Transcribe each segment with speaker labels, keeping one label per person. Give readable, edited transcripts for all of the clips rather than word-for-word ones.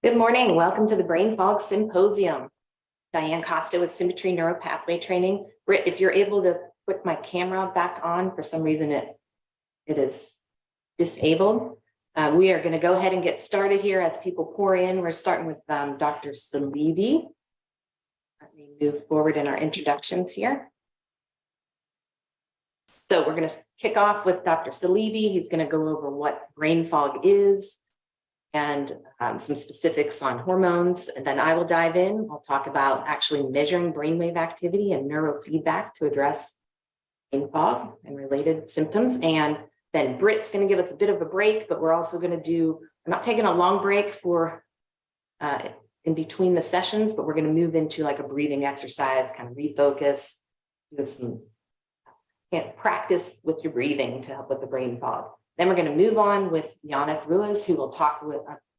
Speaker 1: Good morning. Welcome to the Brain Fog Symposium. Diane Costa with SYMMETRY Neuro Pathway Training. Britt, if you're able to put my camera back on, for some reason it is disabled. We are going to go ahead and get started here as people pour in. We're starting with Dr. Salibi. Let me move forward in our introductions here. So we're going to kick off with Dr. Salibi. He's going to go over what brain fog is and some specifics on hormones. And then I will dive in. I'll talk about actually measuring brainwave activity and neurofeedback to address brain fog and related symptoms. And then Britt's going to give us a bit of a break, but we're also going to do, we're not taking a long break for in between the sessions, but we're going to move into like a breathing exercise, kind of refocus, do some practice with your breathing to help with the brain fog. Then we're going to move on with Yannick Ruiz, who will talk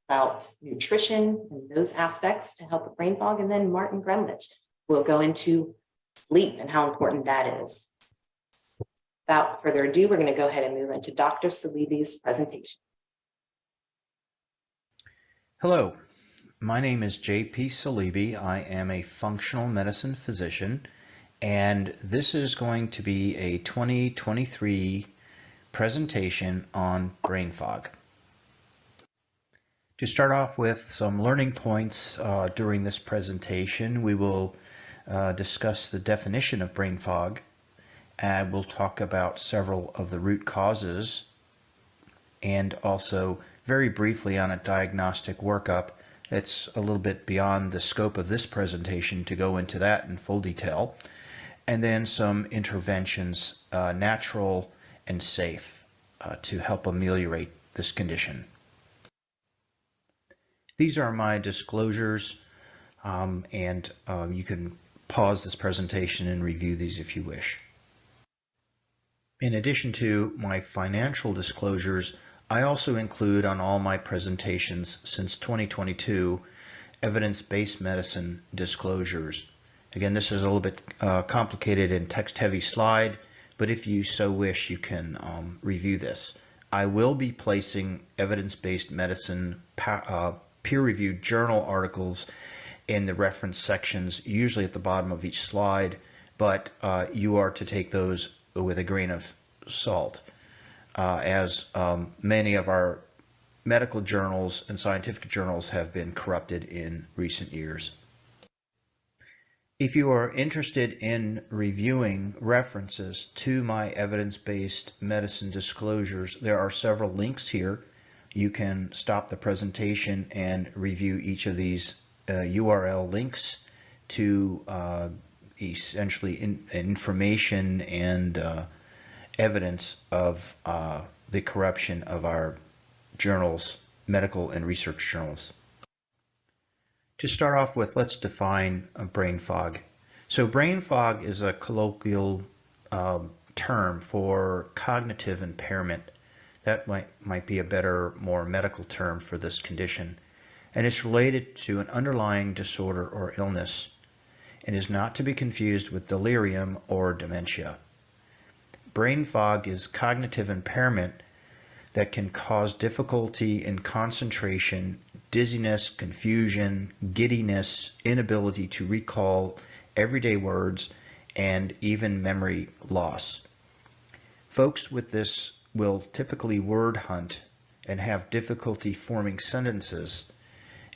Speaker 1: about nutrition and those aspects to help with brain fog. And then Martin Gremlich will go into sleep and how important that is. Without further ado, we're going to go ahead and move into Dr. Salibi's presentation.
Speaker 2: Hello, my name is J.P. Salibi. I am a functional medicine physician, and this is going to be a 2023 presentation on brain fog. To start off with some learning points during this presentation, we will discuss the definition of brain fog, and we'll talk about several of the root causes, and also very briefly on a diagnostic workup. It's a little bit beyond the scope of this presentation to go into that in full detail. And then some interventions, natural and safe, to help ameliorate this condition. These are my disclosures, and you can pause this presentation and review these if you wish. In addition to my financial disclosures, I also include on all my presentations since 2022 evidence-based medicine disclosures. Again, this is a little bit complicated and text-heavy slide, but if you so wish, you can review this. I will be placing evidence-based medicine peer-reviewed journal articles in the reference sections, usually at the bottom of each slide, but you are to take those with a grain of salt, as many of our medical journals and scientific journals have been corrupted in recent years. If you are interested in reviewing references to my evidence-based medicine disclosures, there are several links here. You can stop the presentation and review each of these URL links to essentially information and evidence of the corruption of our journals, medical and research journals. To start off with, let's define brain fog. So brain fog is a colloquial term for cognitive impairment. That might be a better, more medical term for this condition. And it's related to an underlying disorder or illness and is not to be confused with delirium or dementia. Brain fog is cognitive impairment that can cause difficulty in concentration, dizziness, confusion, giddiness, inability to recall everyday words, and even memory loss. Folks with this will typically word hunt and have difficulty forming sentences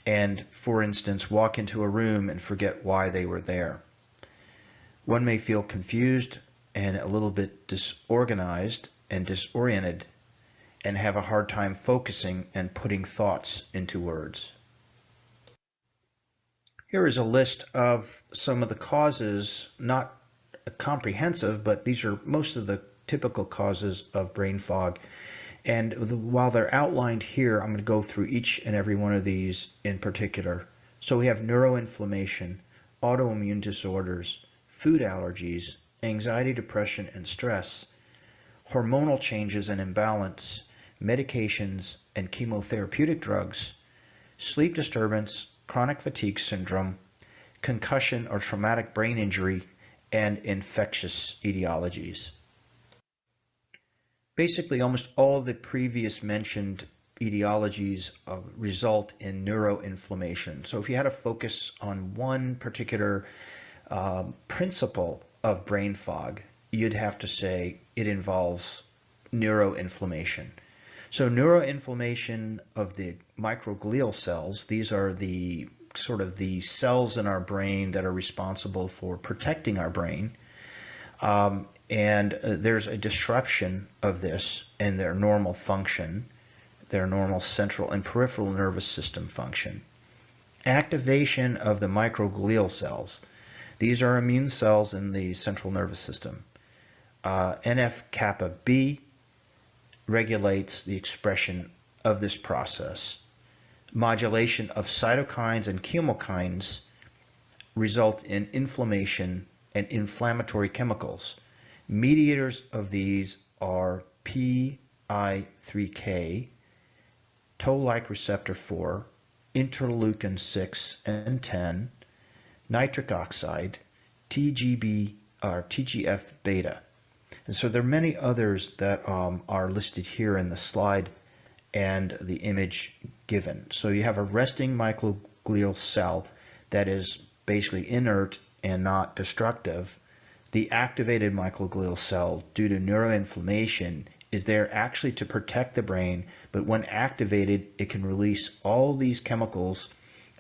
Speaker 2: and, for instance, walk into a room and forget why they were there. One may feel confused and a little bit disorganized and disoriented and have a hard time focusing and putting thoughts into words. Here is a list of some of the causes, not comprehensive, but these are most of the typical causes of brain fog. And while they're outlined here, I'm going to go through each and every one of these in particular. So we have neuroinflammation, autoimmune disorders, food allergies, anxiety, depression, and stress, hormonal changes and imbalance, medications and chemotherapeutic drugs, sleep disturbance, chronic fatigue syndrome, concussion or traumatic brain injury, and infectious etiologies. Basically, almost all of the previous mentioned etiologies result in neuroinflammation. So if you had to focus on one particular principle of brain fog, you'd have to say it involves neuroinflammation. So neuroinflammation of the microglial cells, these are the sort of the cells in our brain that are responsible for protecting our brain. There's a disruption of this in their normal function, their normal central and peripheral nervous system function. Activation of the microglial cells. These are immune cells in the central nervous system. NF-kappa B regulates the expression of this process. Modulation of cytokines and chemokines result in inflammation and inflammatory chemicals. Mediators of these are PI3K, toll-like receptor 4, interleukin 6 and 10, nitric oxide, TGF-beta. And so there are many others that are listed here in the slide and the image given. So you have a resting microglial cell that is basically inert and not destructive. The activated microglial cell, due to neuroinflammation, is there actually to protect the brain, but when activated, it can release all these chemicals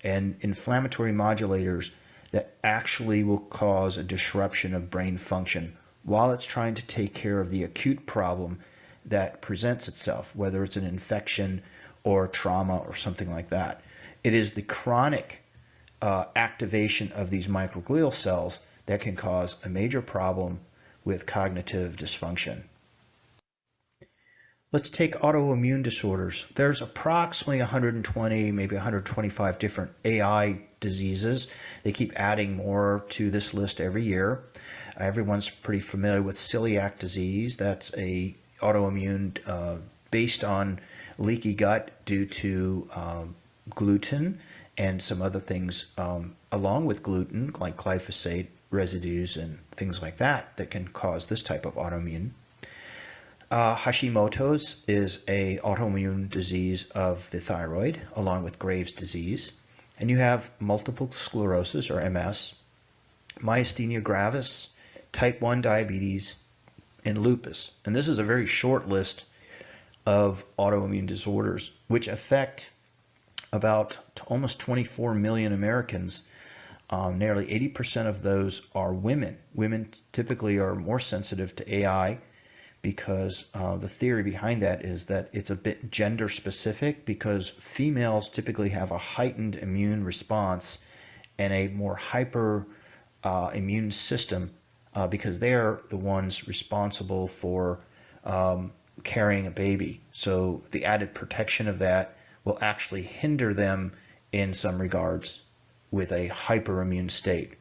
Speaker 2: and inflammatory modulators that actually will cause a disruption of brain function while it's trying to take care of the acute problem that presents itself, whether it's an infection or trauma or something like that. It is the chronic activation of these microglial cells that can cause a major problem with cognitive dysfunction. Let's take autoimmune disorders. There's approximately 120, maybe 125 different AI diseases. They keep adding more to this list every year. Everyone's pretty familiar with celiac disease. That's a autoimmune based on leaky gut due to gluten and some other things along with gluten, like glyphosate residues and things like that, that can cause this type of autoimmune. Hashimoto's is a autoimmune disease of the thyroid, along with Graves' disease. And you have multiple sclerosis, or MS, myasthenia gravis, type 1 diabetes, and lupus. And this is a very short list of autoimmune disorders which affect about almost 24 million Americans. Nearly 80% of those are women. Women typically are more sensitive to AI because the theory behind that is that it's a bit gender specific, because females typically have a heightened immune response and a more hyper immune system because they're the ones responsible for carrying a baby. So the added protection of that will actually hinder them in some regards with a hyperimmune state.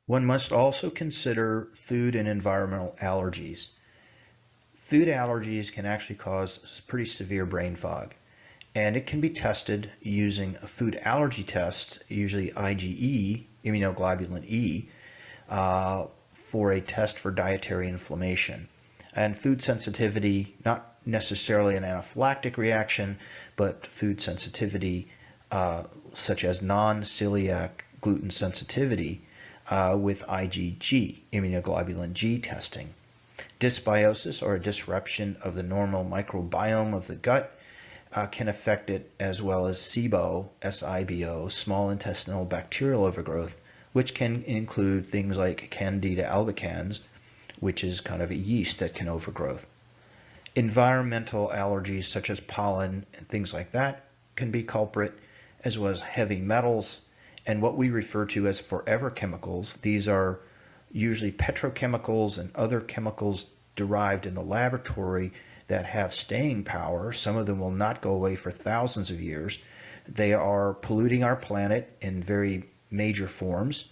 Speaker 2: One must also consider food and environmental allergies. Food allergies can actually cause pretty severe brain fog, and it can be tested using a food allergy test, usually IgE, immunoglobulin E, for a test for dietary inflammation. And food sensitivity, not necessarily an anaphylactic reaction, but food sensitivity such as non-celiac gluten sensitivity with IgG, immunoglobulin G testing. Dysbiosis, or a disruption of the normal microbiome of the gut, can affect it, as well as SIBO, SIBO, small intestinal bacterial overgrowth, which can include things like Candida albicans, which is kind of a yeast that can overgrowth. Environmental allergies such as pollen and things like that can be culprit, as well as heavy metals and what we refer to as forever chemicals. These are usually petrochemicals and other chemicals derived in the laboratory that have staying power. Some of them will not go away for thousands of years. They are polluting our planet in very major forms.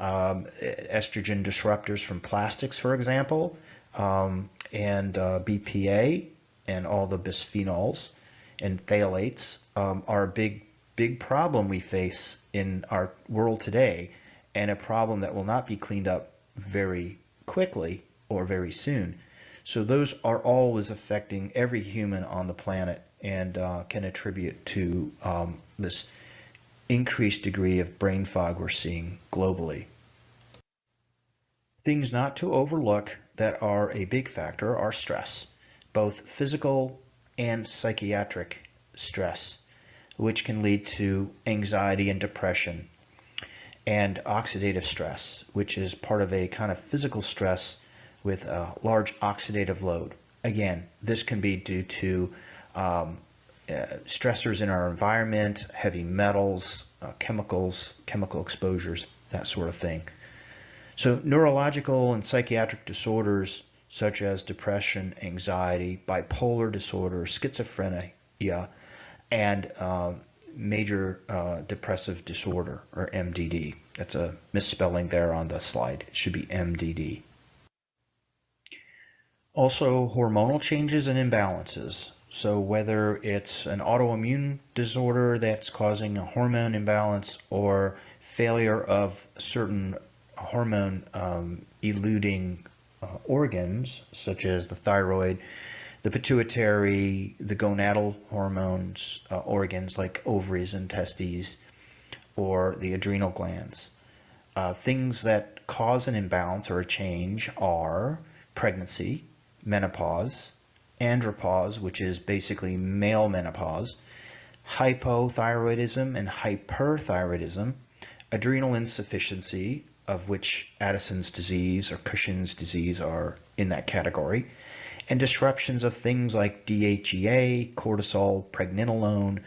Speaker 2: Estrogen disruptors from plastics, for example, and BPA and all the bisphenols and phthalates are a big problem we face in our world today, and a problem that will not be cleaned up very quickly or very soon. So those are always affecting every human on the planet and can attribute to this increased degree of brain fog we're seeing globally. Things not to overlook that are a big factor are stress, both physical and psychiatric stress, which can lead to anxiety and depression, and oxidative stress, which is part of a kind of physical stress with a large oxidative load. Again, this can be due to stressors in our environment, heavy metals, chemicals, chemical exposures, that sort of thing. So neurological and psychiatric disorders such as depression, anxiety, bipolar disorder, schizophrenia, and major depressive disorder, or MDD. That's a misspelling there on the slide. It should be MDD. Also, hormonal changes and imbalances. So whether it's an autoimmune disorder that's causing a hormone imbalance or failure of certain hormone eluting organs, such as the thyroid, the pituitary, the gonadal hormones organs like ovaries and testes, or the adrenal glands. Things that cause an imbalance or a change are pregnancy, menopause, andropause, which is basically male menopause, hypothyroidism and hyperthyroidism, adrenal insufficiency, of which Addison's disease or Cushing's disease are in that category, and disruptions of things like DHEA, cortisol, pregnenolone,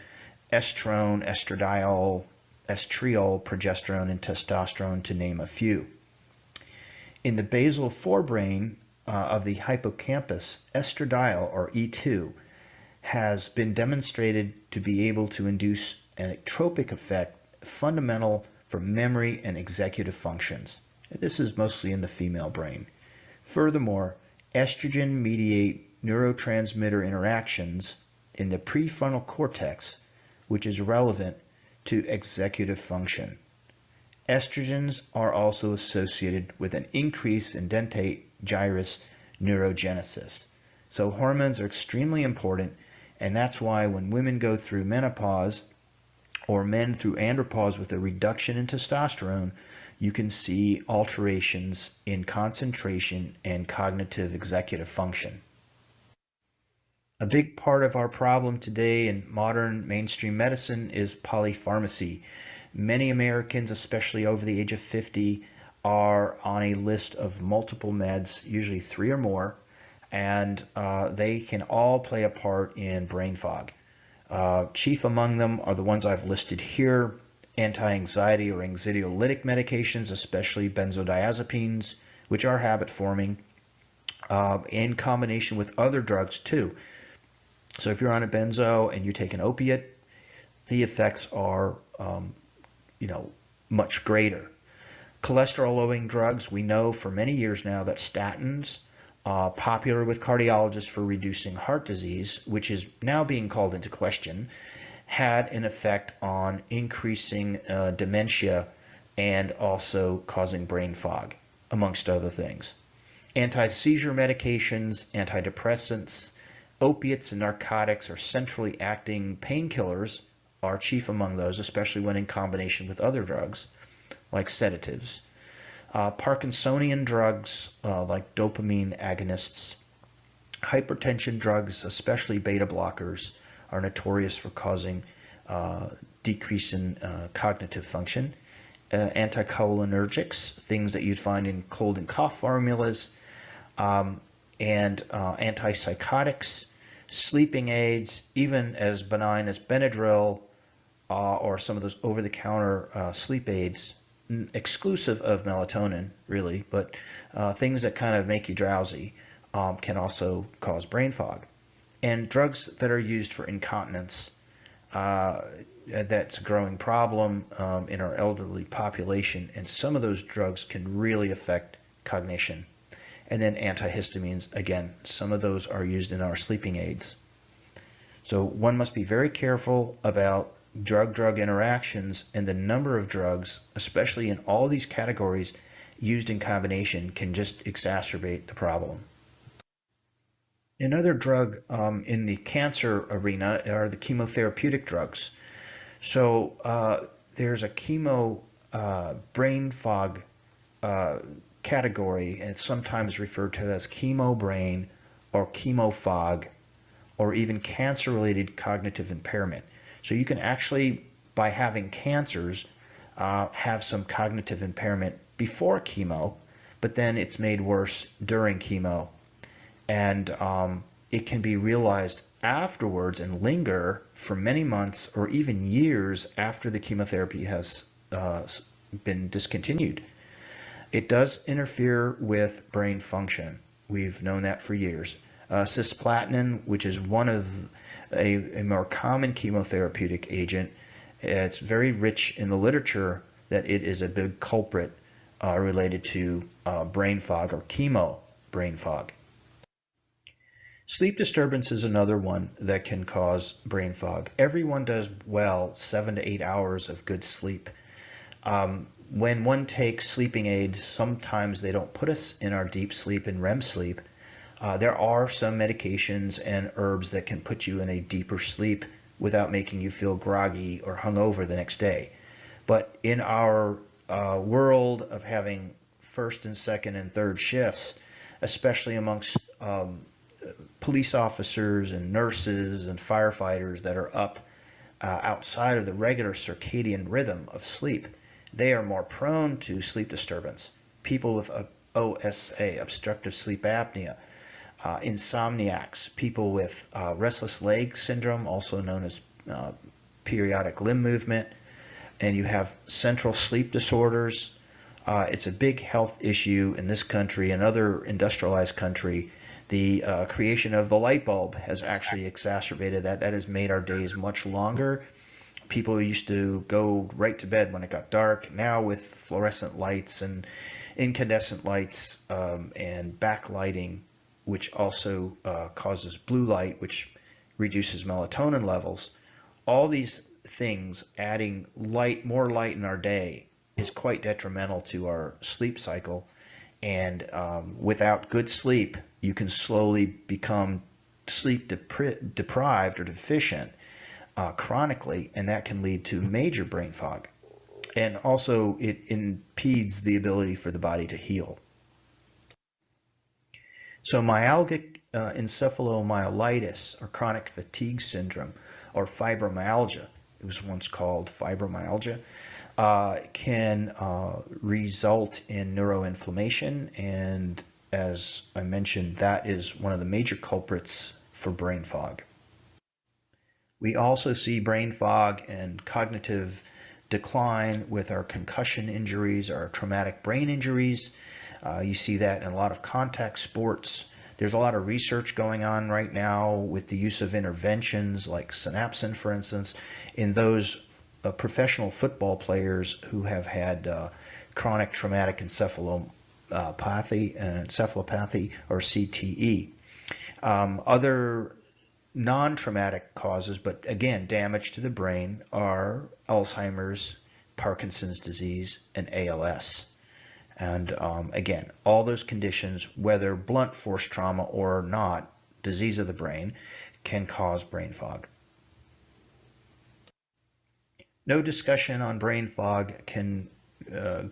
Speaker 2: estrone, estradiol, estriol, progesterone, and testosterone, to name a few. In the basal forebrain of the hippocampus, estradiol, or E2, has been demonstrated to be able to induce an ectropic effect fundamental for memory and executive functions. This is mostly in the female brain. Furthermore, estrogen mediate neurotransmitter interactions in the prefrontal cortex, which is relevant to executive function. Estrogens are also associated with an increase in dentate gyrus neurogenesis. So hormones are extremely important, and that's why when women go through menopause or men through andropause with a reduction in testosterone, you can see alterations in concentration and cognitive executive function. A big part of our problem today in modern mainstream medicine is polypharmacy. Many Americans, especially over the age of 50, are on a list of multiple meds, usually 3 or more, and they can all play a part in brain fog. Chief among them are the ones I've listed here: anti-anxiety or anxiolytic medications, especially benzodiazepines, which are habit-forming, in combination with other drugs too. So if you're on a benzo and you take an opiate, the effects are much greater. Cholesterol-lowering drugs, we know for many years now that statins, popular with cardiologists for reducing heart disease, which is now being called into question, had an effect on increasing dementia and also causing brain fog, amongst other things. Anti-seizure medications, antidepressants, opiates, and narcotics are centrally acting painkillers are chief among those, especially when in combination with other drugs like sedatives. Parkinsonian drugs like dopamine agonists, hypertension drugs, especially beta blockers, are notorious for causing decrease in cognitive function. Anticholinergics, things that you'd find in cold and cough formulas, and antipsychotics, sleeping aids, even as benign as Benadryl or some of those over-the-counter sleep aids, exclusive of melatonin, really, but things that kind of make you drowsy can also cause brain fog. And drugs that are used for incontinence, that's a growing problem in our elderly population, and some of those drugs can really affect cognition. And then antihistamines, again, some of those are used in our sleeping aids. So one must be very careful about drug-drug interactions, and the number of drugs, especially in all these categories, used in combination can just exacerbate the problem. Another drug in the cancer arena are the chemotherapeutic drugs. So there's a chemo brain fog uh, category, and it's sometimes referred to as chemo brain or chemo fog or even cancer-related cognitive impairment. So you can actually, by having cancers, have some cognitive impairment before chemo, but then it's made worse during chemo. And it can be realized afterwards and linger for many months or even years after the chemotherapy has been discontinued. It does interfere with brain function. We've known that for years. Cisplatin, which is one of a more common chemotherapeutic agent, it's very rich in the literature that it is a big culprit related to brain fog or chemo brain fog. Sleep disturbance is another one that can cause brain fog. Everyone does well 7 to 8 hours of good sleep. When one takes sleeping aids, sometimes they don't put us in our deep sleep and REM sleep. There are some medications and herbs that can put you in a deeper sleep without making you feel groggy or hungover the next day. But in our world of having first and second and third shifts, especially amongst police officers and nurses and firefighters that are up outside of the regular circadian rhythm of sleep, they are more prone to sleep disturbance. People with OSA, obstructive sleep apnea, insomniacs, people with restless leg syndrome, also known as periodic limb movement, and you have central sleep disorders. It's a big health issue in this country and other industrialized country. The creation of the light bulb has actually exacerbated that. That has made our days much longer. People used to go right to bed when it got dark. Now with fluorescent lights and incandescent lights and backlighting, which also causes blue light, which reduces melatonin levels, all these things adding light, more light in our day is quite detrimental to our sleep cycle. And without good sleep, you can slowly become sleep deprived or deficient chronically, and that can lead to major brain fog. And also, it impedes the ability for the body to heal. So myalgic encephalomyelitis, or chronic fatigue syndrome, or fibromyalgia, it was once called fibromyalgia, can result in neuroinflammation, and as I mentioned, that is one of the major culprits for brain fog. We also see brain fog and cognitive decline with our concussion injuries, our traumatic brain injuries. You see that in a lot of contact sports. There's a lot of research going on right now with the use of interventions like synapsin, for instance, in those professional football players who have had chronic traumatic encephalopathy or CTE. Other non-traumatic causes, but again, damage to the brain, are Alzheimer's, Parkinson's disease, and ALS. And again, all those conditions, whether blunt force trauma or not, disease of the brain, can cause brain fog. No discussion on brain fog can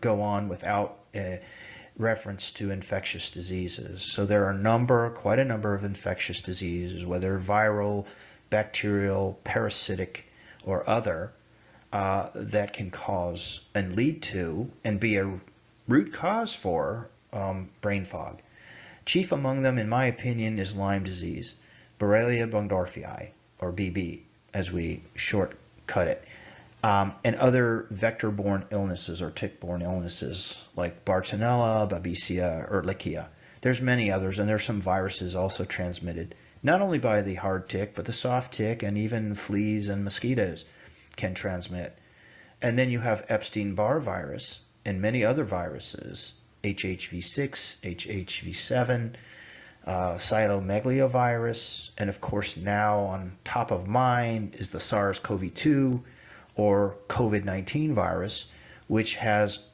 Speaker 2: go on without a reference to infectious diseases. So there are quite a number of infectious diseases, whether viral, bacterial, parasitic, or other, that can cause and lead to and be a root cause for brain fog. Chief among them, in my opinion, is Lyme disease, Borrelia burgdorferi, or BB, as we shortcut it. And other vector-borne illnesses or tick-borne illnesses like Bartonella, Babesia, Ehrlichia. There's many others, and there's some viruses also transmitted, not only by the hard tick, but the soft tick, and even fleas and mosquitoes can transmit. And then you have Epstein-Barr virus and many other viruses, HHV6, HHV7, cytomegalovirus, and of course now on top of mind is the SARS-CoV-2, or COVID-19 virus, which has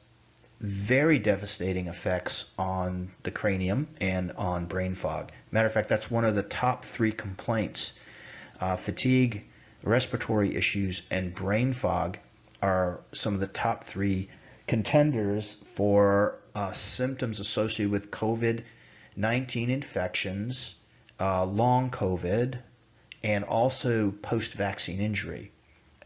Speaker 2: very devastating effects on the cranium and on brain fog. Matter of fact, that's one of the top 3 complaints. Fatigue, respiratory issues, and brain fog are some of the top 3 contenders for symptoms associated with COVID-19 infections, long COVID, and also post-vaccine injury.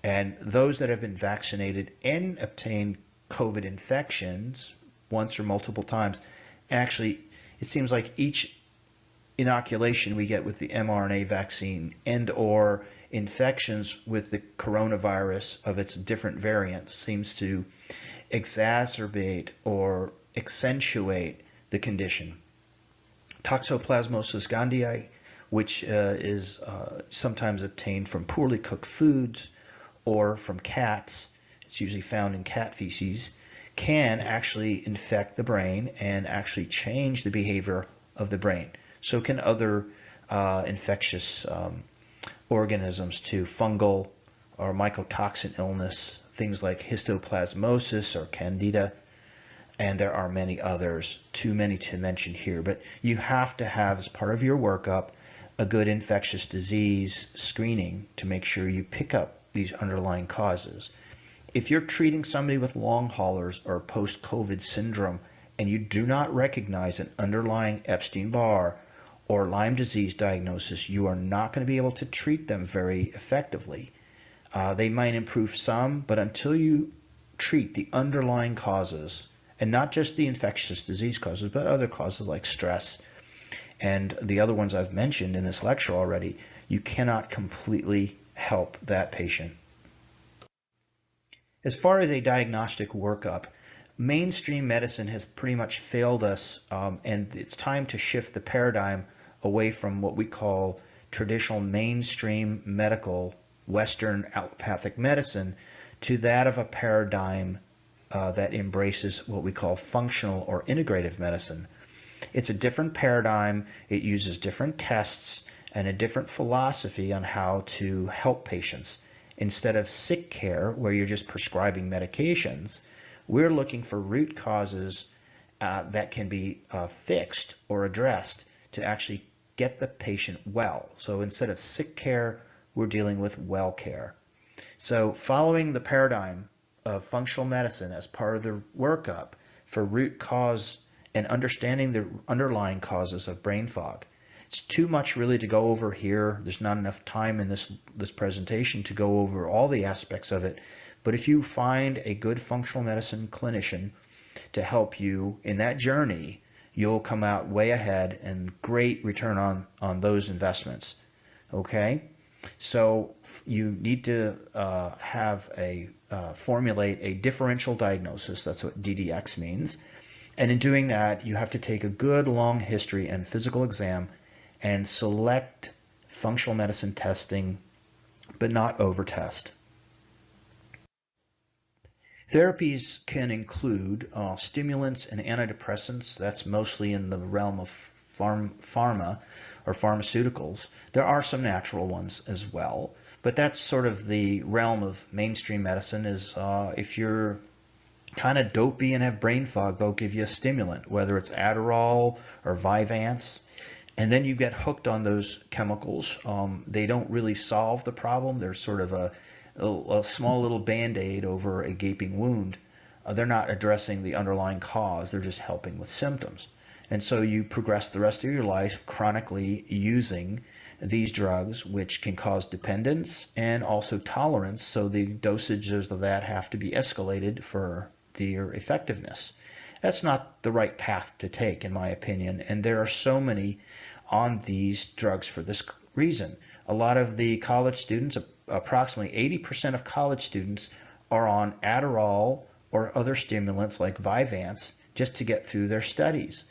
Speaker 2: And those that have been vaccinated and obtained COVID infections once or multiple times, actually, it seems like each inoculation we get with the mRNA vaccine and or infections with the coronavirus of its different variants seems to exacerbate or accentuate the condition. Toxoplasmosis gondii, which is sometimes obtained from poorly cooked foods or from cats, it's usually found in cat feces, can actually infect the brain and actually change the behavior of the brain. So can other infectious organisms too, fungal or mycotoxin illness, things like histoplasmosis or candida, and there are many others, too many to mention here. But you have to have, as part of your workup, a good infectious disease screening to make sure you pick up these underlying causes. If you're treating somebody with long haulers or post-COVID syndrome and you do not recognize an underlying Epstein-Barr or Lyme disease diagnosis, you are not going to be able to treat them very effectively. They might improve some, but until you treat the underlying causes, and not just the infectious disease causes, but other causes like stress and the other ones I've mentioned in this lecture already, you cannot completely help that patient. As far as a diagnostic workup, mainstream medicine has pretty much failed us, and it's time to shift the paradigm away from what we call traditional mainstream medical Western allopathic medicine to that of a paradigm that embraces what we call functional or integrative medicine. It's a different paradigm. It uses different tests and a different philosophy on how to help patients. Instead of sick care, where you're just prescribing medications, we're looking for root causes that can be fixed or addressed to actually get the patient well. So instead of sick care, we're dealing with well care. So following the paradigm of functional medicine as part of the workup for root cause and understanding the underlying causes of brain fog. It's too much really to go over here. There's not enough time in this presentation to go over all the aspects of it. But if you find a good functional medicine clinician to help you in that journey, you'll come out way ahead and great return on those investments. Okay? So you need to formulate a differential diagnosis. That's what DDX means. And in doing that, you have to take a good long history and physical exam and select functional medicine testing, but not over-test. Therapies can include stimulants and antidepressants. That's mostly in the realm of pharma or pharmaceuticals. There are some natural ones as well, but that's sort of the realm of mainstream medicine. Is if you're kind of dopey and have brain fog, they'll give you a stimulant, whether it's Adderall or Vyvanse. And then you get hooked on those chemicals. They don't really solve the problem. They're sort of a small little Band-Aid over a gaping wound. They're not addressing the underlying cause. They're just helping with symptoms. And so you progress the rest of your life chronically using these drugs, which can cause dependence and also tolerance. So the dosages of that have to be escalated for their effectiveness. That's not the right path to take, in my opinion. And there are so many on these drugs for this reason. A lot of the college students, approximately 80% of college students, are on Adderall or other stimulants like Vyvanse just to get through their studies.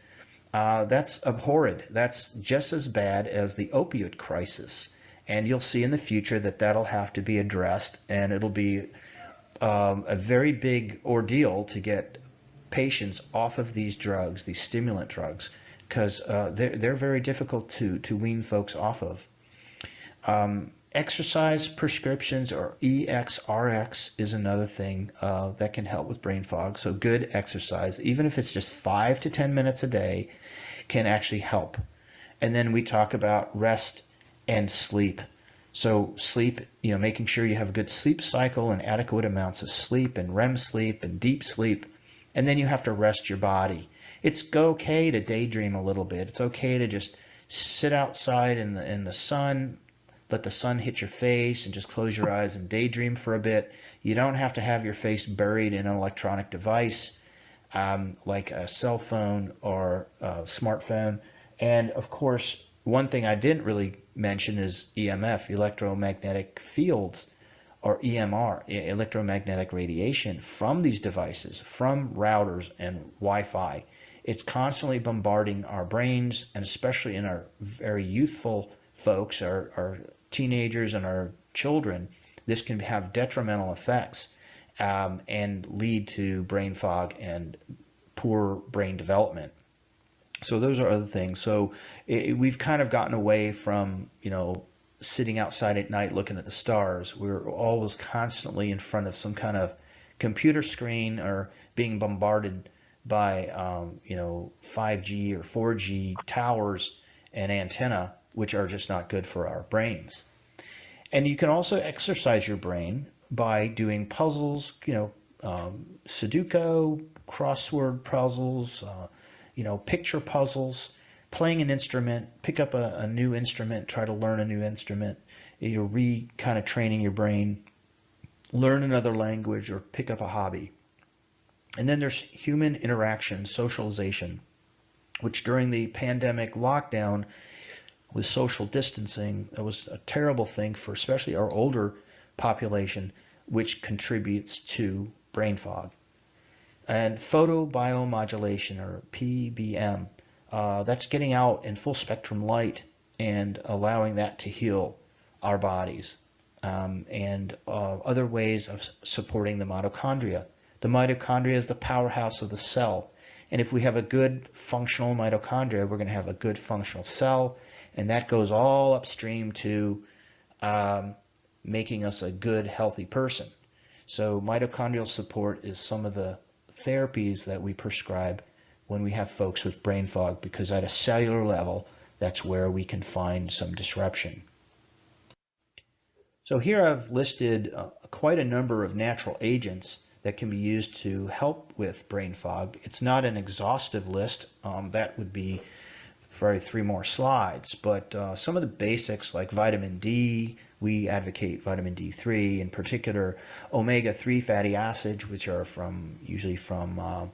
Speaker 2: That's abhorrent. That's just as bad as the opioid crisis. And you'll see in the future that that'll have to be addressed, and it'll be a very big ordeal to get patients off of these drugs, these stimulant drugs, because they're very difficult to wean folks off of. Exercise prescriptions, or EXRX, is another thing that can help with brain fog. So good exercise, even if it's just 5 to 10 minutes a day, can actually help. And then we talk about rest and sleep. So sleep, making sure you have a good sleep cycle and adequate amounts of sleep and REM sleep and deep sleep. And then you have to rest your body. It's okay to daydream a little bit. It's okay to just sit outside in the sun, let the sun hit your face, and just close your eyes and daydream for a bit. You don't have to have your face buried in an electronic device like a cell phone or a smartphone. And of course, one thing I didn't really mention is EMF, electromagnetic fields, or EMR, electromagnetic radiation, from these devices, from routers and Wi-Fi. It's constantly bombarding our brains, and especially in our very youthful folks, our teenagers and our children. This can have detrimental effects and lead to brain fog and poor brain development. So those are other things. So we've kind of gotten away from, sitting outside at night looking at the stars. We're always constantly in front of some kind of computer screen or being bombarded by, 5G or 4G towers and antenna, which are just not good for our brains. And you can also exercise your brain by doing puzzles, Sudoku, crossword puzzles, picture puzzles, playing an instrument, pick up a new instrument, try to learn a new instrument, you're kind of training your brain, learn another language, or pick up a hobby. And then there's human interaction, socialization, which during the pandemic lockdown with social distancing, that was a terrible thing for especially our older population, which contributes to brain fog. And photobiomodulation, or PBM, that's getting out in full spectrum light and allowing that to heal our bodies. And other ways of supporting the mitochondria. The mitochondria is the powerhouse of the cell. And if we have a good functional mitochondria, we're going to have a good functional cell. And that goes all upstream to making us a good, healthy person. So mitochondrial support is some of the therapies that we prescribe when we have folks with brain fog, because at a cellular level, that's where we can find some disruption. So here I've listed quite a number of natural agents that can be used to help with brain fog. It's not an exhaustive list. That would be for 3 more slides, but some of the basics like vitamin D, we advocate vitamin D3, in particular omega-3 fatty acids, which are usually from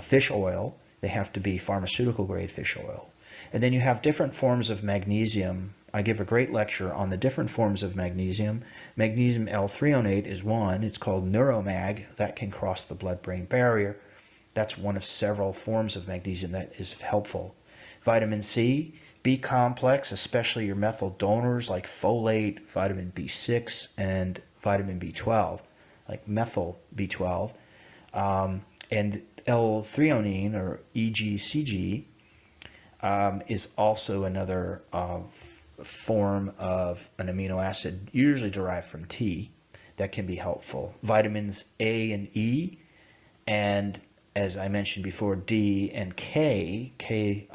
Speaker 2: fish oil. They have to be pharmaceutical grade fish oil. And then you have different forms of magnesium. I give a great lecture on the different forms of magnesium. Magnesium L-threonate is one. It's called Neuromag. That can cross the blood-brain barrier. That's one of several forms of magnesium that is helpful. Vitamin C, B complex, especially your methyl donors like folate, vitamin B6, and vitamin B12, like methyl B12. And L-threonine, or EGCG, is also another form of an amino acid, usually derived from tea, that can be helpful. Vitamins A and E, and as I mentioned before, D and K,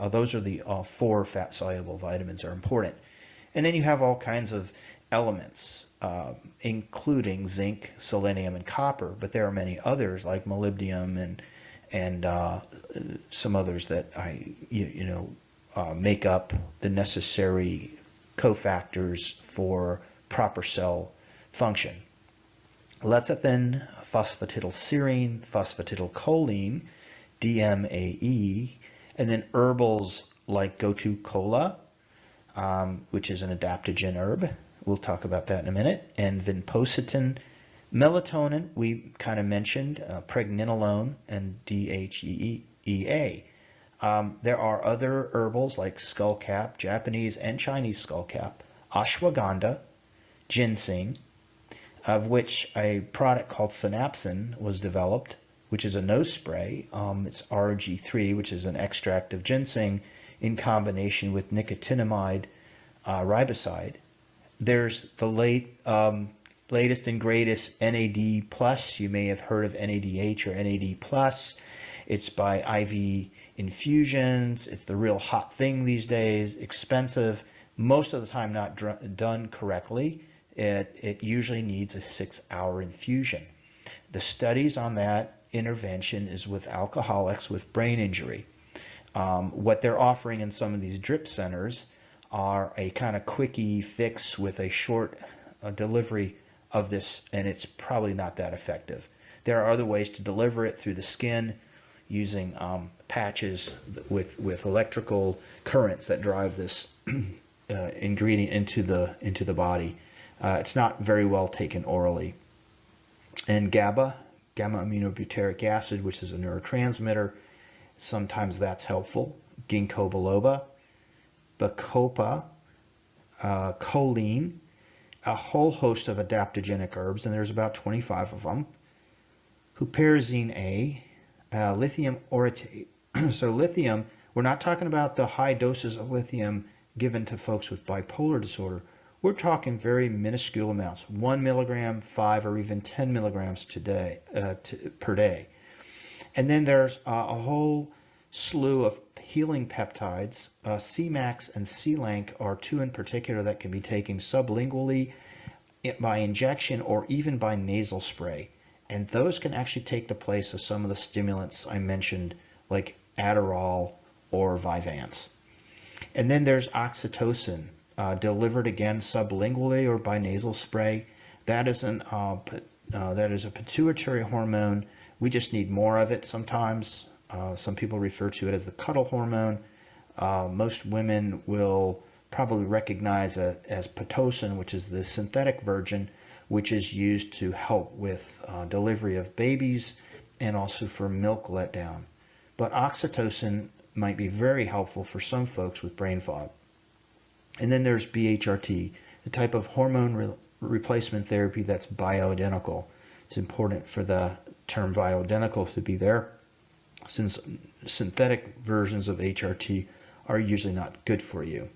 Speaker 2: those are the 4 fat-soluble vitamins are important. And then you have all kinds of elements, including zinc, selenium, and copper, but there are many others like molybdenum and some others that make up the necessary cofactors for proper cell function. Lecithin, phosphatidylserine, phosphatidylcholine, DMAE, and then herbals like gotu kola, which is an adaptogen herb. We'll talk about that in a minute. And vinpocetine, melatonin, we kind of mentioned, pregnenolone, and DHEA. There are other herbals like skullcap, Japanese and Chinese skullcap, ashwagandha, ginseng, of which a product called Synapsin was developed, which is a nose spray. It's RG3, which is an extract of ginseng in combination with nicotinamide riboside. There's the latest and greatest NAD plus. You may have heard of NADH or NAD plus. It's by IV infusions. It's the real hot thing these days. Expensive. Most of the time not done correctly. It usually needs a 6-hour infusion. The studies on that intervention is with alcoholics with brain injury. What they're offering in some of these drip centers are a kind of quickie fix with a short delivery of this, and it's probably not that effective. There are other ways to deliver it through the skin using patches with electrical currents that drive this ingredient into the body. It's not very well taken orally. And gamma aminobutyric acid, which is a neurotransmitter, sometimes that's helpful. Ginkgo biloba, bacopa, choline, a whole host of adaptogenic herbs, and there's about 25 of them. Huperzine A, lithium orotate. So lithium, we're not talking about the high doses of lithium given to folks with bipolar disorder. We're talking very minuscule amounts, 1 milligram, 5, or even 10 milligrams per day. And then there's a whole slew of healing peptides. Cmax and C-Lank are two in particular that can be taken sublingually, by injection, or even by nasal spray. And those can actually take the place of some of the stimulants I mentioned, like Adderall or Vyvanse. And then there's oxytocin, delivered again sublingually or by nasal spray. That is a pituitary hormone. We just need more of it sometimes. Some people refer to it as the cuddle hormone. Most women will probably recognize it as Pitocin, which is the synthetic version, which is used to help with delivery of babies and also for milk letdown. But oxytocin might be very helpful for some folks with brain fog. And then there's BHRT, the type of hormone replacement therapy that's bioidentical. It's important for the term bioidentical to be there, since synthetic versions of HRT are usually not good for you.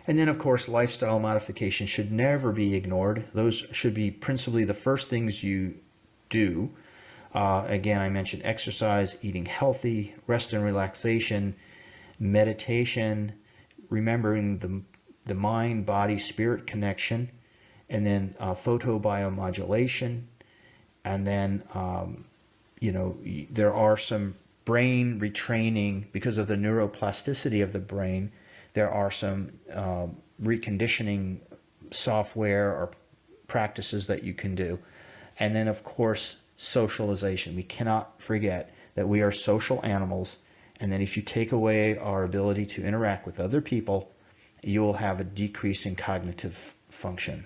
Speaker 2: And then, of course, lifestyle modification should never be ignored. Those should be principally the first things you do. Again, I mentioned exercise, eating healthy, rest and relaxation, meditation, remembering the mind, body, spirit connection, and then photobiomodulation. And then, there are some brain retraining because of the neuroplasticity of the brain. There are some reconditioning software or practices that you can do. And then, of course, socialization. We cannot forget that we are social animals, and that if you take away our ability to interact with other people, you will have a decrease in cognitive function.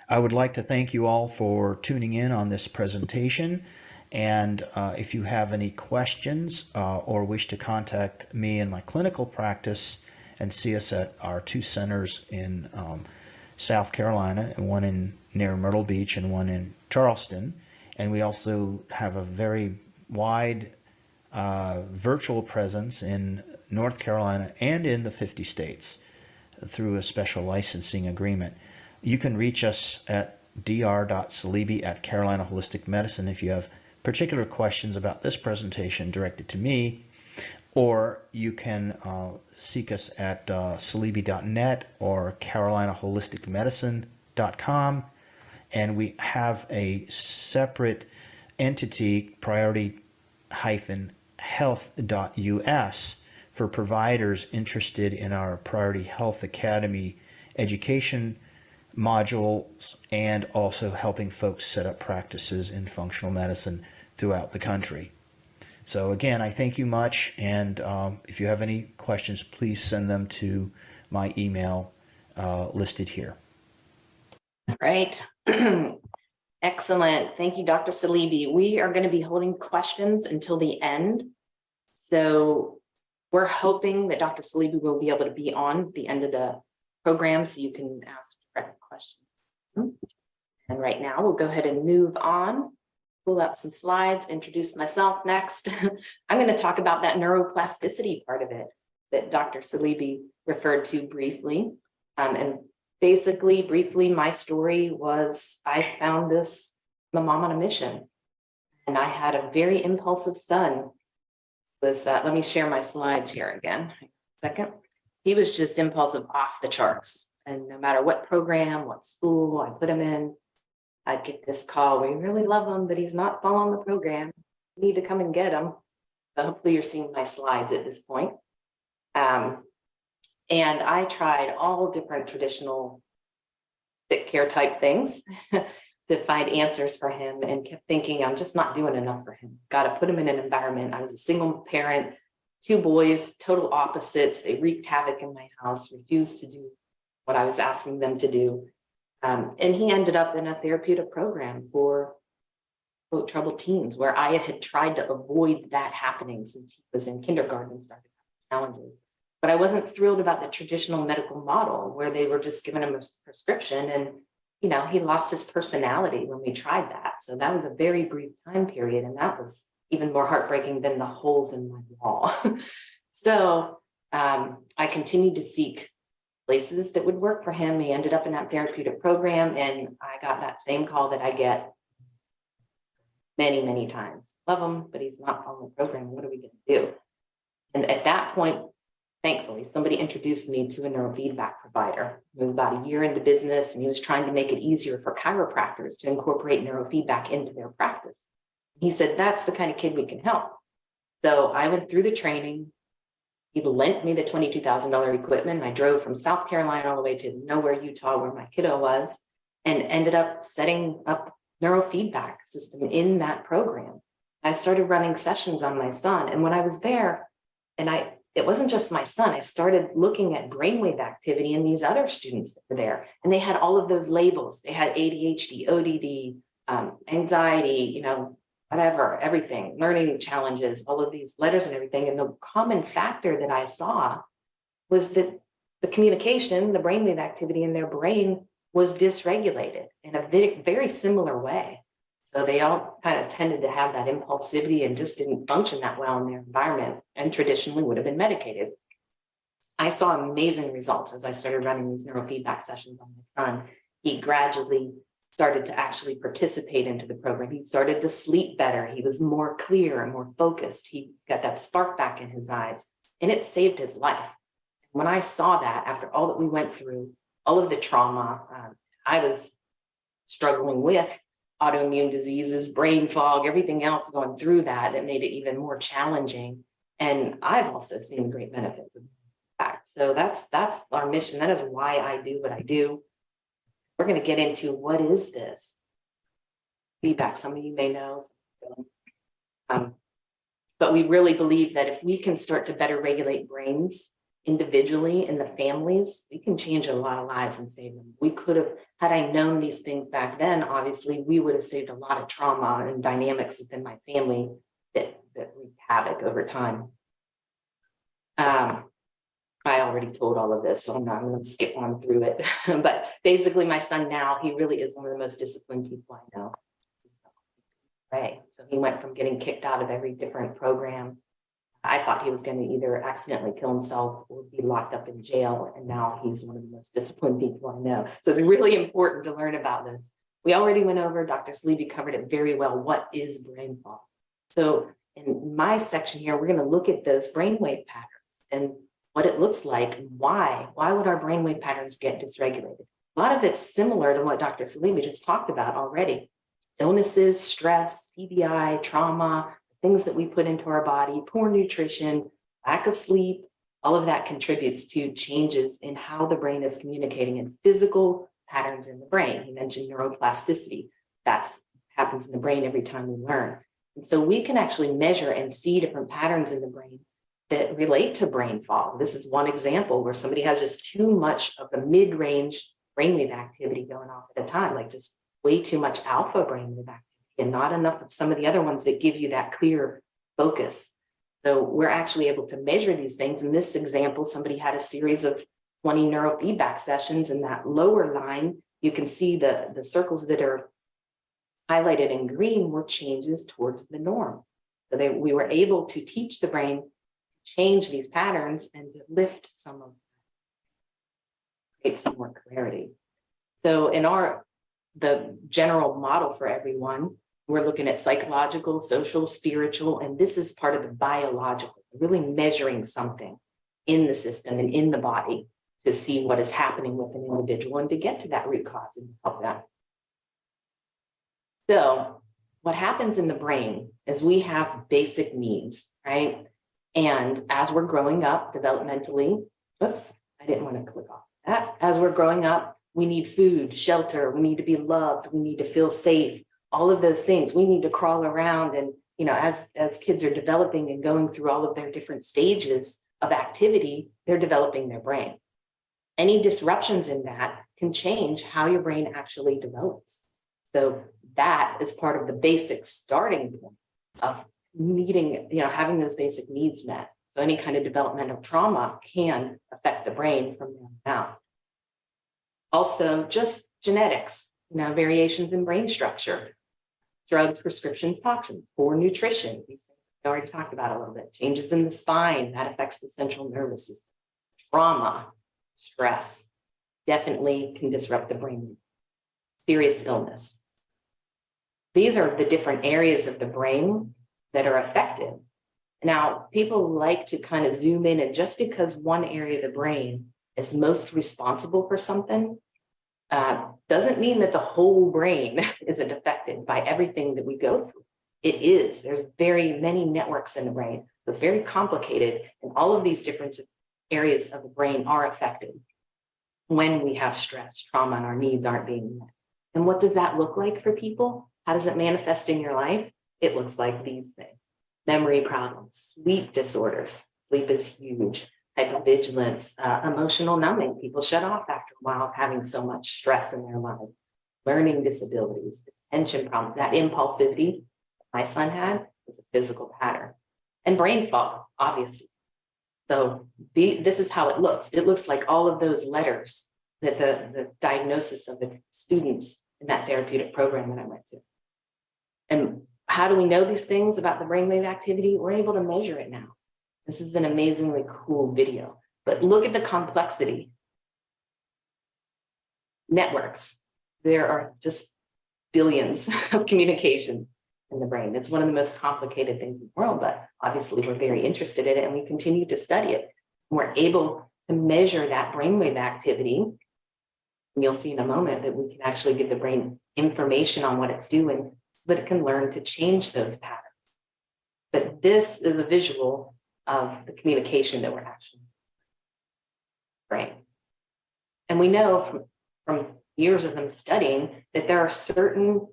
Speaker 2: I would like to thank you all for tuning in on this presentation. And if you have any questions or wish to contact me in my clinical practice and see us at our two centers in South Carolina, and one near Myrtle Beach and one in Charleston. And we also have a very wide virtual presence in North Carolina and in the 50 states through a special licensing agreement. You can reach us at dr.salibi@Carolina Holistic Medicine if you have particular questions about this presentation directed to me, or you can seek us at salibi.net or carolinaholisticmedicine.com. And we have a separate entity, priority-health.us, for providers interested in our Priority Health Academy education modules, and also helping folks set up practices in functional medicine throughout the country. So again, I thank you much, and if you have any questions, please send them to my email listed here.
Speaker 1: All right. Excellent. Thank you, Dr. Salibi. We are going to be holding questions until the end. So we're hoping that Dr. Salibi will be able to be on the end of the program so you can ask direct questions. And right now we'll go ahead and move on. Pull out some slides, introduce myself next. I'm going to talk about that neuroplasticity part of it that Dr. Salibi referred to briefly. And basically, briefly, my story was I found this, I'm a mom on a mission. And I had a very impulsive son. Let me share my slides here again. Second. He was just impulsive off the charts. And no matter what program, what school I put him in, I'd get this call. We really love him, but he's not following the program. We need to come and get him. So hopefully you're seeing my slides at this point. And I tried all different traditional sick care type things to find answers for him, and kept thinking, I'm just not doing enough for him. Got to put him in an environment. I was a single parent, 2 boys, total opposites. They wreaked havoc in my house, refused to do what I was asking them to do. And he ended up in a therapeutic program for quote, troubled teens, where I had tried to avoid that happening since he was in kindergarten and started having challenges. But I wasn't thrilled about the traditional medical model where they were just giving him a prescription, and you know, he lost his personality when we tried that. So that was a very brief time period, and that was even more heartbreaking than the holes in my wall. So I continued to seek places that would work for him. He ended up in that therapeutic program, and I got that same call that I get many, many times. Love him, but he's not following the program. What are we going to do? And at that point, thankfully, somebody introduced me to a neurofeedback provider. He was about a year into business, and he was trying to make it easier for chiropractors to incorporate neurofeedback into their practice. He said, that's the kind of kid we can help. So I went through the training. He lent me the $22,000 equipment. I drove from South Carolina all the way to nowhere, Utah, where my kiddo was, and ended up setting up neurofeedback system in that program. I started running sessions on my son. And when I was there, it wasn't just my son, I started looking at brainwave activity in these other students that were there. And they had all of those labels. They had ADHD, ODD, anxiety, you know, whatever, everything, learning challenges, all of these letters and everything. And the common factor that I saw was that the communication, the brainwave activity in their brain was dysregulated in a very similar way. So they all kind of tended to have that impulsivity and just didn't function that well in their environment, and traditionally would have been medicated. I saw amazing results as I started running these neurofeedback sessions on my son. He gradually started to actually participate into the program. He started to sleep better. He was more clear and more focused. He got that spark back in his eyes, and it saved his life. When I saw that, after all that we went through, all of the trauma, I was struggling with autoimmune diseases, brain fog, everything else going through that made it even more challenging. And I've also seen great benefits of that. So that's our mission. That is why I do what I do. We're going to get into what is this feedback. Some of you may know. But we really believe that if we can start to better regulate brains individually in the families, we can change a lot of lives and save them. We could have, had I known these things back then, obviously, we would have saved a lot of trauma and dynamics within my family that wreaked havoc over time. I already told all of this, so I'm going to skip on through it. But basically, my son now, he really is one of the most disciplined people I know. Right. So he went from getting kicked out of every different program. I thought he was going to either accidentally kill himself or be locked up in jail. And now he's one of the most disciplined people I know. So it's really important to learn about this. We already went over, Dr. Salibi covered it very well. What is brain fog? So in my section here, we're going to look at those brainwave patterns and what it looks like and why. Why would our brainwave patterns get dysregulated? A lot of it's similar to what Dr. Salibi just talked about already. Illnesses, stress, TBI, trauma, things that we put into our body, poor nutrition, lack of sleep, all of that contributes to changes in how the brain is communicating and physical patterns in the brain. He mentioned neuroplasticity. That happens in the brain every time we learn. And so we can actually measure and see different patterns in the brain that relate to brain fog. This is one example where somebody has just too much of the mid-range brainwave activity going off at a time, like just way too much alpha brainwave activity and not enough of some of the other ones that give you that clear focus. So we're actually able to measure these things. In this example, somebody had a series of 20 neurofeedback sessions. In that lower line, you can see the circles that are highlighted in green were changes towards the norm. So we were able to teach the brain to change these patterns and to lift some of create some more clarity. So in the general model for everyone, we're looking at psychological, social, spiritual, and this is part of the biological, really measuring something in the system and in the body to see what is happening with an individual and to get to that root cause and help them. So what happens in the brain is we have basic needs, right? And as we're growing up developmentally, oops, I didn't want to click off that. As we're growing up, we need food, shelter, we need to be loved, we need to feel safe, all of those things. We need to crawl around. And, as kids are developing and going through all of their different stages of activity, they're developing their brain. Any disruptions in that can change how your brain actually develops. So that is part of the basic starting point of needing, having those basic needs met. So any kind of developmental trauma can affect the brain from there on out. Also, just genetics, variations in brain structure, drugs, prescriptions, toxins, poor nutrition. These things we already talked about a little bit. Changes in the spine, that affects the central nervous system. Trauma, stress, definitely can disrupt the brain. Serious illness. These are the different areas of the brain that are affected. Now, people like to kind of zoom in, and just because one area of the brain is most responsible for something, doesn't mean that the whole brain isn't affected by everything that we go through. It is. There's very many networks in the brain. So it's very complicated, and all of these different areas of the brain are affected when we have stress, trauma, and our needs aren't being met. And what does that look like for people? How does it manifest in your life? It looks like these things. Memory problems, sleep disorders. Sleep is huge. Hypervigilance, emotional numbing. People shut off after a while of having so much stress in their lives. Learning disabilities, attention problems, that impulsivity my son had is a physical pattern. And brain fog, obviously. So this is how it looks. It looks like all of those letters that the diagnosis of the students in that therapeutic program that I went to. And how do we know these things about the brainwave activity? We're able to measure it now. This is an amazingly cool video, but look at the complexity. Networks. There are just billions of communication in the brain. It's one of the most complicated things in the world, but obviously we're very interested in it and we continue to study it. We're able to measure that brainwave activity. And you'll see in a moment that we can actually give the brain information on what it's doing so that it can learn to change those patterns. But this is a visual of the communication that we're actually doing. Right. And we know from years of them studying that there are certain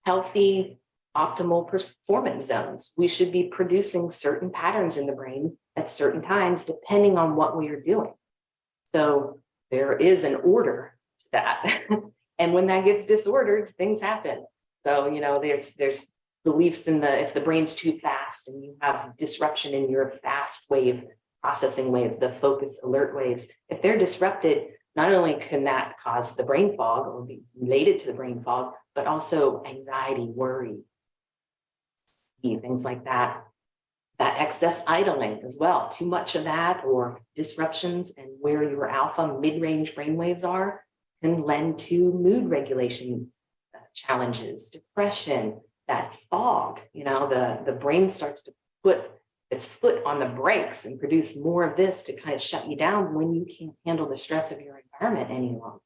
Speaker 1: healthy, optimal performance zones. We should be producing certain patterns in the brain at certain times, depending on what we are doing. So there is an order to that. And when that gets disordered, things happen. So, there's beliefs in if the brain's too fast and you have disruption in your fast wave processing waves, the focus alert waves, if they're disrupted, not only can that cause the brain fog or be related to the brain fog, but also anxiety, worry, things like that. That excess idling as well, too much of that or disruptions and where your alpha mid-range brain waves are can lend to mood regulation challenges, depression, that fog, the brain starts to put its foot on the brakes and produce more of this to kind of shut you down when you can't handle the stress of your environment any longer.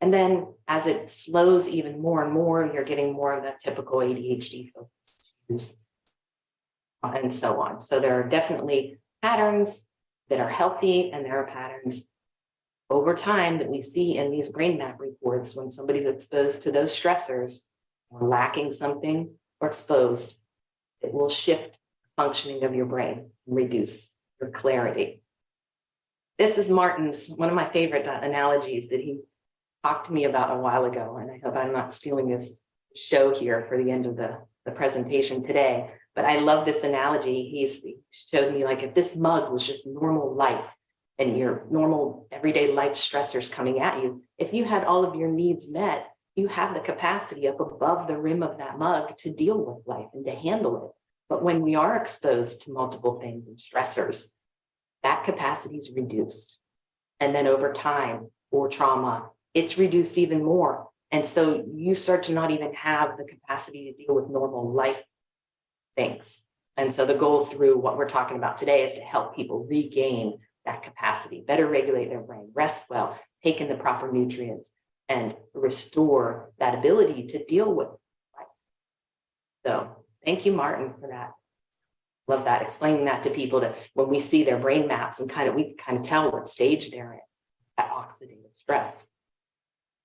Speaker 1: And then as it slows even more and more, you're getting more of that typical ADHD focus and so on. So there are definitely patterns that are healthy, and there are patterns over time that we see in these brain map reports when somebody's exposed to those stressors or lacking something or exposed, it will shift the functioning of your brain and reduce your clarity. This is Martin's, one of my favorite analogies that he talked to me about a while ago, and I hope I'm not stealing his show here for the end of the presentation today, but I love this analogy. He showed me, like, if this mug was just normal life and your normal everyday life stressors coming at you, if you had all of your needs met, you have the capacity up above the rim of that mug to deal with life and to handle it. But when we are exposed to multiple things and stressors, that capacity is reduced. And then over time or trauma, it's reduced even more. And so you start to not even have the capacity to deal with normal life things. And so the goal through what we're talking about today is to help people regain that capacity, better regulate their brain, rest well, take in the proper nutrients, and restore that ability to deal with life. So thank you, Martin, for that. Love that, explaining that to people, to when we see their brain maps and we can tell what stage they're in, that oxidative stress.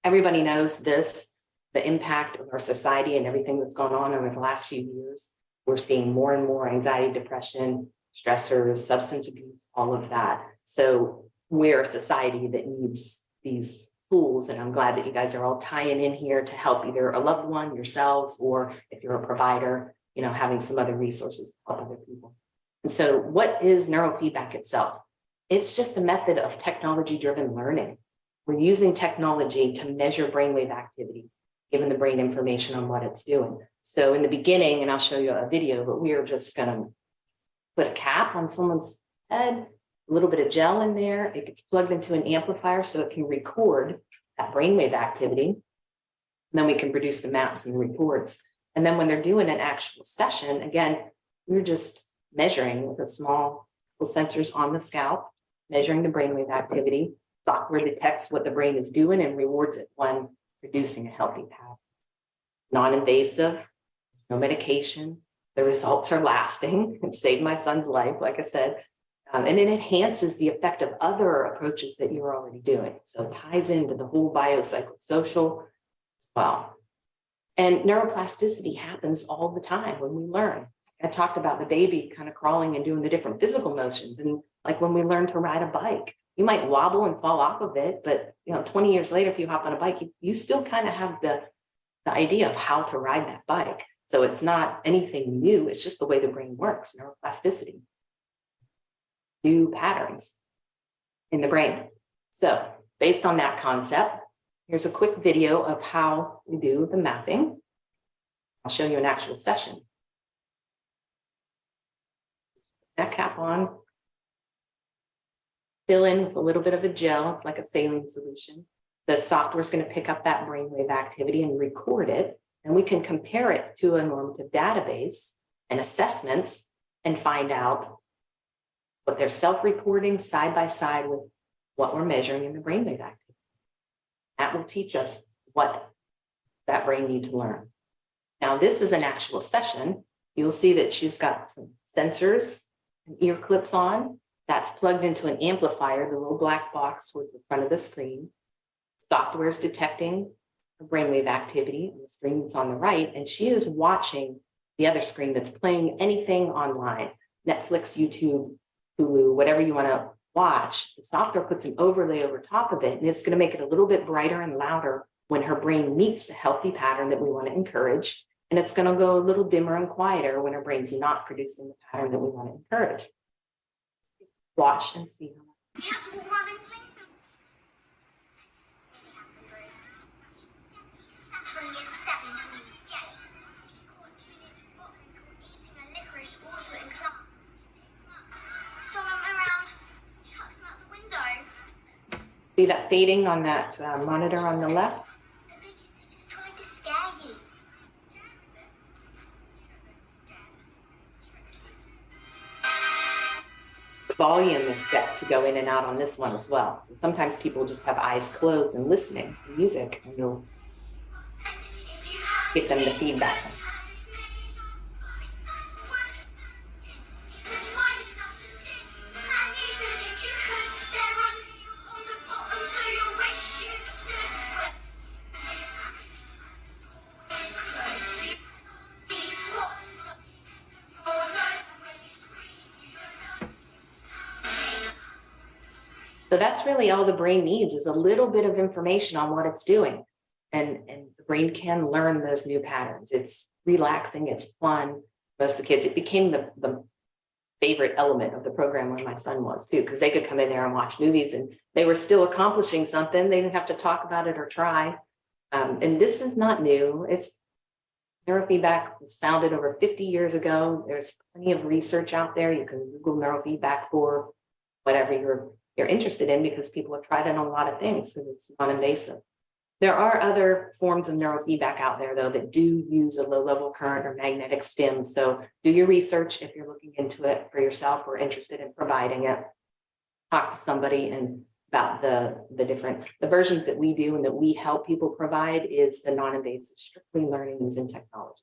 Speaker 1: Everybody knows this, the impact of our society and everything that's gone on over the last few years. We're seeing more and more anxiety, depression, stressors, substance abuse, all of that. So we're a society that needs these tools, and I'm glad that you guys are all tying in here to help either a loved one, yourselves, or if you're a provider, having some other resources to help other people. And so what is neurofeedback itself? It's just a method of technology-driven learning. We're using technology to measure brainwave activity, giving the brain information on what it's doing. So in the beginning, and I'll show you a video, but we are just going to put a cap on someone's head, a little bit of gel in there. It gets plugged into an amplifier so it can record that brainwave activity. And then we can produce the maps and the reports. And then when they're doing an actual session, again, we're just measuring with a small sensors on the scalp, measuring the brainwave activity. Software detects what the brain is doing and rewards it when producing a healthy pattern. Non-invasive, no medication. The results are lasting. It saved my son's life, like I said. And it enhances the effect of other approaches that you're already doing. So it ties into the whole biopsychosocial as well. And neuroplasticity happens all the time when we learn. I talked about the baby kind of crawling and doing the different physical motions. And like when we learn to ride a bike, you might wobble and fall off of it, but 20 years later, if you hop on a bike, you still kind of have the idea of how to ride that bike. So it's not anything new. It's just the way the brain works, neuroplasticity. New patterns in the brain. So based on that concept, here's a quick video of how we do the mapping. I'll show you an actual session. That cap on. Fill in with a little bit of a gel. It's like a saline solution. The software is going to pick up that brainwave activity and record it. And we can compare it to a normative database and assessments and find out what they're self-reporting side by side with what we're measuring in the brainwave activity. That will teach us what that brain needs to learn. Now, this is an actual session. You'll see that she's got some sensors and ear clips on. That's plugged into an amplifier, the little black box towards the front of the screen. Software is detecting the brainwave activity on the screen that's on the right, and she is watching the other screen that's playing anything online, Netflix, YouTube, Hulu, whatever you want to watch. The software puts an overlay over top of it, and it's going to make it a little bit brighter and louder when her brain meets a healthy pattern that we want to encourage. And it's going to go a little dimmer and quieter when her brain's not producing the pattern that we want to encourage. Watch and see. See that fading on that monitor on the left? Volume is set to go in and out on this one as well. So sometimes people just have eyes closed and listening to music, and you'll give them the feedback. So that's really all the brain needs, is a little bit of information on what it's doing. And the brain can learn those new patterns. It's relaxing, it's fun. Most of the kids, it became the favorite element of the program when my son was too, because they could come in there and watch movies and they were still accomplishing something. They didn't have to talk about it or try. And this is not new. Neurofeedback was founded over 50 years ago. There's plenty of research out there. You can Google neurofeedback for whatever you're you're interested in because people have tried it on a lot of things because it's non-invasive. There are other forms of neurofeedback out there, though, that do use a low-level current or magnetic stim. So do your research if you're looking into it for yourself or interested in providing it. Talk to somebody and about the versions that we do and that we help people provide is the non-invasive, strictly learning using technology.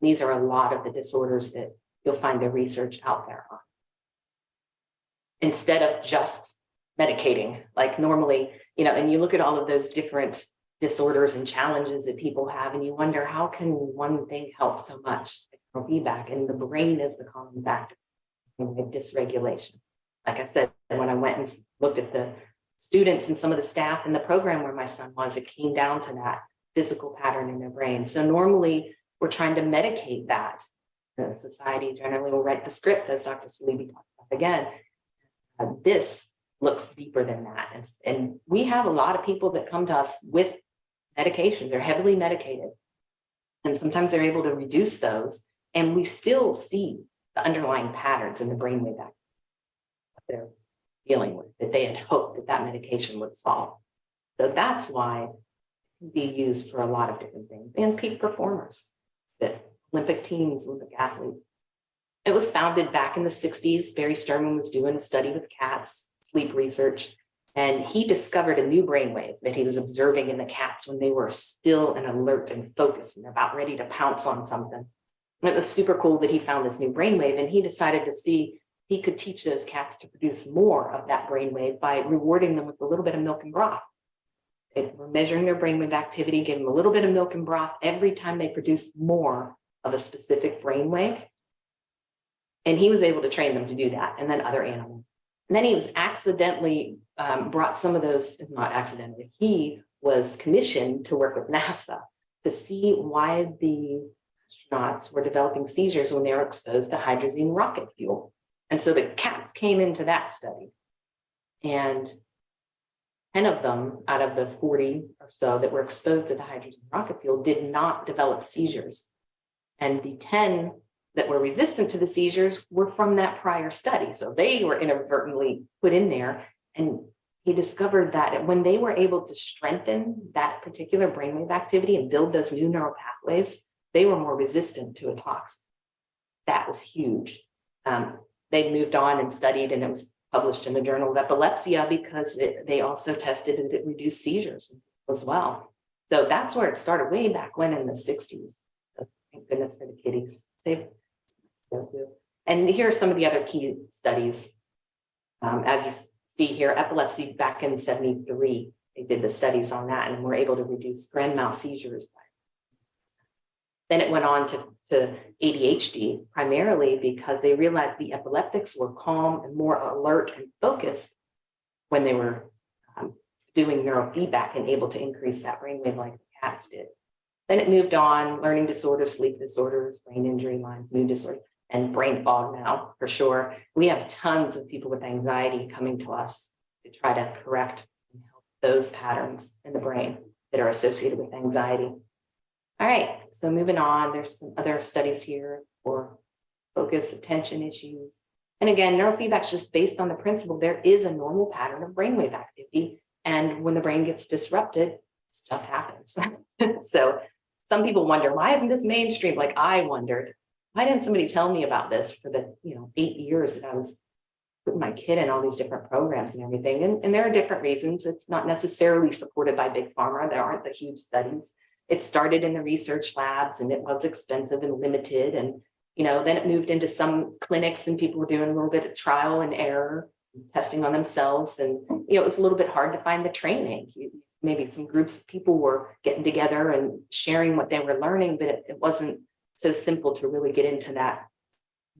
Speaker 1: These are a lot of the disorders that you'll find the research out there on. Instead of just medicating, like normally, and you look at all of those different disorders and challenges that people have, and you wonder, how can one thing help so much? Feedback, and the brain is the common factor in dysregulation. Like I said, when I went and looked at the students and some of the staff in the program where my son was, it came down to that physical pattern in their brain. So normally we're trying to medicate that. The society generally will write the script, as Dr. Salibi talked about again. This looks deeper than that. And we have a lot of people that come to us with medications. They're heavily medicated. And sometimes they're able to reduce those. And we still see the underlying patterns in the brainwave that they're dealing with, that they had hoped that that medication would solve. So that's why it can be used for a lot of different things. And peak performers, that Olympic teams, Olympic athletes. It was founded back in the 60s. Barry Sturman was doing a study with cats, sleep research, and he discovered a new brainwave that he was observing in the cats when they were still and alert and focused and about ready to pounce on something. And it was super cool that he found this new brainwave, and he decided to see he could teach those cats to produce more of that brainwave by rewarding them with a little bit of milk and broth. They were measuring their brainwave activity, gave them a little bit of milk and broth every time they produced more of a specific brainwave. And he was able to train them to do that, and then other animals. And then he was accidentally brought some of those, not accidentally, he was commissioned to work with NASA to see why the astronauts were developing seizures when they were exposed to hydrazine rocket fuel. And so the cats came into that study, and 10 of them out of the 40 or so that were exposed to the hydrazine rocket fuel did not develop seizures. And the 10 that were resistant to the seizures were from that prior study. So they were inadvertently put in there. And he discovered that when they were able to strengthen that particular brainwave activity and build those new neural pathways, they were more resistant to a toxin. That was huge. They moved on and studied, and it was published in the Journal of Epilepsy because they also tested and it reduced seizures as well. So that's where it started way back when in the 60s. So thank goodness for the kitties. And here are some of the other key studies. As you see here, epilepsy back in 73, they did the studies on that and were able to reduce grand mal seizures. Then it went on to ADHD, primarily because they realized the epileptics were calm and more alert and focused when they were doing neurofeedback and able to increase that brainwave like the cats did. Then it moved on, learning disorders, sleep disorders, brain injury, Lyme, mood disorder, and brain fog now, for sure. We have tons of people with anxiety coming to us to try to correct and help those patterns in the brain that are associated with anxiety. All right, so moving on, there's some other studies here for focus, attention issues. And again, neurofeedback is just based on the principle there is a normal pattern of brainwave activity. And when the brain gets disrupted, stuff happens. So some people wonder, why isn't this mainstream? Like I wondered, why didn't somebody tell me about this for the 8 years that I was putting my kid in all these different programs and everything? And there are different reasons. It's not necessarily supported by big pharma. There aren't the huge studies. It started in the research labs and it was expensive and limited. And, then it moved into some clinics and people were doing a little bit of trial and error, testing on themselves. And, it was a little bit hard to find the training. Maybe some groups of people were getting together and sharing what they were learning, but it wasn't so simple to really get into that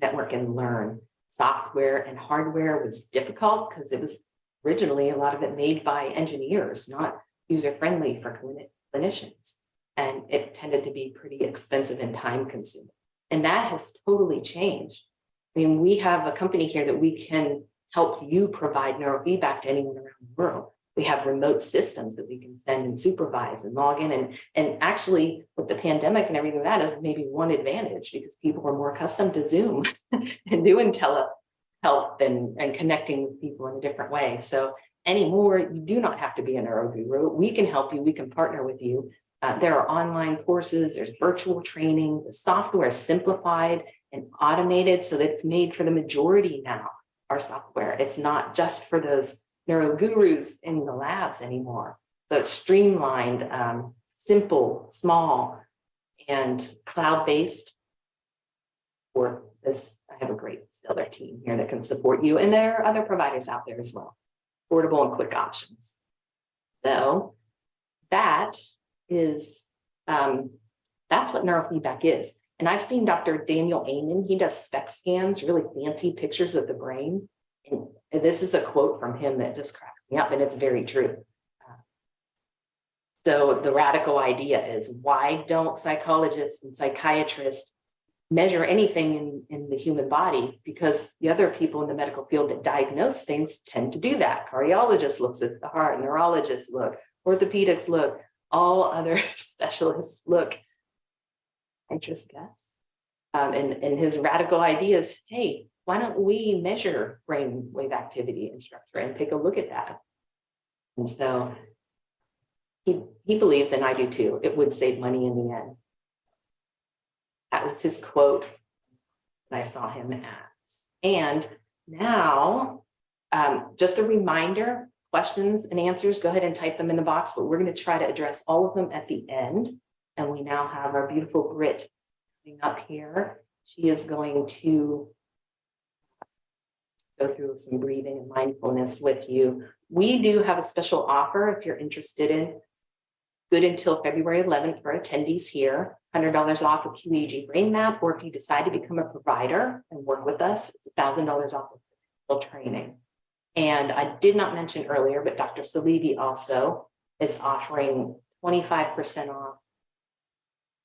Speaker 1: network and learn. Software and hardware was difficult because it was originally a lot of it made by engineers, not user-friendly for clinicians. And it tended to be pretty expensive and time consuming. And that has totally changed. I mean, we have a company here that we can help you provide neurofeedback to anyone around the world. We have remote systems that we can send and supervise and log in. And actually, with the pandemic and everything, that is maybe one advantage because people are more accustomed to Zoom and doing help and connecting with people in a different way. So anymore, you do not have to be a neuro guru. We can help you. We can partner with you. There are online courses, there's virtual training. The software is simplified and automated so that it's made for the majority now, our software. It's not just for those neuro gurus in the labs anymore. So it's streamlined, simple, small, and cloud-based. For this, I have a great stellar team here that can support you. And there are other providers out there as well. Affordable and quick options. So that is, that's what neurofeedback is. And I've seen Dr. Daniel Amen, he does SPECT scans, really fancy pictures of the brain. And this is a quote from him that just cracks me up, and it's very true. So the radical idea is, why don't psychologists and psychiatrists measure anything in the human body? Because the other people in the medical field that diagnose things tend to do that. Cardiologists looks at the heart, neurologists look, orthopedics look, all other specialists look. Interest guess. And his radical idea is, hey, why don't we measure brainwave activity and structure and take a look at that? And so he believes, and I do too, it would save money in the end. That was his quote that I saw him at. And now, just a reminder, questions and answers, go ahead and type them in the box, but we're going to try to address all of them at the end. And we now have our beautiful Britt coming up here. She is going to go through some breathing and mindfulness with you. We do have a special offer if you're interested in, good until February 11th for attendees here, $100 off a QEEG brain map, or if you decide to become a provider and work with us, it's $1,000 off of training. And I did not mention earlier, but Dr. Salibi also is offering 25% off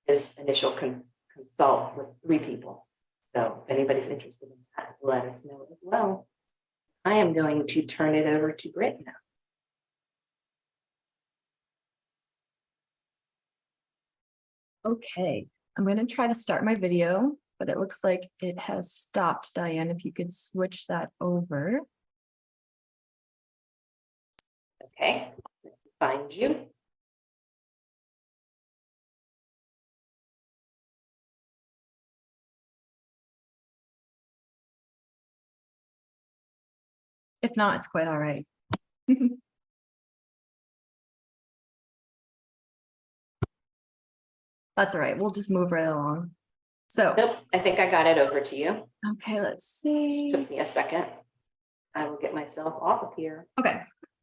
Speaker 1: his initial consult with 3 people. So if anybody's interested in that, let us know as well. I am going to turn it over to Britt now.
Speaker 3: Okay, I'm going to try to start my video, but it looks like it has stopped. Diane, if you could switch that over.
Speaker 1: Okay, find you.
Speaker 3: If not, it's quite all right. That's all right. We'll just move right along. So,
Speaker 1: Nope, I think I got it over to you.
Speaker 3: okay, let's see.
Speaker 1: Just took me a second. I will get myself off of here.
Speaker 3: Okay,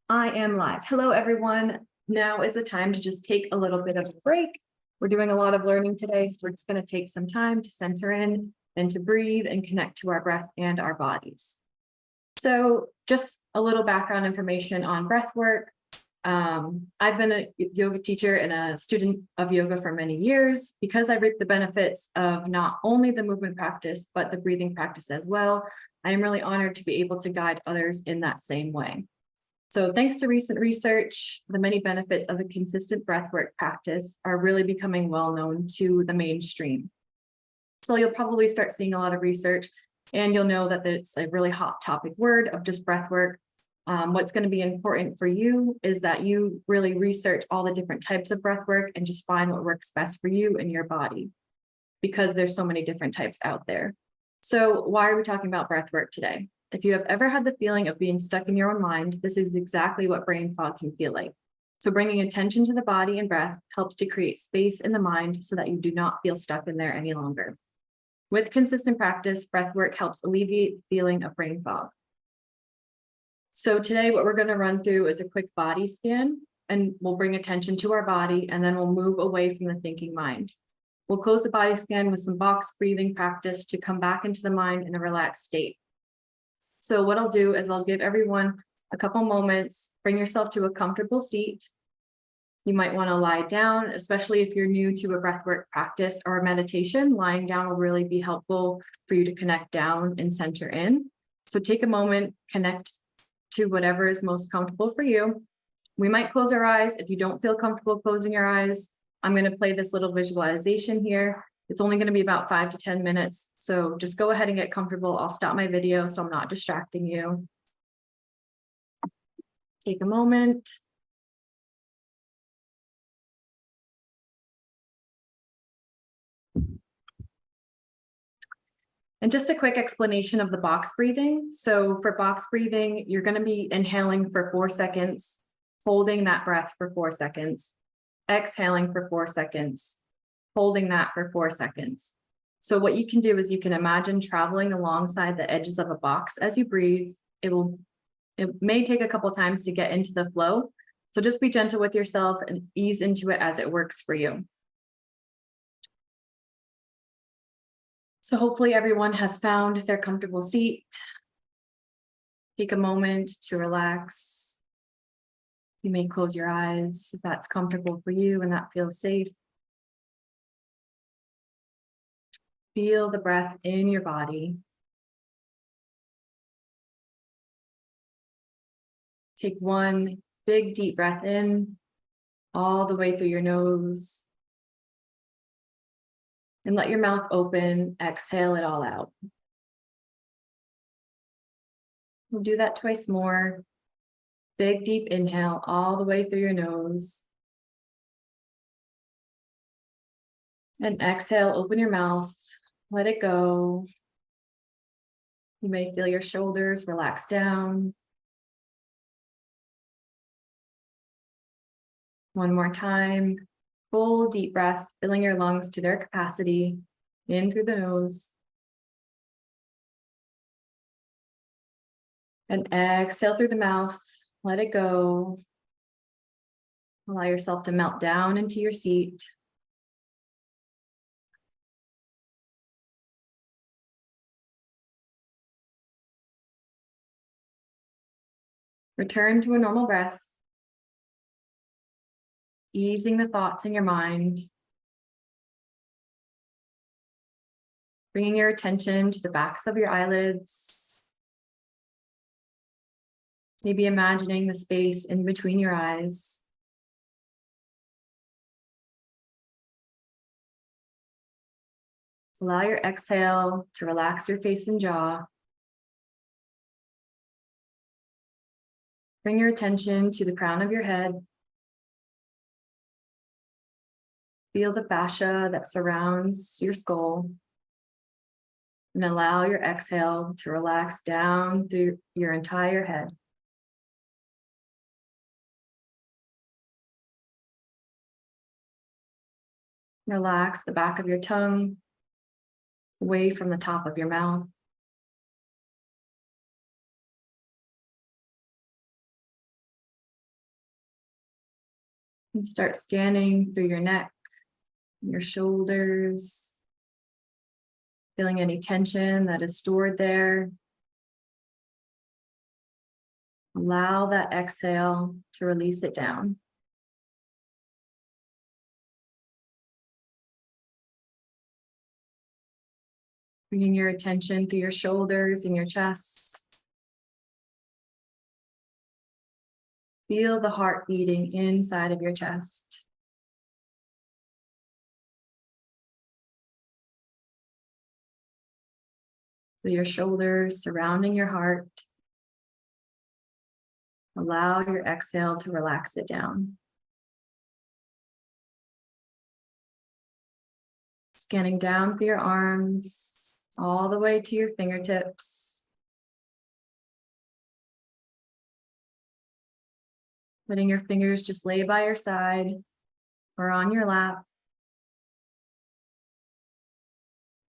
Speaker 3: I am live. Hello, everyone. Now is the time to just take a little bit of a break. We're doing a lot of learning today, so we're just going to take some time to center in and to breathe and connect to our breath and our bodies. So just a little background information on breath work. I've been a yoga teacher and a student of yoga for many years. Because I reap the benefits of not only the movement practice, but the breathing practice as well, I am really honored to be able to guide others in that same way. So thanks to recent research, the many benefits of a consistent breathwork practice are really becoming well known to the mainstream. So you'll probably start seeing a lot of research, and you'll know that it's a really hot topic word of just breathwork. What's going to be important for you is that you really research all the different types of breathwork and just find what works best for you and your body, because there's so many different types out there. So why are we talking about breathwork today? If you have ever had the feeling of being stuck in your own mind, this is exactly what brain fog can feel like. So bringing attention to the body and breath helps to create space in the mind so that you do not feel stuck in there any longer. With consistent practice, breathwork helps alleviate the feeling of brain fog. So today, what we're going to run through is a quick body scan, and we'll bring attention to our body, and then we'll move away from the thinking mind. We'll close the body scan with some box breathing practice to come back into the mind in a relaxed state. So what I'll do is I'll give everyone a couple moments, bring yourself to a comfortable seat. You might want to lie down, especially if you're new to a breathwork practice or a meditation. Lying down will really be helpful for you to connect down and center in. So take a moment, connect to whatever is most comfortable for you. We might close our eyes. If you don't feel comfortable closing your eyes, I'm going to play this little visualization here. It's only going to be about 5 to 10 minutes. So just go ahead and get comfortable. I'll stop my video so I'm not distracting you. Take a moment. And just a quick explanation of the box breathing. So for box breathing, you're going to be inhaling for 4 seconds, holding that breath for 4 seconds, exhaling for 4 seconds, holding that for 4 seconds. So what you can do is you can imagine traveling alongside the edges of a box as you breathe. It may take a couple times to get into the flow. So just be gentle with yourself and ease into it as it works for you. So hopefully everyone has found their comfortable seat. Take a moment to relax. You may close your eyes if that's comfortable for you and that feels safe. Feel the breath in your body. Take one big deep breath in, all the way through your nose. And let your mouth open, exhale it all out. We'll do that twice more. Big deep inhale all the way through your nose. And exhale, open your mouth, let it go. You may feel your shoulders relax down. One more time. Full deep breath, filling your lungs to their capacity, in through the nose. And exhale through the mouth, let it go. Allow yourself to melt down into your seat. Return to a normal breath. Easing the thoughts in your mind. Bringing your attention to the backs of your eyelids. Maybe imagining the space in between your eyes. Allow your exhale to relax your face and jaw. Bring your attention to the crown of your head. Feel the fascia that surrounds your skull. And allow your exhale to relax down through your entire head. Relax the back of your tongue away from the top of your mouth. And start scanning through your neck, your shoulders, feeling any tension that is stored there. Allow that exhale to release it down. Bringing your attention through your shoulders and your chest. Feel the heart beating inside of your chest. Feel your shoulders surrounding your heart. Allow your exhale to relax it down. Scanning down through your arms, all the way to your fingertips. Letting your fingers just lay by your side or on your lap.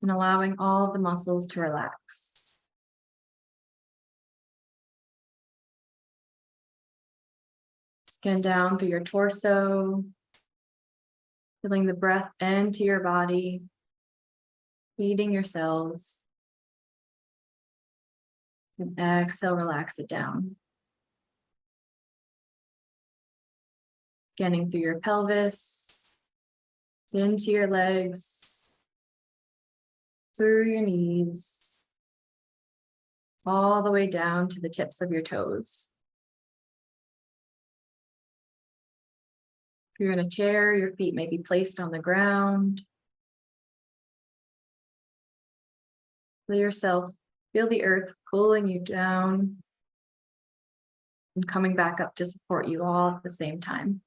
Speaker 3: And allowing all the muscles to relax. Scan down through your torso, feeling the breath into your body, feeding your cells. And exhale, relax it down. Scanning through your pelvis, into your legs, through your knees, all the way down to the tips of your toes. If you're in a chair, your feet may be placed on the ground. Feel yourself, feel the earth pulling you down and coming back up to support you all at the same time.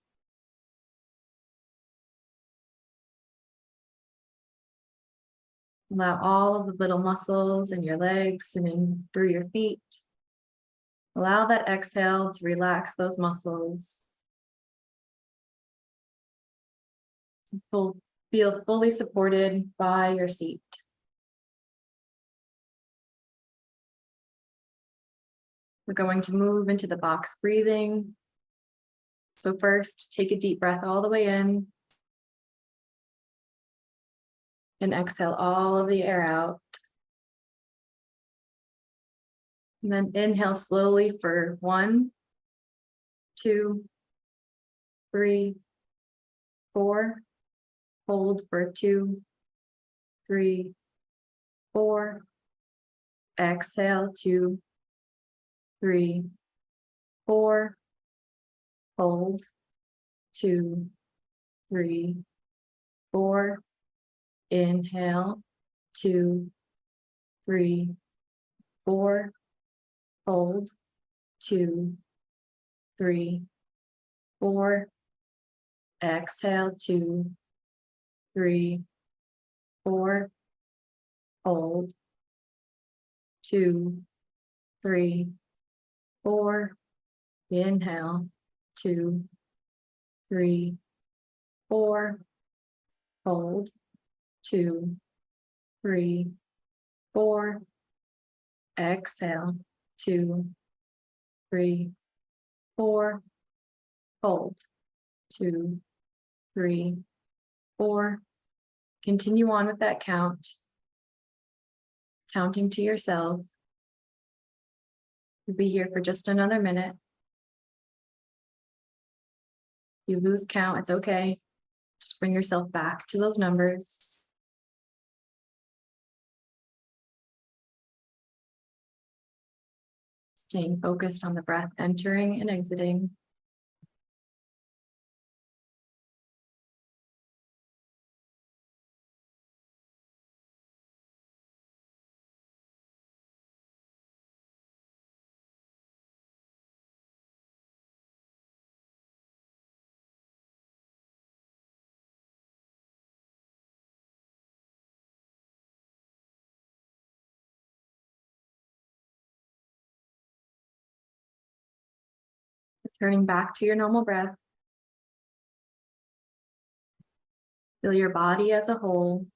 Speaker 3: Allow all of the little muscles in your legs and in through your feet. Allow that exhale to relax those muscles. Feel fully supported by your seat. We're going to move into the box breathing. So first, take a deep breath all the way in. And exhale all of the air out. And then inhale slowly for 1, 2, 3, 4. Hold for 2, 3, 4. Exhale 2, 3, 4. Hold 2, 3, 4. Inhale 2, 3, 4. Hold 2, 3, 4. Exhale 2, 3, 4. Hold 2, 3, 4. Inhale 2, 3, 4. Hold 2, 3, 4. Exhale 2, 3, 4. Hold 2, 3, 4. Continue on with that count. Counting to yourself. You'll be here for just another minute. If you lose count, it's okay. Just bring yourself back to those numbers. Staying focused on the breath entering and exiting. Returning back to your normal breath. Feel your body as a whole.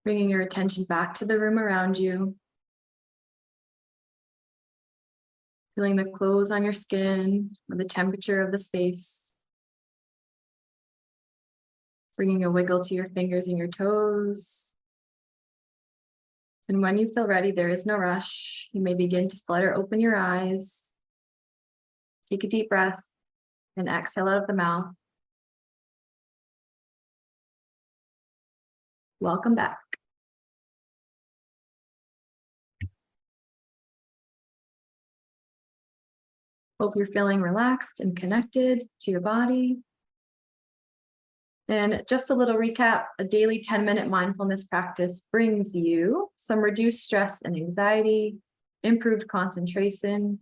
Speaker 3: Bringing your attention back to the room around you. Feeling the clothes on your skin or the temperature of the space. Bringing a wiggle to your fingers and your toes. And when you feel ready, there is no rush. You may begin to flutter open your eyes. Take a deep breath and exhale out of the mouth. Welcome back. Hope you're feeling relaxed and connected to your body. And just a little recap, a daily 10-minute mindfulness practice brings you some reduced stress and anxiety, improved concentration,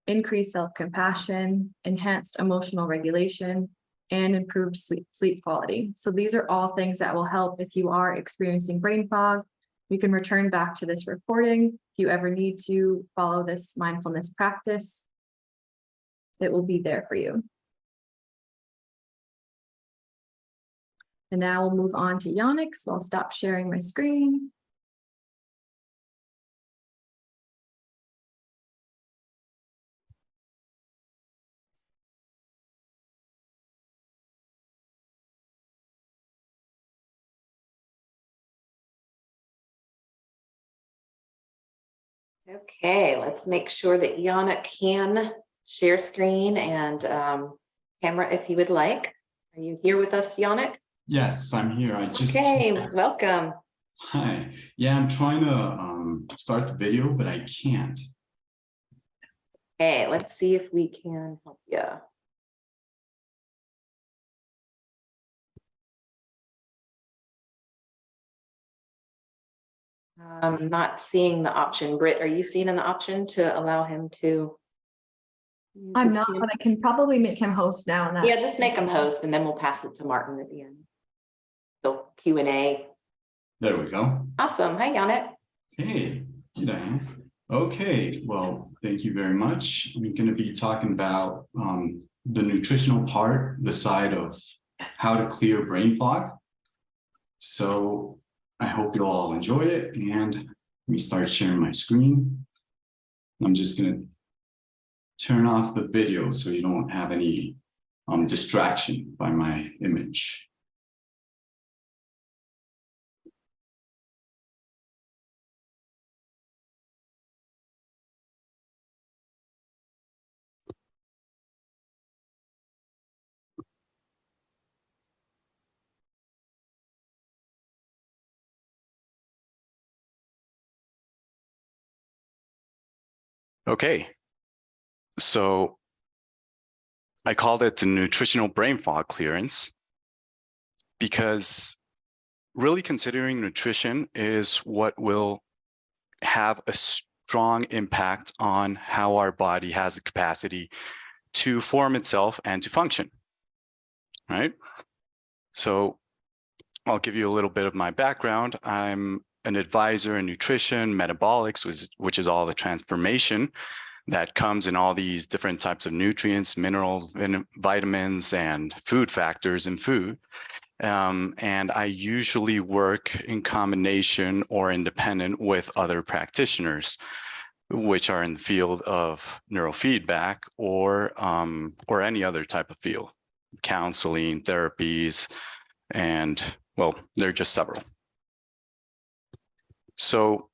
Speaker 3: increased self-compassion, enhanced emotional regulation, and improved sleep quality. So these are all things that will help if you are experiencing brain fog. You can return back to this recording if you ever need to follow this mindfulness practice. It will be there for you. And now we'll move on to Yannick, so I'll stop sharing my screen.
Speaker 1: Okay, let's make sure that Yannick can share screen and camera if you would like. Are you here with us, Yannick?
Speaker 4: Yes, I'm here.
Speaker 1: Okay, welcome.
Speaker 4: Hi. Yeah, I'm trying to start the video, but I can't.
Speaker 1: Okay, let's see if we can help you. I'm not seeing the option. Britt, are you seeing an option to allow him to?
Speaker 3: I'm
Speaker 1: use
Speaker 3: not,
Speaker 1: his
Speaker 3: but I can probably make him host now and that.
Speaker 1: Yeah, just make him host and then we'll pass it to Martin at the end. So Q&A.
Speaker 4: There we go.
Speaker 1: Awesome. Hi, Janet.
Speaker 4: Hey, Diane. Okay, well, thank you very much. I'm going to be talking about the nutritional part, the side of how to clear brain fog. So I hope you'll all enjoy it. And let me start sharing my screen. I'm just going to turn off the video so you don't have any distraction by my image. Okay, so I called it the nutritional brain fog clearance because really considering nutrition is what will have a strong impact on how our body has the capacity to form itself and to function, right? So I'll give you a little bit of my background. I'm an advisor in nutrition, metabolics, which is all the transformation that comes in all these different types of nutrients, minerals, vitamins, and food factors in food. And I usually work in combination or independent with other practitioners, which are in the field of neurofeedback or any other type of field, counseling, therapies, and well, there are just several. So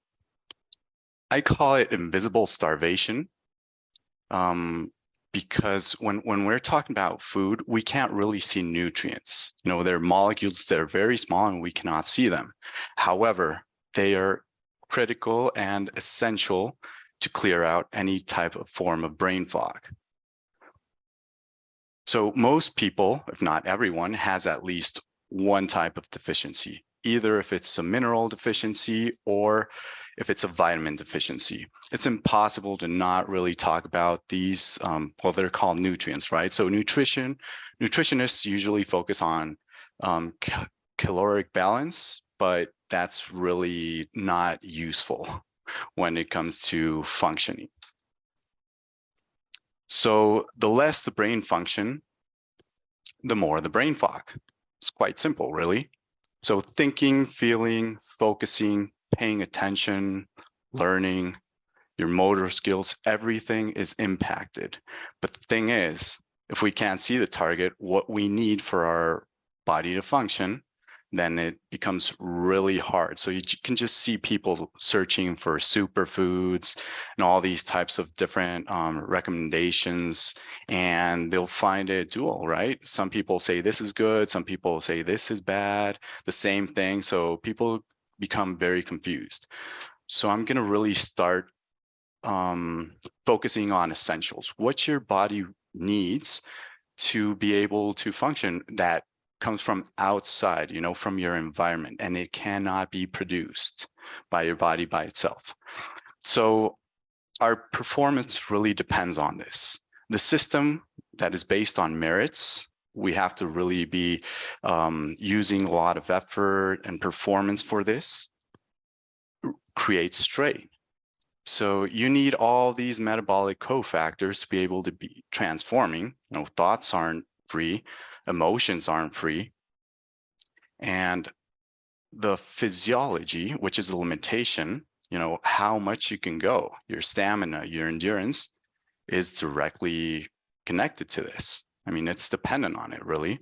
Speaker 4: I call it invisible starvation because when we're talking about food, we can't really see nutrients. You know, they're molecules that are very small and we cannot see them. However, they are critical and essential to clear out any type of form of brain fog. So most people, if not everyone, has at least one type of deficiency, either if it's a mineral deficiency or if it's a vitamin deficiency. It's impossible to not really talk about these, well, they're called nutrients, right? So nutritionists usually focus on caloric balance, but that's really not useful when it comes to functioning. So the less the brain function, the more the brain fog. It's quite simple, really. So thinking, feeling, focusing, paying attention, learning, your motor skills, everything is impacted. But the thing is, if we can't see the target, what we need for our body to function, then it becomes really hard. So you can just see people searching for superfoods and all these types of different recommendations, and they'll find it dual, right? Some people say this is good, some people say this is bad, the same thing. So people become very confused. So I'm going to really start focusing on essentials. What your body needs to be able to function that comes from outside, you know, from your environment, and it cannot be produced by your body by itself. So our performance really depends on this. The system that is based on merits, we have to really be using a lot of effort and performance for this, creates strain. So you need all these metabolic cofactors to be able to be transforming. You know, thoughts aren't free, emotions aren't free. And the physiology, which is the limitation, you know, how much you can go, your stamina, your endurance is directly connected to this. I mean, it's dependent on it, really.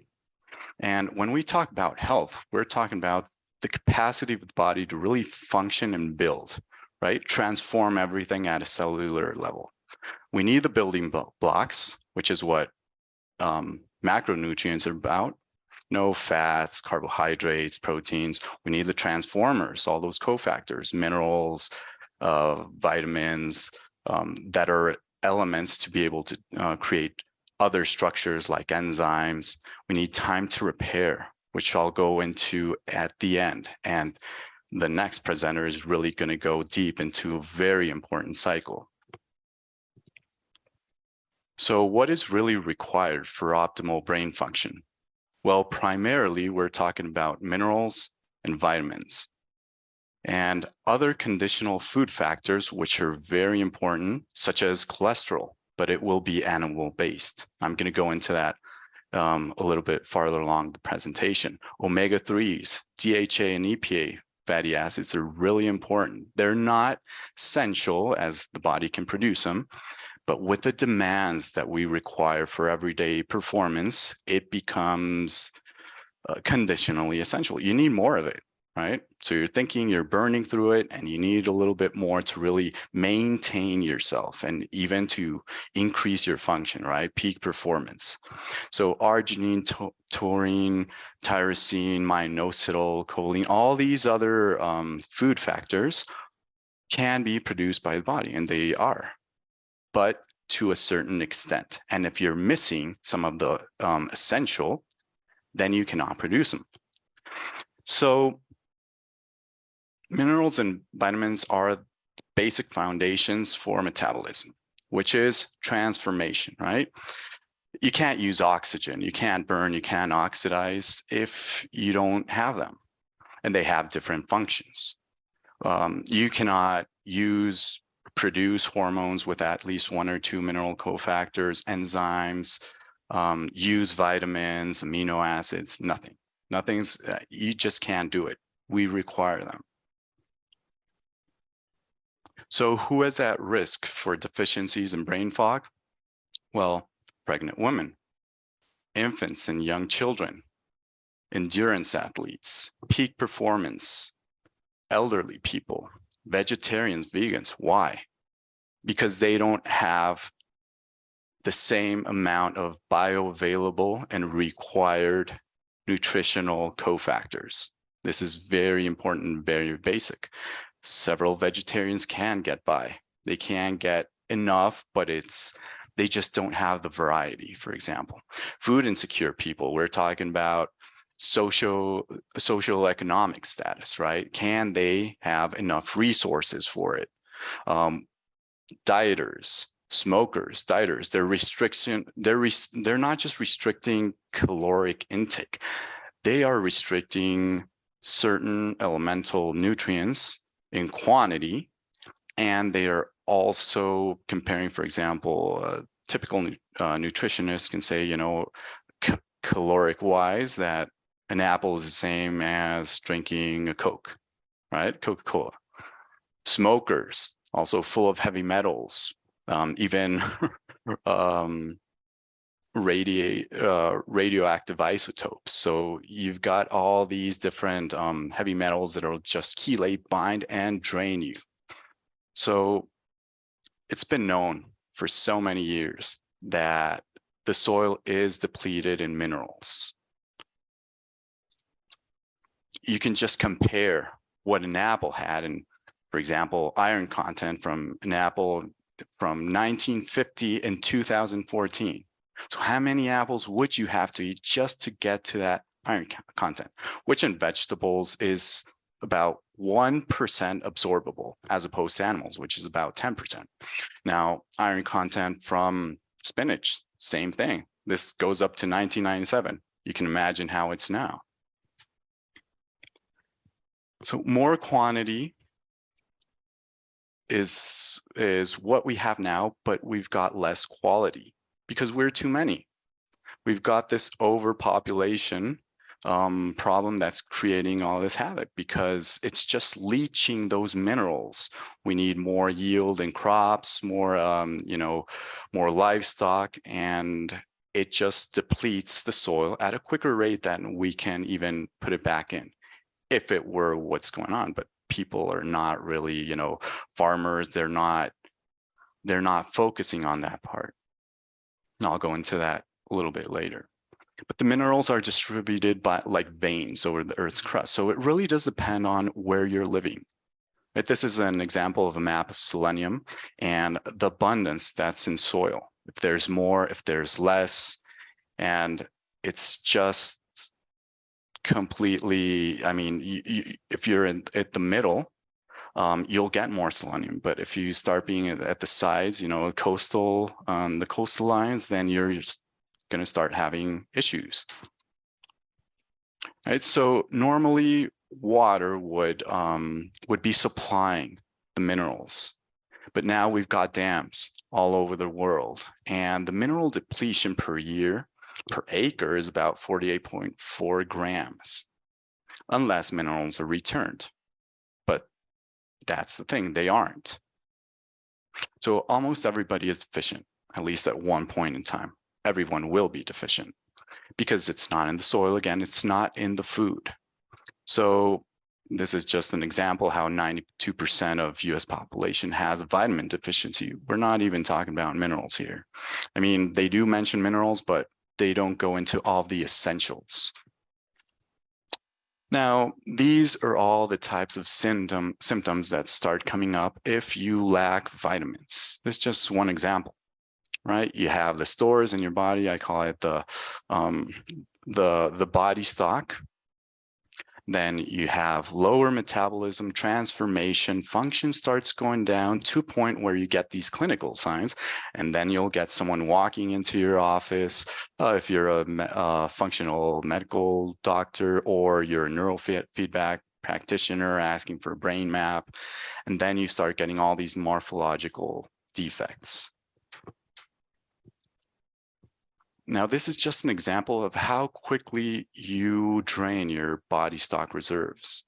Speaker 4: And when we talk about health, we're talking about the capacity of the body to really function and build, right? Transform everything at a cellular level. We need the building blocks, which is what macronutrients are about. No fats, carbohydrates, proteins. We need the transformers, all those cofactors, minerals, vitamins that are elements to be able to create other structures like enzymes. We need time to repair, which I'll go into at the end. And the next presenter is really going to go deep into a very important cycle. So what is really required for optimal brain function? Well, primarily, we're talking about minerals and vitamins and other conditional food factors, which are very important, such as cholesterol, but it will be animal-based. I'm going to go into that a little bit farther along the presentation. Omega-3s, DHA and EPA fatty acids are really important. They're not essential as the body can produce them, but with the demands that we require for everyday performance, it becomes conditionally essential. You need more of it, right? So you're thinking you're burning through it and you need a little bit more to really maintain yourself and even to increase your function, right? Peak performance. So arginine, taurine, tyrosine, minoxidil, choline, all these other food factors can be produced by the body, and they are, but to a certain extent. And if you're missing some of the essential, then you cannot produce them. So minerals and vitamins are basic foundations for metabolism, which is transformation, right? You can't use oxygen, you can't burn, you can't oxidize if you don't have them, and they have different functions. You cannot produce hormones with at least 1 or 2 mineral cofactors, enzymes, use vitamins, amino acids, nothing. Nothing's, you just can't do it. We require them. So who is at risk for deficiencies in brain fog? Well, pregnant women, infants and young children, endurance athletes, peak performance, elderly people, vegetarians, vegans. Why? Because they don't have the same amount of bioavailable and required nutritional cofactors. This is very important and very basic. Several vegetarians can get by. They can get enough, but they just don't have the variety, for example. Food insecure people, we're talking about socioeconomic status, right? Can they have enough resources for it? Dieters, smokers, dieters, they're not just restricting caloric intake, they are restricting certain elemental nutrients in quantity, and they are also comparing, for example, typical nutritionists can say, you know, caloric wise, that an apple is the same as drinking a Coke, right? Coca-Cola. Smokers, also full of heavy metals, even radioactive isotopes. So you've got all these different heavy metals that will just chelate, bind, and drain you. So it's been known for so many years that the soil is depleted in minerals. You can just compare what an apple had, and for example, iron content from an apple from 1950 and 2014. So how many apples would you have to eat just to get to that iron content, which in vegetables is about 1% absorbable, as opposed to animals, which is about 10%. Now, iron content from spinach, same thing. This goes up to 1997. You can imagine how it's now. So more quantity is what we have now, but we've got less quality because we're too many. We've got this overpopulation problem that's creating all this havoc because it's just leaching those minerals. We need more yield in crops, more more livestock, and it just depletes the soil at a quicker rate than we can even put it back in, if it were what's going on. But people are not really, farmers, they're not focusing on that part. And I'll go into that a little bit later. But the minerals are distributed by like veins over the Earth's crust. So it really does depend on where you're living. Right? This is an example of a map of selenium and the abundance that's in soil. If there's more, if there's less, and it's just completely, I mean, if you're at the middle, you'll get more selenium. But if you start being at the sides, you know, the coastal lines, then you're just going to start having issues. Right. So normally water would be supplying the minerals, but now we've got dams all over the world, and the mineral depletion per year per acre is about 48.4 grams, unless minerals are returned. But that's the thing, they aren't. So almost everybody is deficient, at least at one point in time. Everyone will be deficient because it's not in the soil. Again, it's not in the food. So this is just an example how 92% of US population has vitamin deficiency. We're not even talking about minerals here. I mean, they do mention minerals, but they don't go into all the essentials. Now, these are all the types of symptoms that start coming up if you lack vitamins. This is just one example, right? You have the stores in your body. I call it the body stock. Then you have lower metabolism, transformation, function starts going down to a point where you get these clinical signs, and then you'll get someone walking into your office, if you're a functional medical doctor or you're a neurofeedback practitioner asking for a brain map, and then you start getting all these morphological defects. Now, this is just an example of how quickly you drain your body stock reserves.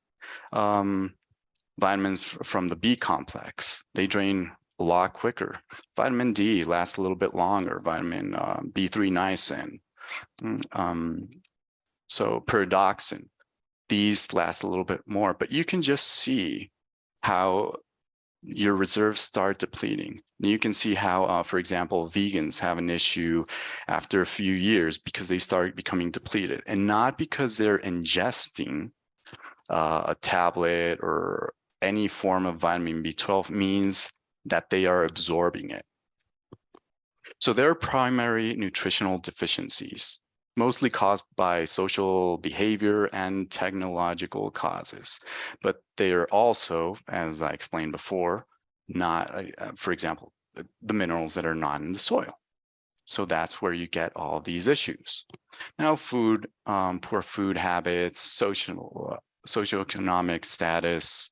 Speaker 4: Vitamins from the B complex, they drain a lot quicker. Vitamin D lasts a little bit longer. Vitamin B3 niacin, so pyridoxine, these last a little bit more. But you can just see how your reserves start depleting. You can see how, for example, vegans have an issue after a few years because they start becoming depleted, and not because they're ingesting a tablet or any form of vitamin B12 means that they are absorbing it. So there are primary nutritional deficiencies, mostly caused by social behavior and technological causes. But they are also, as I explained before, not, for example, the minerals that are not in the soil. So that's where you get all these issues. Now, food, poor food habits, socioeconomic status,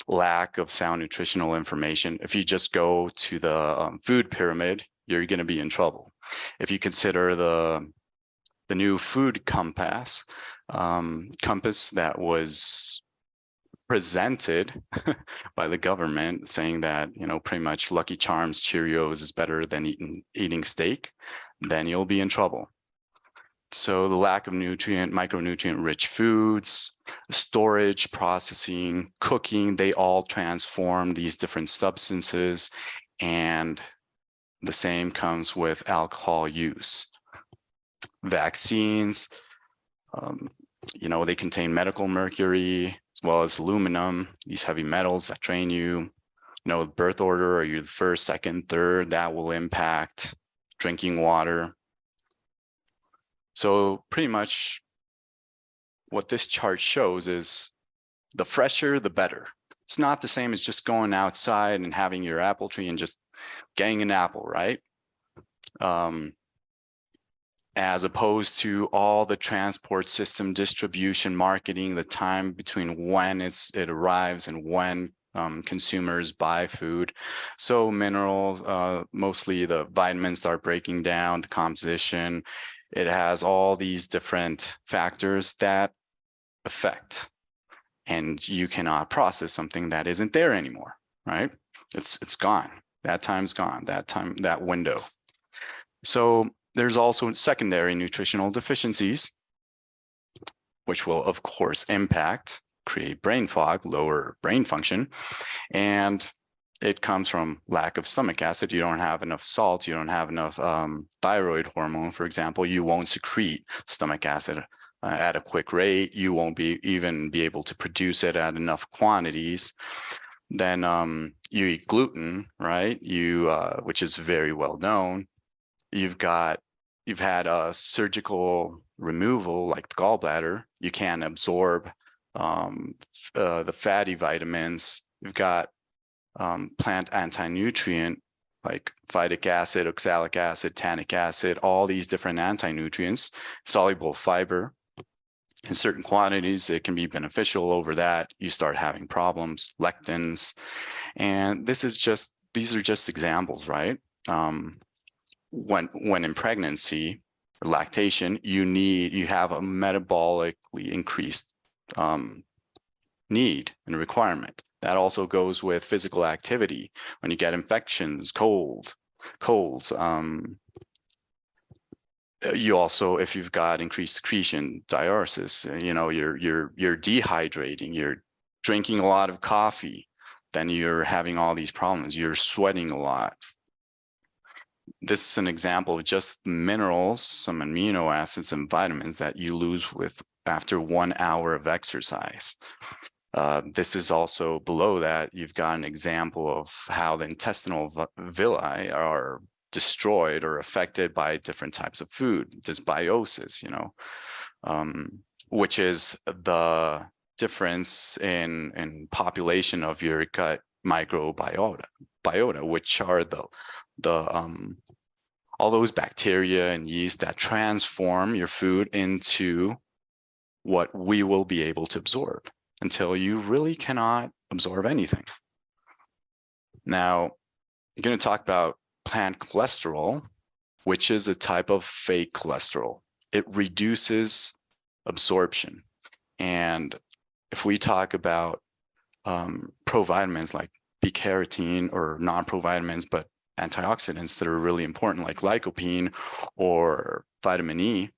Speaker 4: lack of sound nutritional information. If you just go to the food pyramid, you're going to be in trouble. If you consider the new food compass that was presented by the government, saying that, you know, pretty much Lucky Charms Cheerios is better than eating steak, then you'll be in trouble. So the lack of micronutrient rich foods, storage, processing, cooking, they all transform these different substances, and the same comes with alcohol use. Vaccines, you know, they contain medical mercury as well as aluminum, these heavy metals that drain you. You know, birth order, are you the first, second, third, that will impact drinking water. So pretty much what this chart shows is the fresher, the better. It's not the same as just going outside and having your apple tree and just getting an apple, right? As opposed to all the transport system, distribution, marketing, the time between when it arrives and when consumers buy food. So minerals, mostly the vitamins start breaking down, the composition. It has all these different factors that affect, and you cannot process something that isn't there anymore, right? It's gone. That time's gone, that window. So there's also secondary nutritional deficiencies, which will, of course, create brain fog, lower brain function. And it comes from lack of stomach acid. You don't have enough salt. You don't have enough thyroid hormone, for example. You won't secrete stomach acid at a quick rate. You won't even be able to produce it at enough quantities. Then you eat gluten, right? Which is very well known. You've got you've had a surgical removal like the gallbladder, you can't absorb the fatty vitamins. You've got plant anti-nutrient like phytic acid, oxalic acid, tannic acid, all these different anti-nutrients, soluble fiber. In certain quantities, it can be beneficial. Over that, you start having problems, lectins. And these are just examples, right? When in pregnancy or lactation, you have a metabolically increased need and requirement. That also goes with physical activity. When you get infections, colds, you also, if you've got increased secretion, diuresis, you're dehydrating, you're drinking a lot of coffee, then you're having all these problems. You're sweating a lot. This is an example of just minerals, some amino acids and vitamins that you lose with after 1 hour of exercise. This is also below that. You've got an example of how the intestinal villi are destroyed or affected by different types of food, dysbiosis, which is the difference in population of your gut microbiota, which are all those bacteria and yeast that transform your food into what we will be able to absorb until you really cannot absorb anything. Now, I'm going to talk about plant cholesterol, which is a type of fake cholesterol. It reduces absorption. And if we talk about provitamins like beta-carotene, or non-provitamins, but antioxidants that are really important, like lycopene or vitamin E,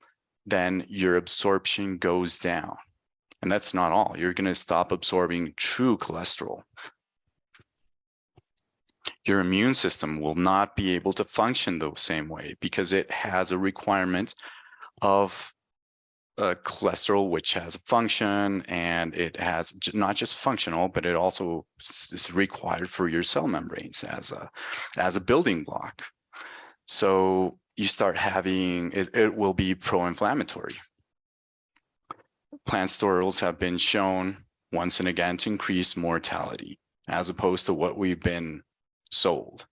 Speaker 4: then your absorption goes down. And that's not all. You're going to stop absorbing true cholesterol. Your immune system will not be able to function the same way because it has a requirement of cholesterol, which has a function, and it has not just functional, but it also is required for your cell membranes as a building block. So you start having, it will be pro-inflammatory. Plant sterols have been shown once and again to increase mortality, as opposed to what we've been sold.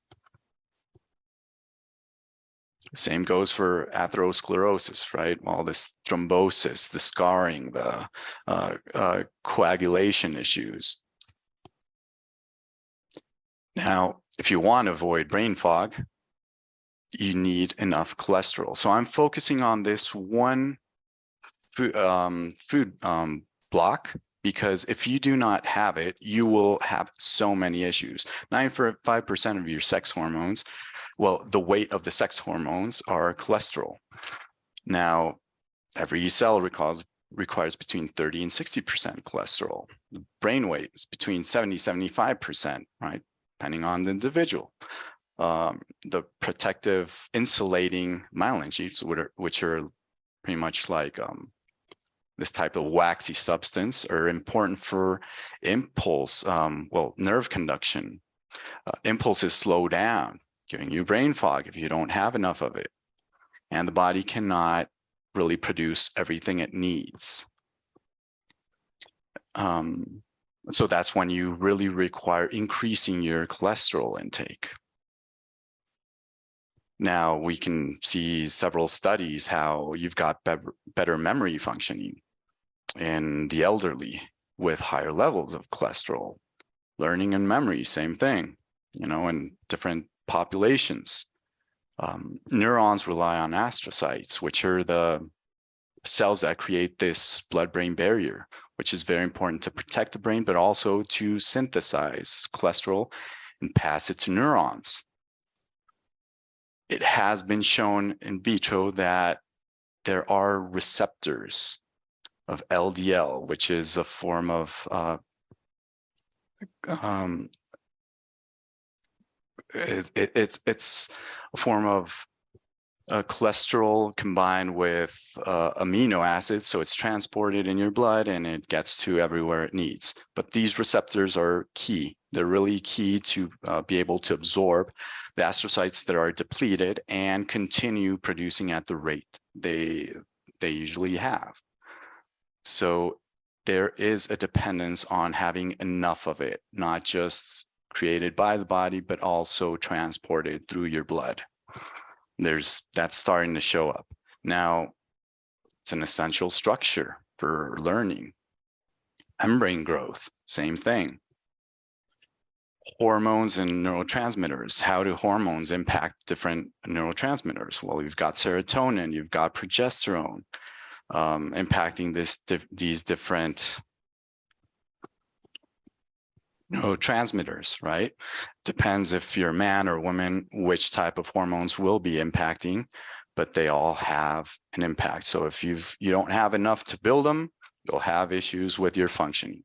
Speaker 4: Same goes for atherosclerosis, right? All this thrombosis, the scarring, the coagulation issues. Now, if you want to avoid brain fog, you need enough cholesterol. So I'm focusing on this one food block, because if you do not have it, you will have so many issues. 95% of your sex hormones, well, the weight of the sex hormones are cholesterol. Now, every cell requires between 30 and 60% cholesterol. The brain weight is between 70, 75%, right? Depending on the individual. The protective insulating myelin sheaths, which are pretty much like this type of waxy substance, are important for impulse, nerve conduction. Impulses slow down, giving you brain fog if you don't have enough of it. And the body cannot really produce everything it needs. So that's when you really require increasing your cholesterol intake. Now we can see several studies how you've got better memory functioning in the elderly with higher levels of cholesterol. Learning and memory, same thing, in different populations. Neurons rely on astrocytes, which are the cells that create this blood-brain barrier, which is very important to protect the brain, but also to synthesize cholesterol and pass it to neurons. It has been shown in vitro that there are receptors of LDL, which is a form of it's a form of cholesterol combined with amino acids, so it's transported in your blood and it gets to everywhere it needs. But these receptors are key. They're really key to be able to absorb the astrocytes that are depleted and continue producing at the rate they usually have. So there is a dependence on having enough of it, not just created by the body, but also transported through your blood. That's starting to show up. Now, it's an essential structure for learning. Membrane growth, same thing. Hormones and neurotransmitters. How do hormones impact different neurotransmitters? Well, you've got serotonin, you've got progesterone, impacting these different neurotransmitters, right? Depends if you're a man or woman, which type of hormones will be impacting, but they all have an impact. So if you don't have enough to build them, you'll have issues with your functioning.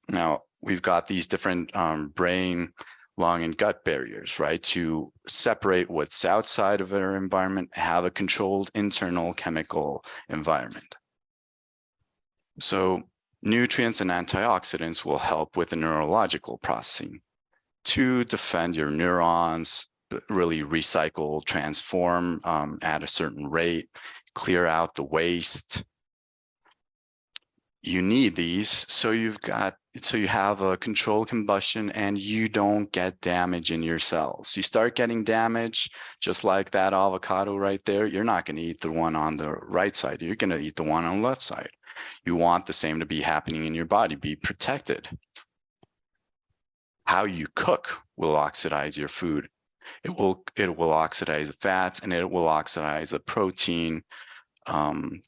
Speaker 4: Now, we've got these different brain, lung, and gut barriers, right? To separate what's outside of our environment, have a controlled internal chemical environment. So nutrients and antioxidants will help with the neurological processing to defend your neurons, really recycle, transform at a certain rate, clear out the waste. You need these so you have a controlled combustion and you don't get damage in your cells. You start getting damage, just like that avocado right there, you're not going to eat the one on the right side. You're going to eat the one on the left side. You want the same to be happening in your body, be protected. How you cook will oxidize your food. It will oxidize the fats, and it will oxidize the protein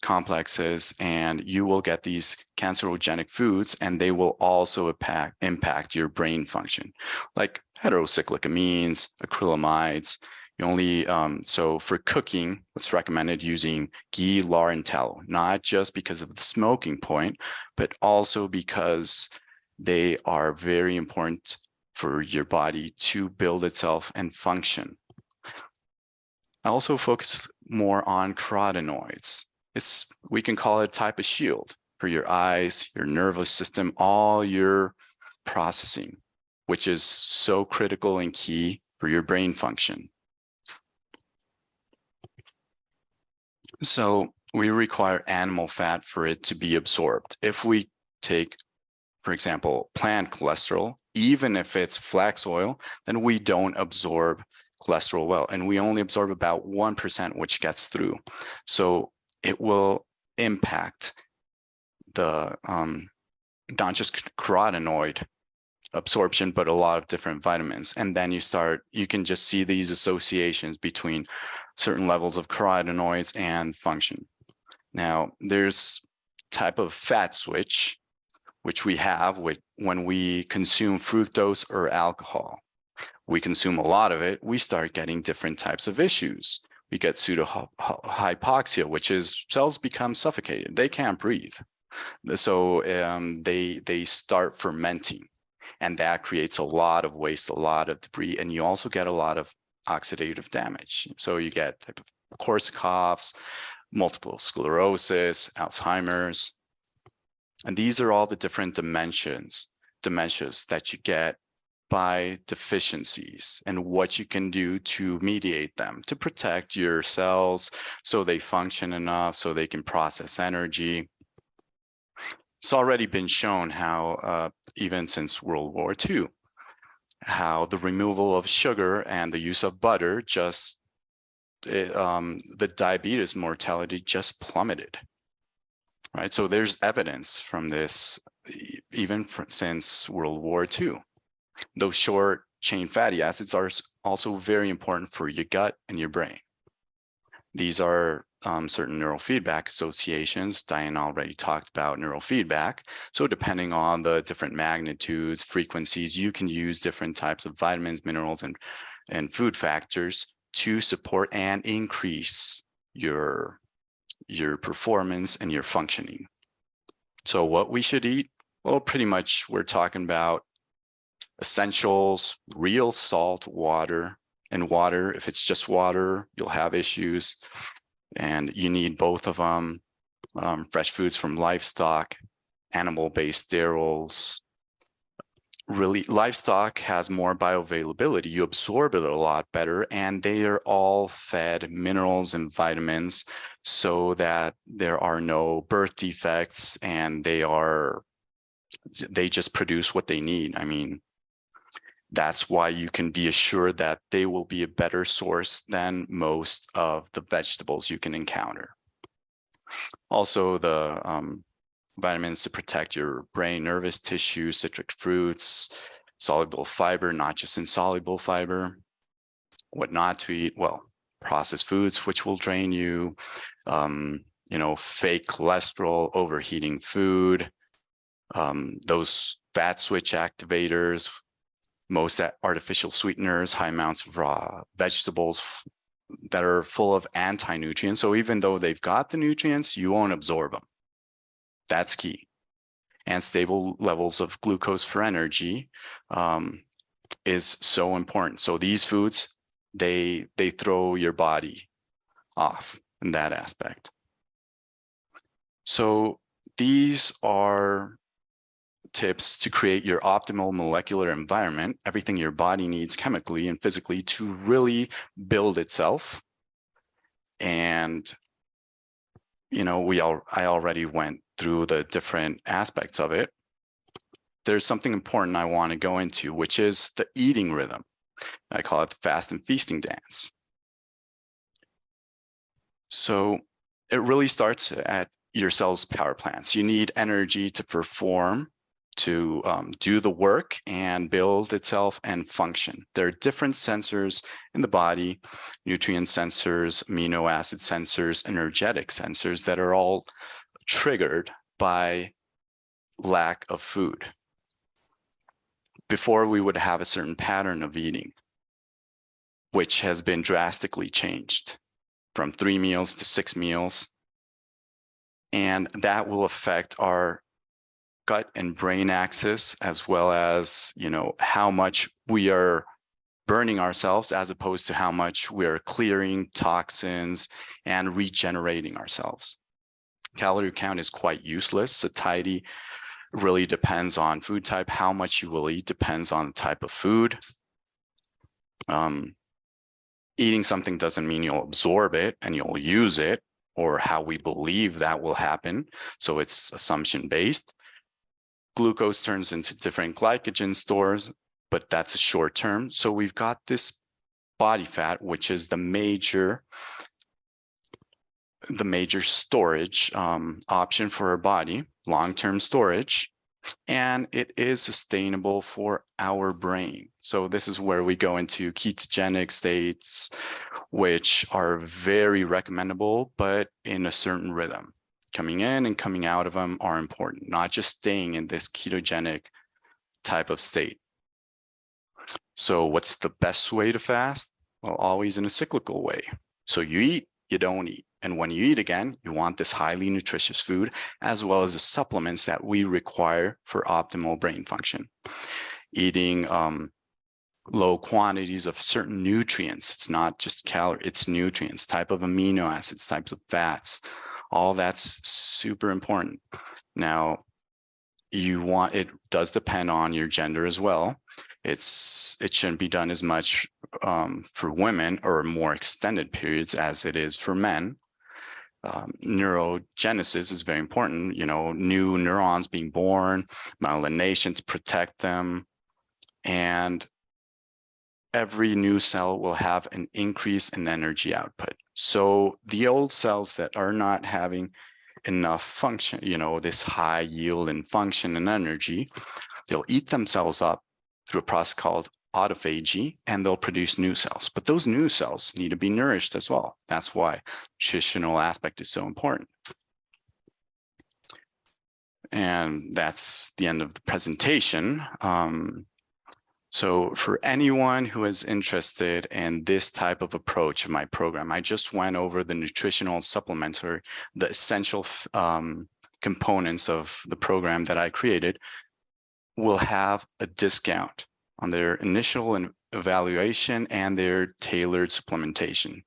Speaker 4: complexes, and you will get these cancerogenic foods, and they will also impact your brain function, like heterocyclic amines, acrylamides. You only so for cooking, it's recommended using ghee, lard, and tallow, not just because of the smoking point, but also because they are very important for your body to build itself and function. I also focus more on carotenoids. We can call it a type of shield for your eyes, your nervous system, all your processing, which is so critical and key for your brain function. So we require animal fat for it to be absorbed. If we take, for example, plant cholesterol, even if it's flax oil, then we don't absorb cholesterol well, and we only absorb about 1%, which gets through. So it will impact the not just carotenoid absorption, but a lot of different vitamins. And then you can just see these associations between certain levels of carotenoids and function. Now, there's type of fat switch, which we have when we consume fructose or alcohol. We consume a lot of it, we start getting different types of issues. We get pseudohypoxia, which is cells become suffocated. They can't breathe. So they start fermenting, and that creates a lot of waste, a lot of debris, and you also get a lot of oxidative damage. So you get type of Korsakoff's, multiple sclerosis, Alzheimer's. And these are all the different dementias that you get by deficiencies, and what you can do to mediate them, to protect your cells so they function enough, so they can process energy. It's already been shown how, even since World War II, how the removal of sugar and the use of butter the diabetes mortality just plummeted. Right, so there's evidence from this even since World War II. Those short chain fatty acids are also very important for your gut and your brain. These are certain neurofeedback associations. Diane already talked about neurofeedback. So depending on the different magnitudes, frequencies, you can use different types of vitamins, minerals, and food factors to support and increase your performance and your functioning. So what we should eat? Well, pretty much we're talking about essentials, real salt, water, and water. If it's just water, you'll have issues, and you need both of them. Fresh foods from livestock, animal-based sterols, really, livestock has more bioavailability. You absorb it a lot better, and they are all fed minerals and vitamins so that there are no birth defects, and they just produce what they need. I mean, that's why you can be assured that they will be a better source than most of the vegetables you can encounter. Also, the vitamins to protect your brain, nervous tissue, citric fruits, soluble fiber, not just insoluble fiber. What not to eat? Well, processed foods, which will drain you, fake cholesterol, overheating food, those fat switch activators, most artificial sweeteners, high amounts of raw vegetables that are full of anti-nutrients. So even though they've got the nutrients, you won't absorb them. That's key. And stable levels of glucose for energy is so important. So these foods, they throw your body off in that aspect. So these are tips to create your optimal molecular environment, everything your body needs chemically and physically to really build itself. And, I already went through the different aspects of it. There's something important I want to go into, which is the eating rhythm. I call it the fast and feasting dance. So it really starts at your cell's power plants. You need energy to perform, to do the work and build itself and function. There are different sensors in the body, nutrient sensors, amino acid sensors, energetic sensors that are all triggered by lack of food. Before, we would have a certain pattern of eating, which has been drastically changed from 3 meals to 6 meals. And that will affect our gut and brain axis, as well as, how much we are burning ourselves as opposed to how much we are clearing toxins and regenerating ourselves. Calorie count is quite useless. Satiety really depends on food type. How much you will eat depends on the type of food. Eating something doesn't mean you'll absorb it and you'll use it, or how we believe that will happen. So it's assumption based. Glucose turns into different glycogen stores, but that's a short term. So we've got this body fat, which is the major storage option for our body, long-term storage, and it is sustainable for our brain. So this is where we go into ketogenic states, which are very recommendable, but in a certain rhythm. Coming in and coming out of them are important, not just staying in this ketogenic type of state. So what's the best way to fast? Well, always in a cyclical way. So you eat, you don't eat. And when you eat again, you want this highly nutritious food, as well as the supplements that we require for optimal brain function. Eating low quantities of certain nutrients. It's not just calories, it's nutrients, type of amino acids, types of fats. All that's super important. Now, it does depend on your gender as well. It shouldn't be done as much for women or more extended periods as it is for men. Neurogenesis is very important, new neurons being born, myelination to protect them. And every new cell will have an increase in energy output. So the old cells that are not having enough function, this high yield in function and energy, they'll eat themselves up through a process called autophagy, and they'll produce new cells. But those new cells need to be nourished as well. That's why nutritional aspect is so important. And that's the end of the presentation. So for anyone who is interested in this type of approach of my program, I just went over the nutritional supplementary, the essential components of the program that I created, will have a discount on their initial evaluation and their tailored supplementation.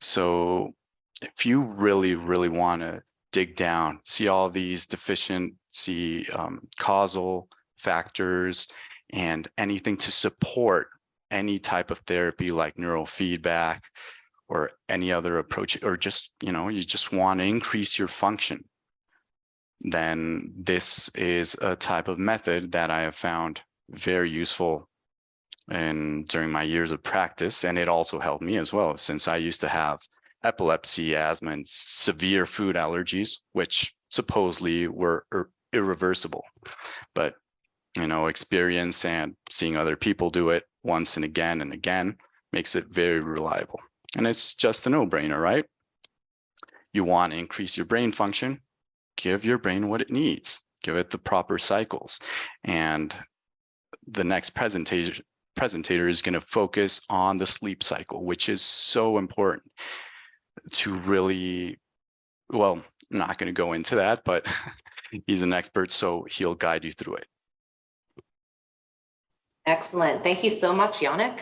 Speaker 4: So if you really, really want to dig down, see all these deficiency causal factors, and anything to support any type of therapy like neurofeedback or any other approach, or just, you just want to increase your function, then this is a type of method that I have found very useful during my years of practice. And it also helped me as well, since I used to have epilepsy, asthma, and severe food allergies, which supposedly were irreversible. But, experience and seeing other people do it once and again makes it very reliable. And it's just a no-brainer, right? You want to increase your brain function, give your brain what it needs, give it the proper cycles. And the next presentator is going to focus on the sleep cycle, which is so important to really, well, I'm not going to go into that, but he's an expert, so he'll guide you through it.
Speaker 1: Excellent. Thank you so much, Yannick.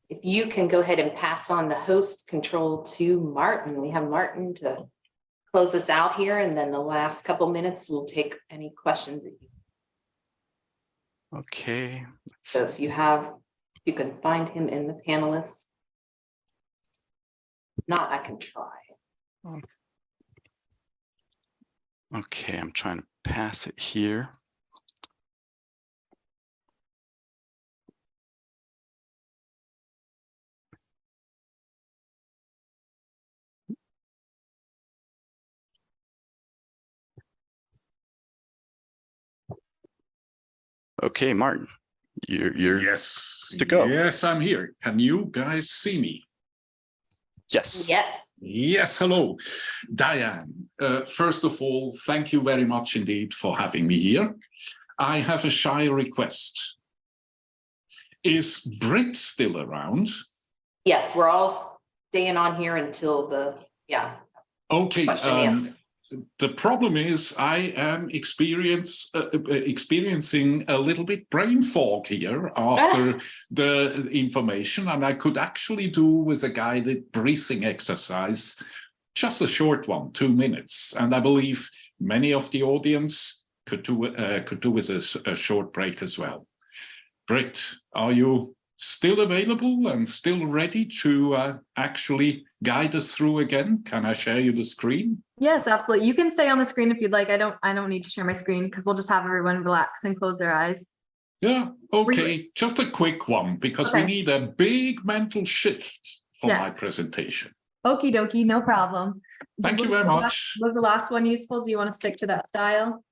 Speaker 1: If you can go ahead and pass on the host control to Martin. We have Martin to close us out here, and then the last couple minutes we'll take any questions that you.
Speaker 4: Okay.
Speaker 1: So if you can find him in the panelists. If not, I can try.
Speaker 4: Okay, I'm trying to pass it here. Okay, Martin, you're
Speaker 5: Yes,
Speaker 4: to go.
Speaker 5: yes, I'm here. Can you guys see me?
Speaker 4: Yes.
Speaker 1: Yes.
Speaker 5: Yes, hello. Diane, first of all, thank you very much indeed for having me here. I have a shy request. Is Britt still around?
Speaker 1: Yes, we're all staying on here until the,
Speaker 5: Okay.
Speaker 1: question and answer.
Speaker 5: The problem is I am experiencing a little bit brain fog here after the information, and I could actually do with a guided breathing exercise, just a short one, 2 minutes. And I believe many of the audience could do with a short break as well. Britt, are you still available and still ready to actually guide us through again? Can I share you the screen?
Speaker 3: Yes, absolutely. You can stay on the screen if you'd like. I don't need to share my screen because we'll just have everyone relax and close their eyes.
Speaker 5: Yeah, okay. Just a quick one, because we need a big mental shift for my presentation.
Speaker 3: Okie dokie, no problem.
Speaker 5: Thank you very much.
Speaker 3: Was the last one useful? Do you want to stick to that style?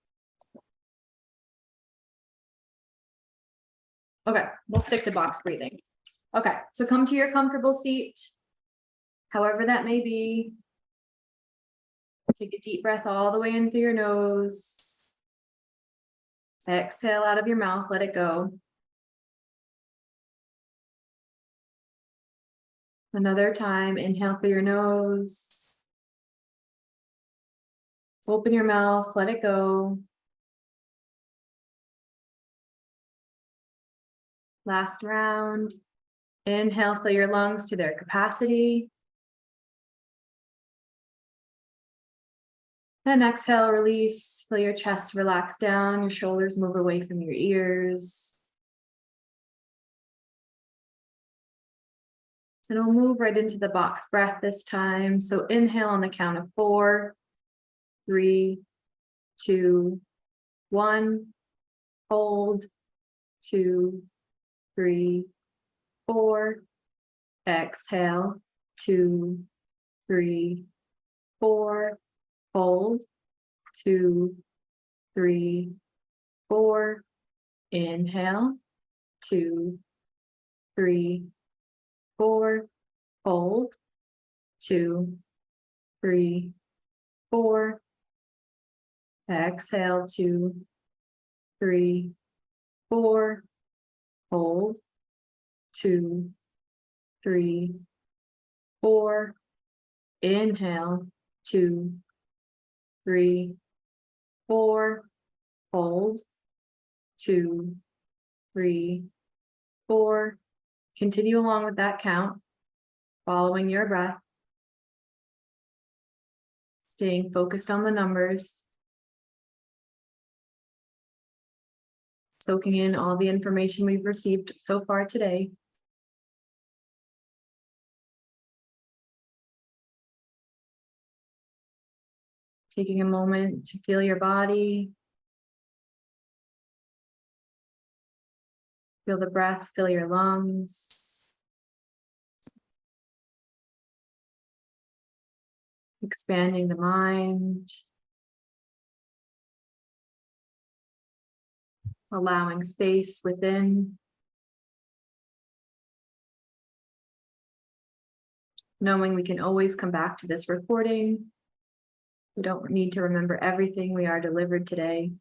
Speaker 3: Okay, we'll stick to box breathing. Okay, so come to your comfortable seat, however that may be. Take a deep breath all the way in through your nose. Exhale out of your mouth, let it go. Another time, inhale through your nose. Open your mouth, let it go. Last round. Inhale, fill your lungs to their capacity. And exhale, release, feel your chest relax down, your shoulders move away from your ears. And we'll move right into the box breath this time. So inhale on the count of 4, 3, 2, 1. Hold, 2, 3, 4. Exhale, 2, 3, 4. Hold, 2, 3, 4. Inhale, 2, 3, 4. Hold, 2, 3, 4. Exhale, 2, 3, 4. Hold, 2, 3, 4. Inhale, 2, 3, 4. Hold, 2, 3, 4. Continue along with that count, following your breath, staying focused on the numbers. Soaking in all the information we've received so far today. Taking a moment to feel your body. Feel the breath, fill your lungs. Expanding the mind. Allowing space within. Knowing we can always come back to this recording. We don't need to remember everything we are delivered today.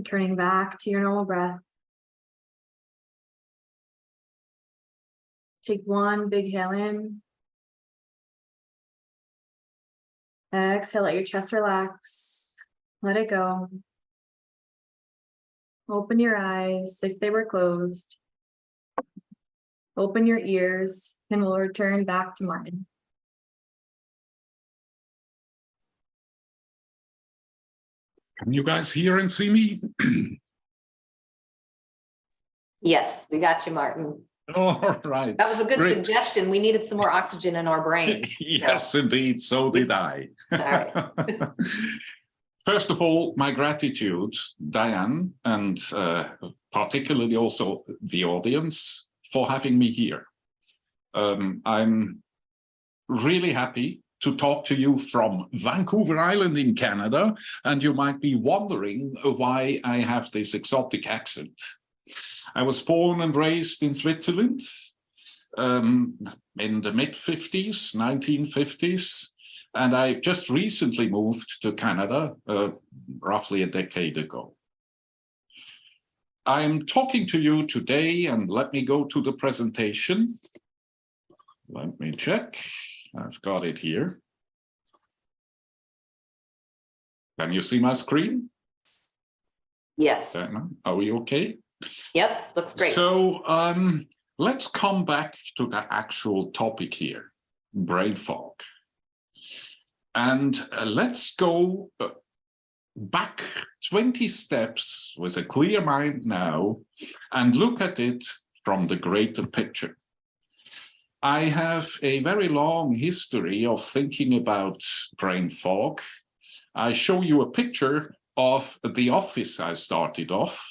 Speaker 3: Turning back to your normal breath. Take one big inhale in. Exhale, let your chest relax. Let it go. Open your eyes if they were closed. Open your ears and we'll return back to Martin.
Speaker 5: Can you guys hear and see me?
Speaker 1: Yes, we got you, Martin.
Speaker 5: All right.
Speaker 1: That was a good
Speaker 5: Great.
Speaker 1: suggestion. We needed some more oxygen in our brains.
Speaker 5: Yes, indeed. So did I.
Speaker 1: All right.
Speaker 5: First of all, my gratitude, Diane, and particularly also the audience for having me here. I'm really happy to talk to you from Vancouver Island in Canada, and you might be wondering why I have this exotic accent. I was born and raised in Switzerland in the mid-50s, 1950s, and I just recently moved to Canada roughly a decade ago. I'm talking to you today, and let me go to the presentation. Let me check. I've got it here. Can you see my screen?
Speaker 1: Yes.
Speaker 5: Are we okay?
Speaker 1: Yes, looks great.
Speaker 5: So let's come back to the actual topic here, brain fog. And let's go back 20 steps with a clear mind now and look at it from the greater picture. I have a very long history of thinking about brain fog. I show you a picture of the office I started off.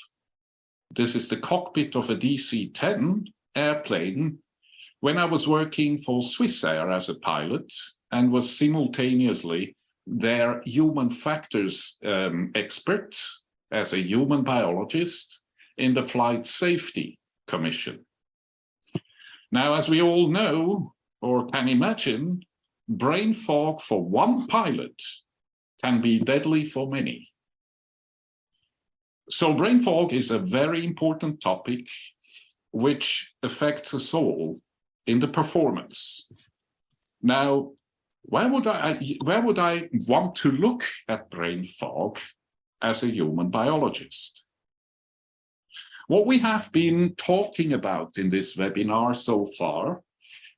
Speaker 5: This is the cockpit of a DC-10 airplane when I was working for Swissair as a pilot and was simultaneously their human factors expert as a human biologist in the Flight Safety Commission. Now, as we all know or can imagine, brain fog for one pilot can be deadly for many. So brain fog is a very important topic which affects us all in the performance. Now, where would I want to look at brain fog as a human biologist? What we have been talking about in this webinar so far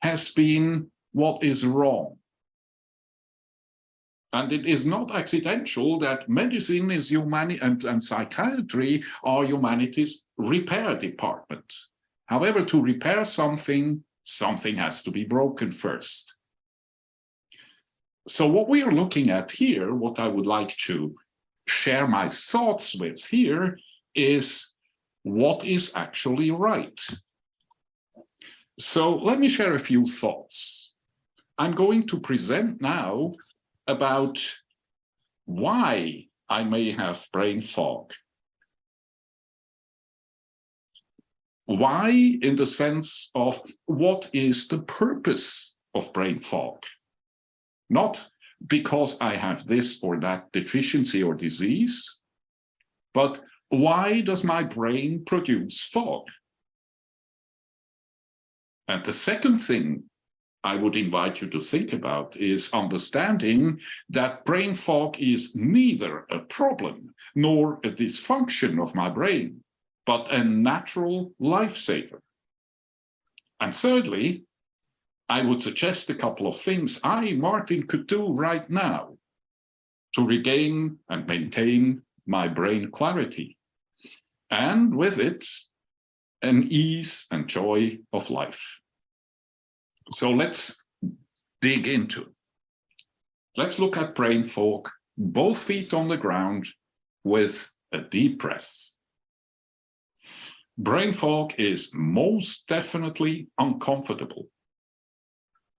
Speaker 5: has been what is wrong. And it is not accidental that medicine is and psychiatry are humanity's repair department. However, to repair something, something has to be broken first. So what we are looking at here, what I would like to share my thoughts with here is what is actually right. So let me share a few thoughts. I'm going to present now about why I may have brain fog. Why in the sense of what is the purpose of brain fog? Not because I have this or that deficiency or disease, but why does my brain produce fog? And the second thing I would invite you to think about is understanding that brain fog is neither a problem nor a dysfunction of my brain, but a natural lifesaver. And thirdly, I would suggest a couple of things Martin, could do right now to regain and maintain my brain clarity, and with it, an ease and joy of life. So let's dig into it. Let's look at brain fog, both feet on the ground with a deep breath. Brain fog is most definitely uncomfortable.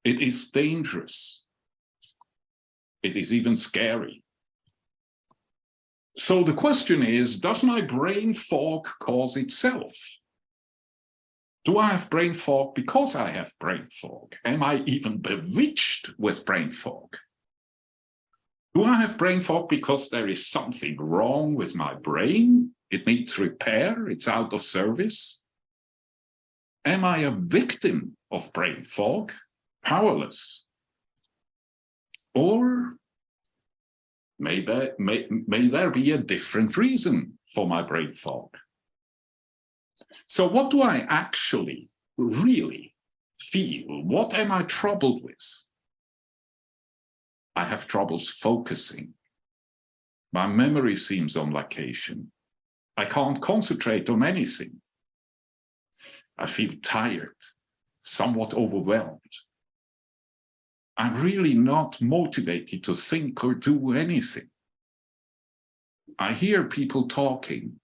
Speaker 5: It is dangerous. It is even scary. So the question is, does my brain fog cause itself? Do I have brain fog because I have brain fog? Am I even bewitched with brain fog? Do I have brain fog because there is something wrong with my brain? It needs repair, it's out of service? Am I a victim of brain fog, powerless? Or may there be a different reason for my brain fog? So what do I actually, really feel? What am I troubled with? I have troubles focusing. My memory seems on vacation. I can't concentrate on anything. I feel tired, somewhat overwhelmed. I'm really not motivated to think or do anything. I hear people talking,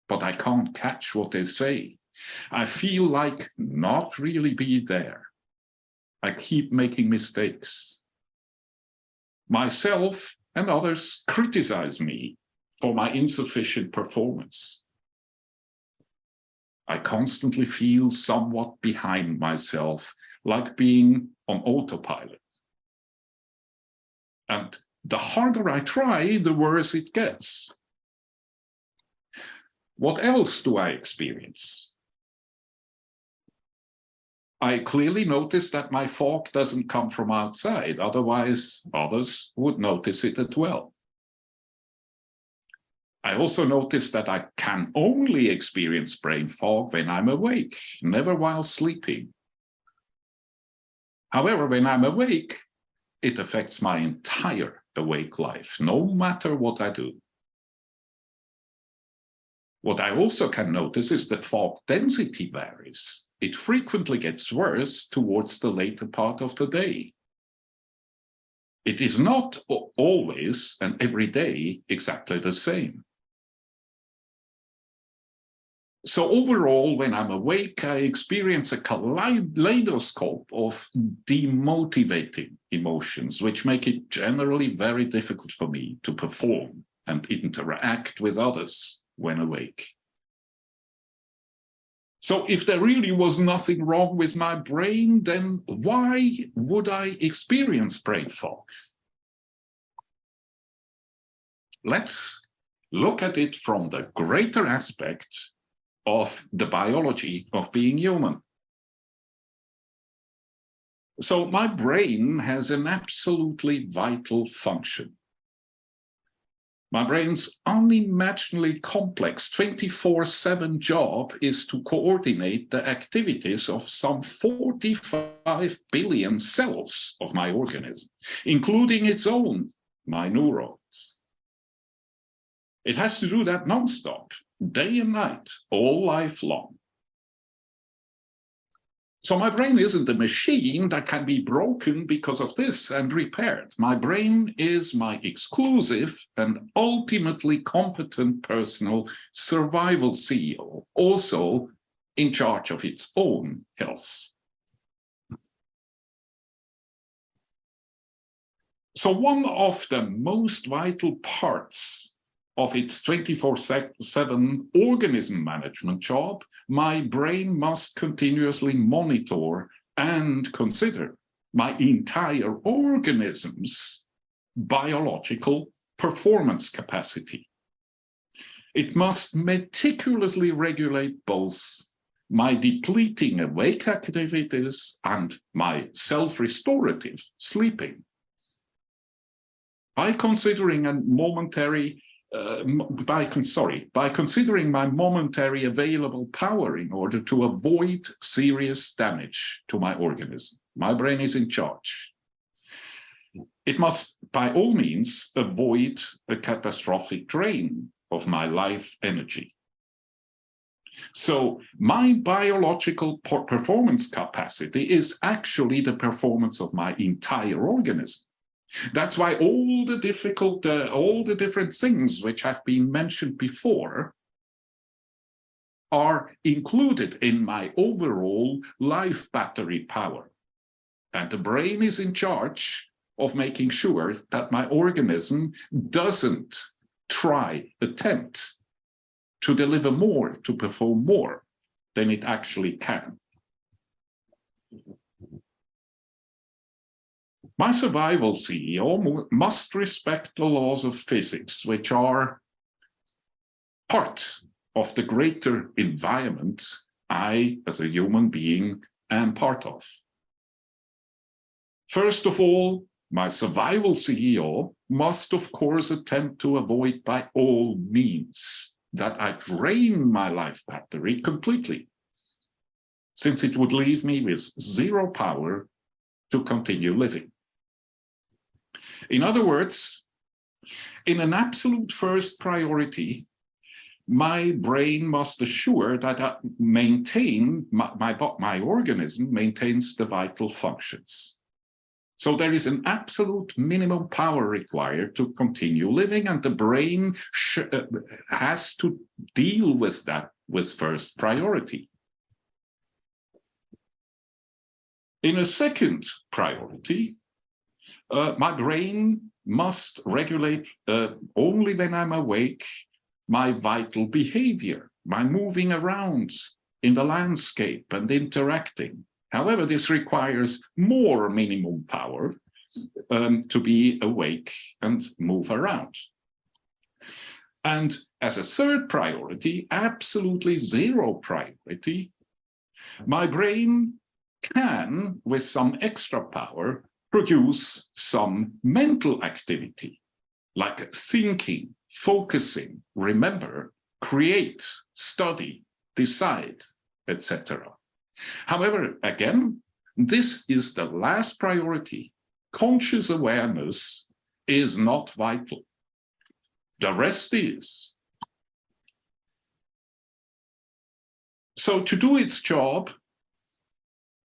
Speaker 5: but I can't catch what they say. I feel like not really be there. I keep making mistakes. Myself and others criticize me for my insufficient performance. I constantly feel somewhat behind myself, like being on autopilot. And the harder I try, the worse it gets. What else do I experience? I clearly notice that my fog doesn't come from outside, otherwise others would notice it as well. I also notice that I can only experience brain fog when I'm awake, never while sleeping. However, when I'm awake, it affects my entire awake life, no matter what I do. What I also can notice is that fog density varies. It frequently gets worse towards the later part of the day. It is not always and every day exactly the same. So overall, when I'm awake, I experience a kaleidoscope of demotivating emotions, which make it generally very difficult for me to perform and interact with others when awake. So if there really was nothing wrong with my brain, then why would I experience brain fog? Let's look at it from the greater aspect of the biology of being human. So my brain has an absolutely vital function. My brain's unimaginably complex 24/7 job is to coordinate the activities of some 45 billion cells of my organism, including its own, my neurons. It has to do that nonstop, day and night, all life long. So my brain isn't a machine that can be broken because of this and repaired. My brain is my exclusive and ultimately competent personal survival CEO, also in charge of its own health. So one of the most vital parts of its 24/7 organism management job, my brain must continuously monitor and consider my entire organism's biological performance capacity. It must meticulously regulate both my depleting awake activities and my self-restorative sleeping. By considering a momentary by considering my momentary available power in order to avoid serious damage to my organism. My brain is in charge. It must, by all means, avoid a catastrophic drain of my life energy. So my biological performance capacity is actually the performance of my entire organism. That's why all the different things which have been mentioned before are included in my overall life battery power. And the brain is in charge of making sure that my organism doesn't attempt to deliver more, to perform more than it actually can. My survival CEO must respect the laws of physics, which are part of the greater environment I, as a human being, am part of. First of all, my survival CEO must, of course, attempt to avoid by all means that I drain my life battery completely, since it would leave me with zero power to continue living. In other words, in an absolute first priority, my brain must assure that I maintain my organism maintains the vital functions. So there is an absolute minimum power required to continue living, and the brain has to deal with that with first priority. In a second priority, my brain must regulate only when I'm awake my vital behavior, my moving around in the landscape and interacting. However, this requires more minimum power to be awake and move around. And as a third priority, absolutely zero priority, my brain can, with some extra power, produce some mental activity, like thinking, focusing, remember, create, study, decide, etc. However, again, this is the last priority. Conscious awareness is not vital. The rest is. So to do its job,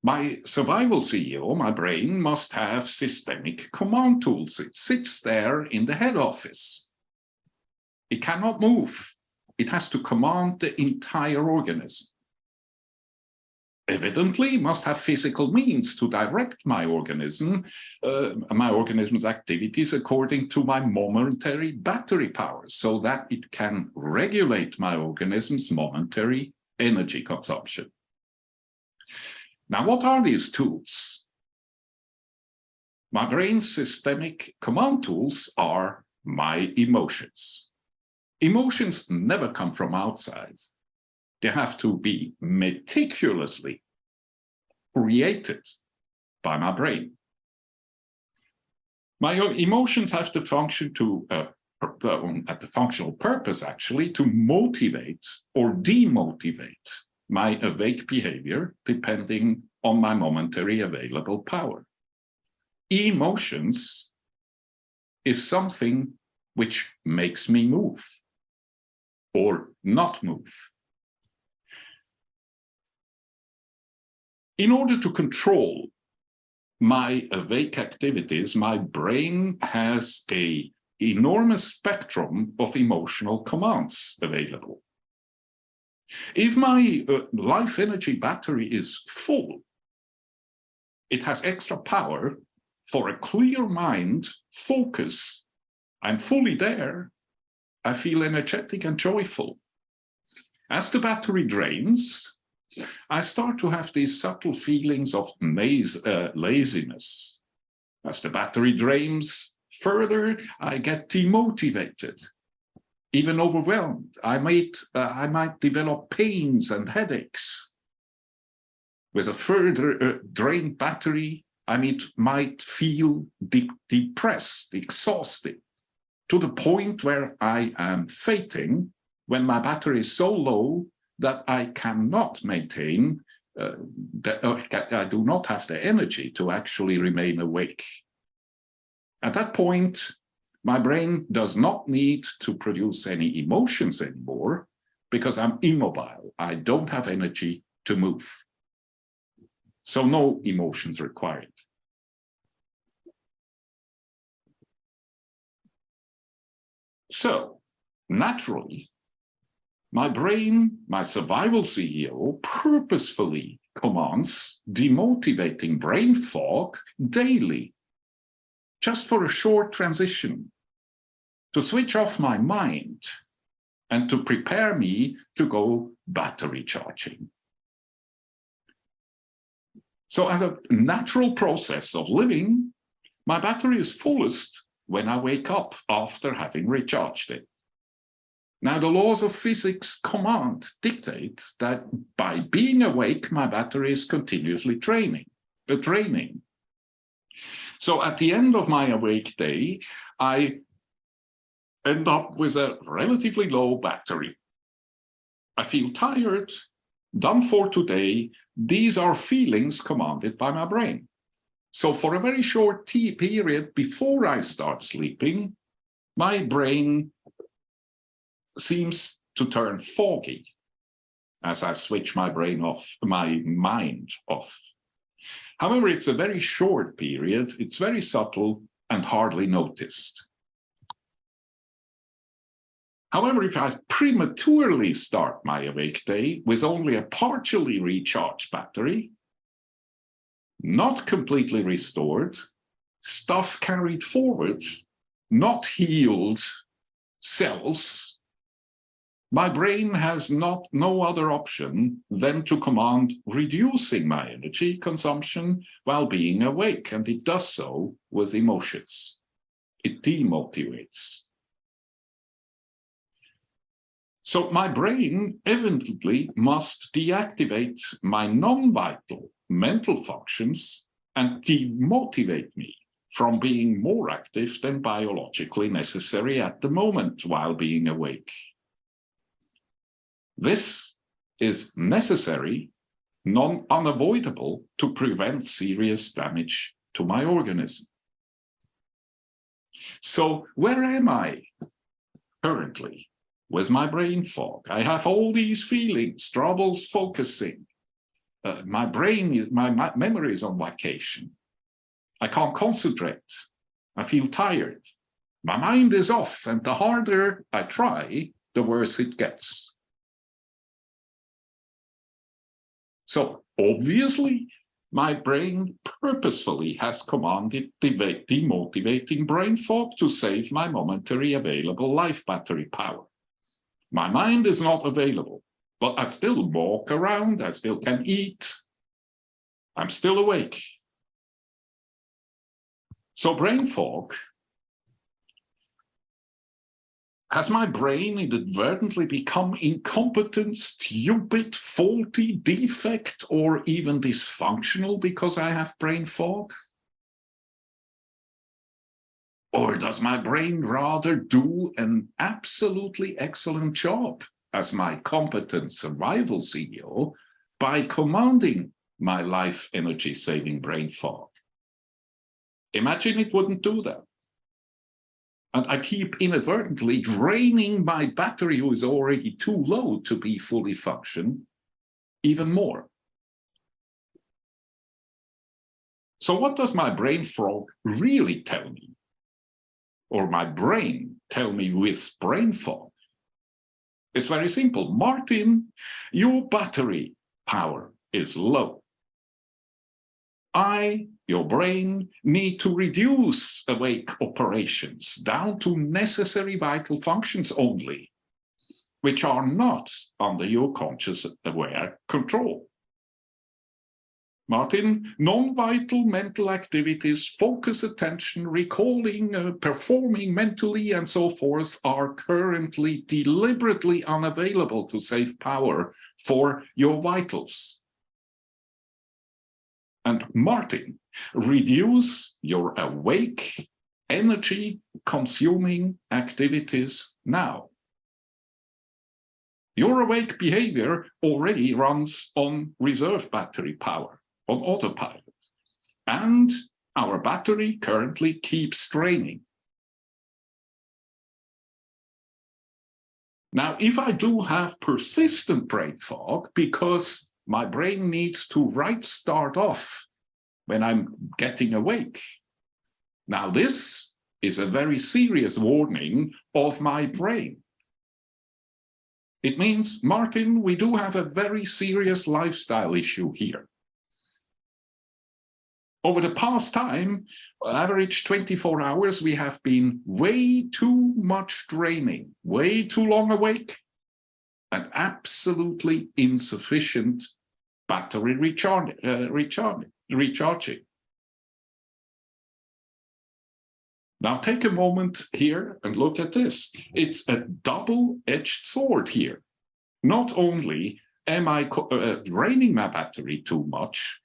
Speaker 5: my survival CEO, my brain, must have systemic command tools. It sits there in the head office. It cannot move. It has to command the entire organism. Evidently, must have physical means to direct my organism's activities according to my momentary battery power, so that it can regulate my organism's momentary energy consumption. Now, what are these tools? My brain's systemic command tools are my emotions. Emotions never come from outside. They have to be meticulously created by my brain. My emotions have to function at the functional purpose, actually, to motivate or demotivate my awake behavior, depending on my momentary available power. Emotions is something which makes me move or not move. In order to control my awake activities, my brain has an enormous spectrum of emotional commands available. If my life energy battery is full, it has extra power for a clear mind, focus. I'm fully there. I feel energetic and joyful. As the battery drains, I start to have these subtle feelings of laziness. As the battery drains further, I get demotivated, even overwhelmed. I might develop pains and headaches. With a further drained battery, I might feel depressed, exhausted, to the point where I am fainting when my battery is so low that I cannot maintain, I do not have the energy to actually remain awake. At that point, my brain does not need to produce any emotions anymore because I'm immobile. I don't have energy to move. So no emotions required. So naturally, my brain, my survival CEO, purposefully commands demotivating brain fog daily, just for a short transition, to switch off my mind and to prepare me to go battery charging. So as a natural process of living, my battery is fullest when I wake up after having recharged it. Now, the laws of physics dictate that by being awake, my battery is continuously draining. So at the end of my awake day, I end up with a relatively low battery. I feel tired, done for today. These are feelings commanded by my brain. So for a very short period before I start sleeping, my brain seems to turn foggy as I switch my mind off. However, it's a very short period, it's very subtle and hardly noticed. However, if I prematurely start my awake day with only a partially recharged battery, not completely restored, stuff carried forward, not healed cells, my brain has no other option than to command reducing my energy consumption while being awake, and it does so with emotions. It demotivates. So my brain evidently must deactivate my non-vital mental functions and demotivate me from being more active than biologically necessary at the moment while being awake. This is necessary, unavoidable, to prevent serious damage to my organism. So where am I currently with my brain fog? I have all these feelings, troubles focusing. My memory is on vacation. I can't concentrate. I feel tired. My mind is off, and the harder I try, the worse it gets. So obviously, my brain purposefully has commanded demotivating brain fog to save my momentary available life battery power. My mind is not available, but I still walk around, I still can eat, I'm still awake. So brain fog, has my brain inadvertently become incompetent, stupid, faulty, defect, or even dysfunctional because I have brain fog? Or does my brain rather do an absolutely excellent job as my competent survival CEO by commanding my life energy-saving brain fog? Imagine it wouldn't do that. And I keep inadvertently draining my battery, who is already too low to be fully functioning, even more. So what does my brain fog really tell me? Or my brain tell me with brain fog? It's very simple. Martin, your battery power is low. Your brain, need to reduce awake operations down to necessary vital functions only, which are not under your conscious aware control. Martin, non-vital mental activities, focus attention, recalling, performing mentally, and so forth, are currently deliberately unavailable to save power for your vitals. And Martin, reduce your awake, energy-consuming activities now. Your awake behavior already runs on reserve battery power, on autopilot. And Our battery currently keeps draining. Now, if I do have persistent brain fog because my brain needs to start off when I'm getting awake, now this is a very serious warning of my brain. It means, Martin, we do have a very serious lifestyle issue here. Over the past time, average 24 hours, we have been way too much draining, way too long awake, and absolutely insufficient battery recharging. Now take a moment here and look at this. It's a double-edged sword here. Not only am I draining my battery too much,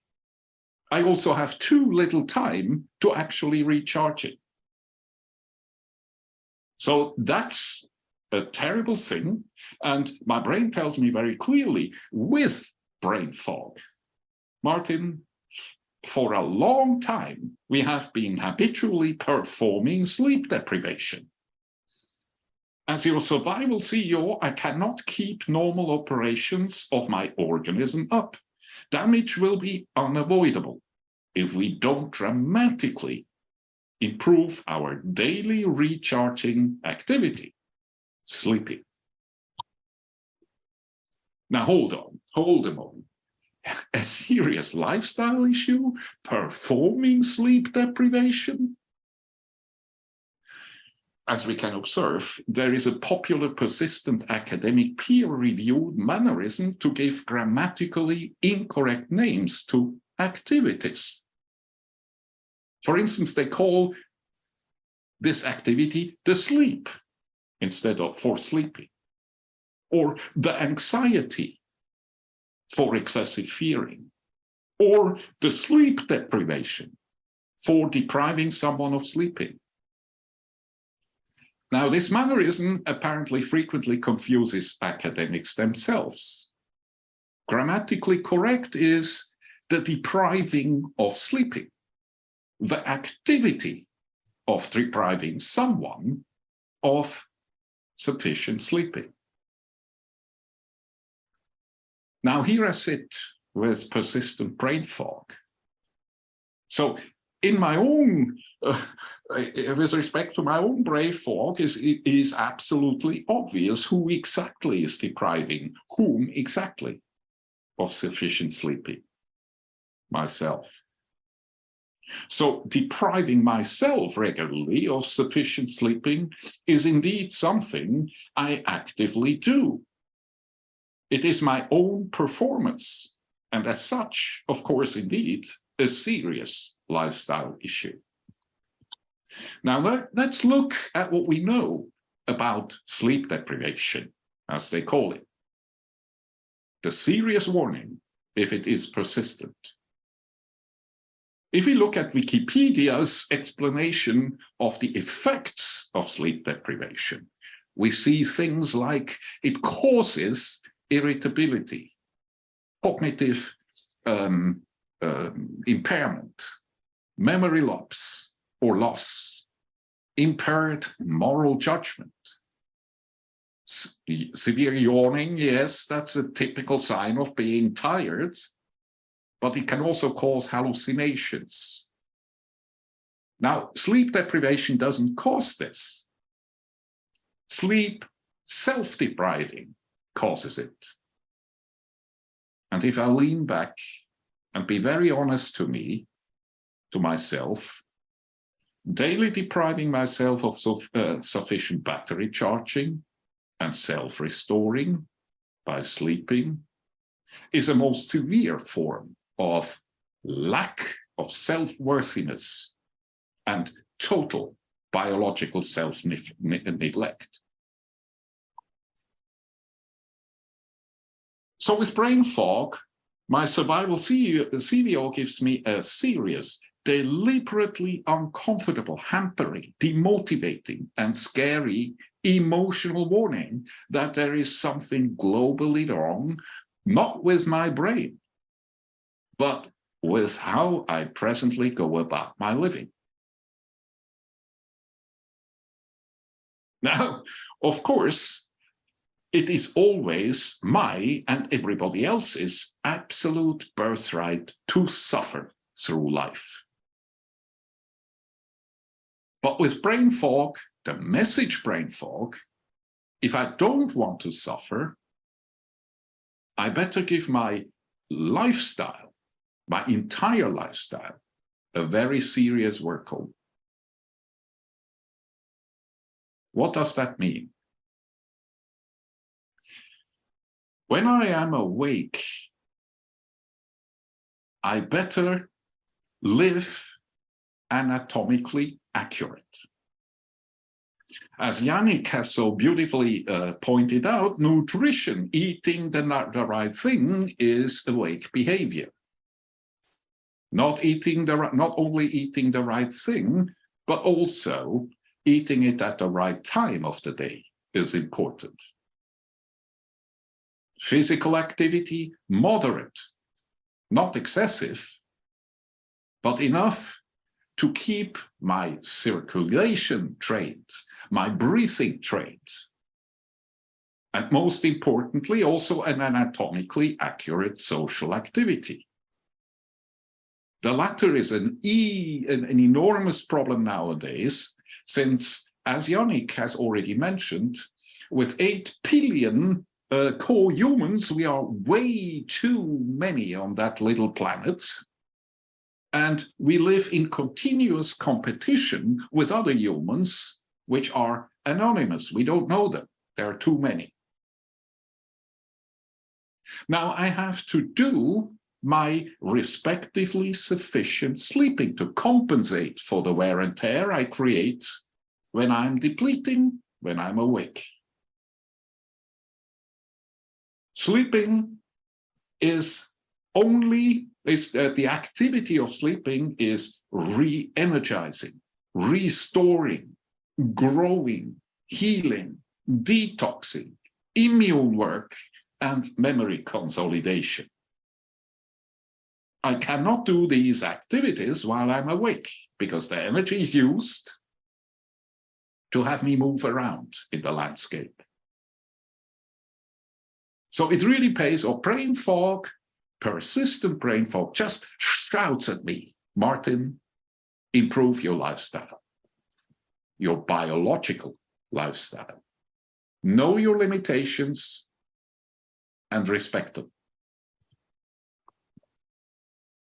Speaker 5: I also have too little time to actually recharge it. So that's a terrible thing. And my brain tells me very clearly, with brain fog, Martin, for a long time, we have been habitually performing sleep deprivation. As your survival CEO, I cannot keep normal operations of my organism up. Damage will be unavoidable if we don't dramatically improve our daily recharging activity, sleeping. Now hold a moment. A serious lifestyle issue, performing sleep deprivation? As we can observe, there is a popular persistent academic peer-reviewed mannerism to give grammatically incorrect names to activities. For instance, they call this activity the sleep instead of for sleeping, or the anxiety for excessive fearing, or the sleep deprivation for depriving someone of sleeping. Now, this mannerism apparently frequently confuses academics themselves. Grammatically correct is the depriving of sleeping, the activity of depriving someone of sufficient sleeping. Now, here I sit with persistent brain fog. So in my own, with respect to my own brain fog, it is absolutely obvious who exactly is depriving whom exactly of sufficient sleeping. Myself. So depriving myself regularly of sufficient sleeping is indeed something I actively do. It is my own performance, and as such, of course, indeed, a serious lifestyle issue. Now, let's look at what we know about sleep deprivation, as they call it. The serious warning if it is persistent. If we look at Wikipedia's explanation of the effects of sleep deprivation, we see things like it causes irritability, cognitive impairment, memory loss or loss, impaired moral judgment, severe yawning. Yes, that's a typical sign of being tired, but it can also cause hallucinations. Now, sleep deprivation doesn't cause this. Sleep self-depriving causes it. And if I lean back and be very honest to myself, daily depriving myself of sufficient battery charging and self-restoring by sleeping is a most severe form of lack of self-worthiness and total biological self-neglect. So with brain fog, my survival CVO gives me a serious, deliberately uncomfortable, hampering, demotivating, and scary emotional warning that there is something globally wrong, not with my brain, but with how I presently go about my living. Now, of course, it is always my and everybody else's absolute birthright to suffer through life. But with brain fog, the message brain fog, if I don't want to suffer, I better give my lifestyle, my entire lifestyle, a very serious workover. What does that mean? When I am awake, I better live anatomically accurate. As Yannick has so beautifully pointed out, nutrition, eating the right thing, is awake behavior. Not only eating the right thing, but also eating it at the right time of the day is important. Physical activity, moderate, not excessive, but enough to keep my circulation trained, my breathing trained, and most importantly, also an anatomically accurate social activity. The latter is an enormous problem nowadays, since, as Yannick has already mentioned, with 8 billion co-humans, we are way too many on that little planet. And we live in continuous competition with other humans, which are anonymous. We don't know them. There are too many. Now I have to do my respectively sufficient sleeping to compensate for the wear and tear I create when I'm depleting, when I'm awake. Sleeping is the activity of sleeping is re-energizing, restoring, growing, healing, detoxing, immune work, and memory consolidation. I cannot do these activities while I'm awake, because the energy is used to have me move around in the landscape. So it really pays off. Brain fog, persistent brain fog, just shouts at me, Martin, improve your lifestyle, your biological lifestyle. Know your limitations and respect them.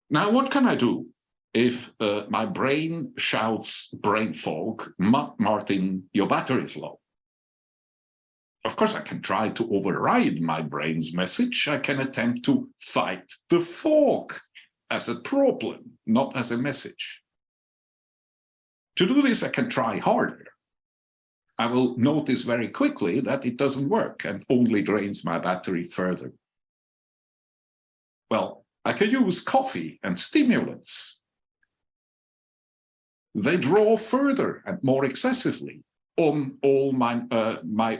Speaker 5: Now, what can I do if my brain shouts brain fog, Martin, your battery is low? Of course, I can try to override my brain's message. I can attempt to fight the fog as a problem, not as a message. To do this, I can try harder. I will notice very quickly that it doesn't work and only drains my battery further. Well, I could use coffee and stimulants. They draw further and more excessively on all my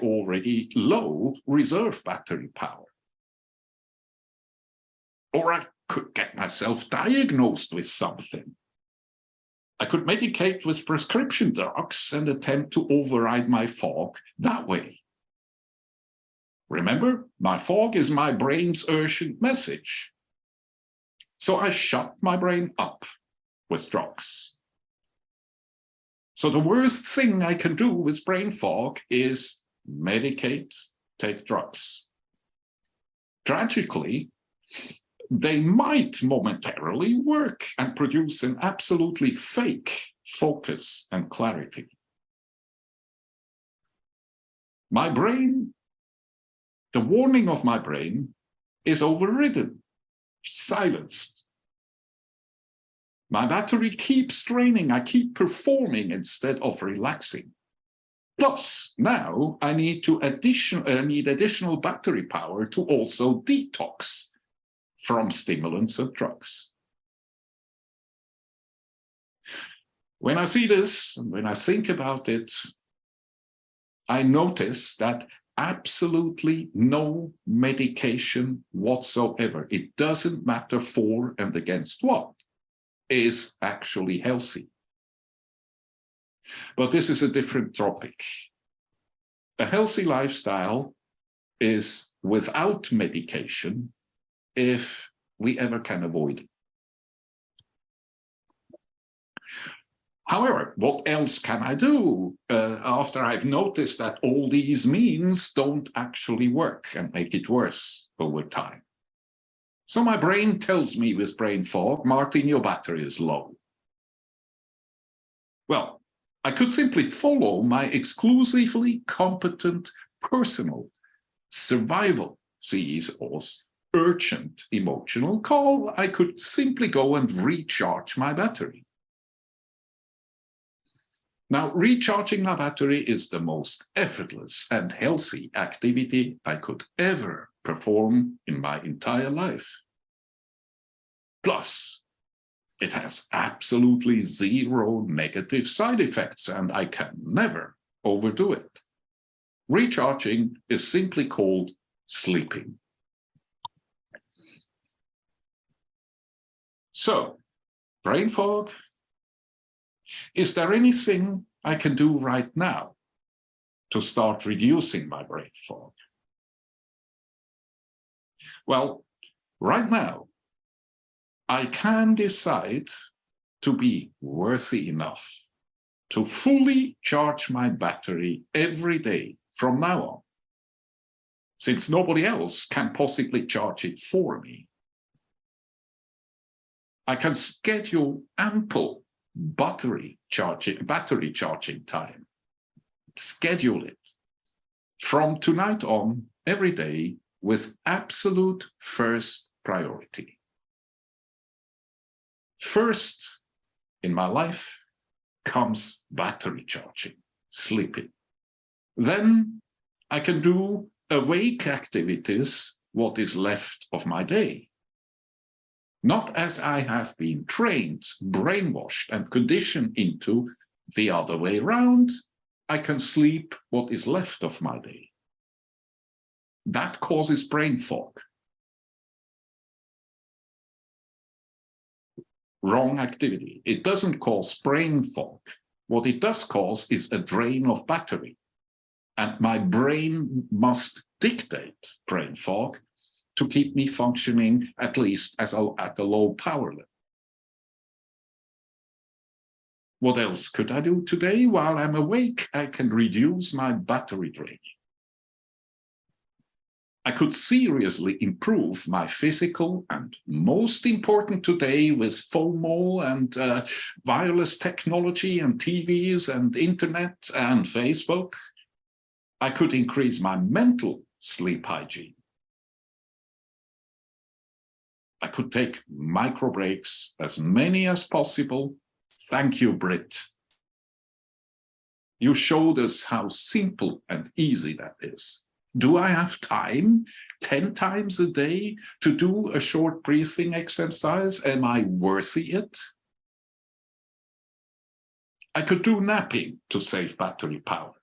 Speaker 5: already low reserve battery power. Or I could get myself diagnosed with something. I could medicate with prescription drugs and attempt to override my fog that way. Remember, my fog is my brain's urgent message. So I shut my brain up with drugs. So the worst thing I can do with brain fog is medicate, take drugs. Tragically, they might momentarily work and produce an absolutely fake focus and clarity. My brain, the warning of my brain is overridden, silenced. My battery keeps draining, I keep performing instead of relaxing. Plus, now I need additional battery power to also detox from stimulants and drugs. When I see this, and when I think about it, I notice that absolutely no medication whatsoever, it doesn't matter for and against what, is actually healthy. But this is a different topic. A healthy lifestyle is without medication if we ever can avoid it. However, what else can I do after I've noticed that all these means don't actually work and make it worse over time? So my brain tells me with brain fog, Martin, your battery is low. Well, I could simply follow my exclusively competent personal survival CEO's urgent emotional call. I could simply go and recharge my battery. Now, recharging my battery is the most effortless and healthy activity I could ever perform in my entire life. Plus, it has absolutely zero negative side effects, and I can never overdo it. Recharging is simply called sleeping. So, brain fog. Is there anything I can do right now to start reducing my brain fog? Well, right now, I can decide to be worthy enough to fully charge my battery every day from now on, since nobody else can possibly charge it for me. I can schedule ample battery charging time, schedule it from tonight on every day with absolute first priority. First in my life comes battery charging, sleeping. Then I can do awake activities what is left of my day. Not as I have been trained, brainwashed, and conditioned into the other way around. I can sleep what is left of my day. That causes brain fog. Wrong activity. It doesn't cause brain fog. What it does cause is a drain of battery. And my brain must dictate brain fog to keep me functioning at least at a low power level. What else could I do today? While I'm awake, I can reduce my battery drain. I could seriously improve my physical, and most important today with FOMO and wireless technology and TVs and internet and Facebook, I could increase my mental sleep hygiene. I could take micro breaks, as many as possible. Thank you, Britt. You showed us how simple and easy that is. Do I have time 10 times a day to do a short breathing exercise? Am I worthy it? I could do napping to save battery power.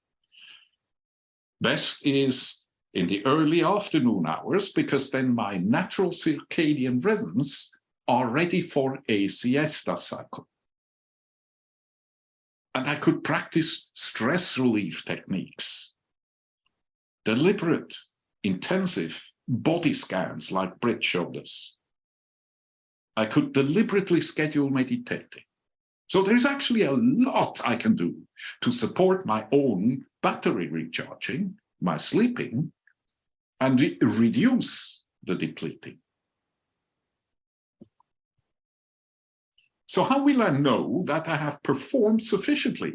Speaker 5: Best is in the early afternoon hours, because then my natural circadian rhythms are ready for a siesta cycle. And I could practice stress relief techniques, deliberate, intensive body scans like Britt showed us. I could deliberately schedule meditating. So there's actually a lot I can do to support my own battery recharging, my sleeping, and reduce the depleting. So how will I know that I have performed sufficiently?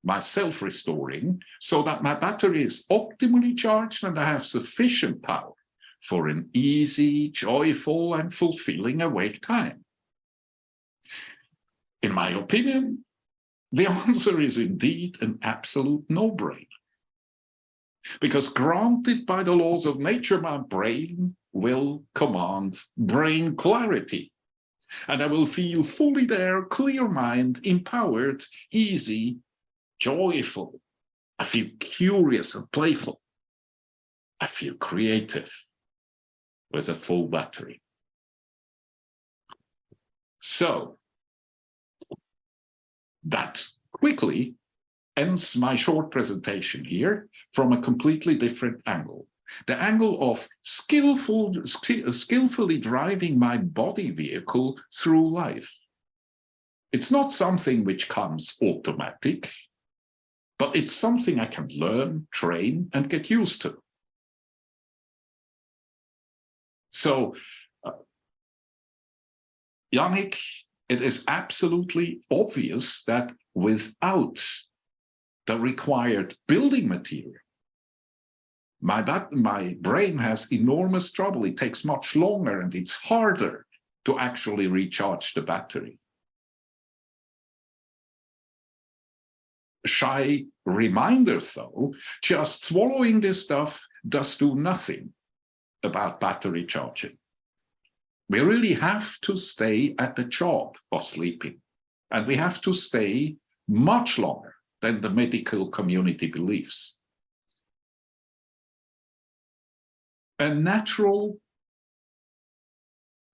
Speaker 5: My self-restoring, so that my battery is optimally charged and I have sufficient power for an easy, joyful, and fulfilling awake time. In my opinion, the answer is indeed an absolute no-brainer. Because granted by the laws of nature, my brain will command brain clarity. And I will feel fully there, clear mind, empowered, easy, joyful. I feel curious and playful. I feel creative with a full battery. So that quickly ends my short presentation here from a completely different angle. The angle of skillfully driving my body vehicle through life. It's not something which comes automatic, but it's something I can learn, train, and get used to. So, Yannick, it is absolutely obvious that without the required building material, my brain has enormous trouble. It takes much longer and it's harder to actually recharge the battery. Shy reminders, though, just swallowing this stuff does do nothing about battery charging. We really have to stay at the job of sleeping, and we have to stay much longer than the medical community believes. A natural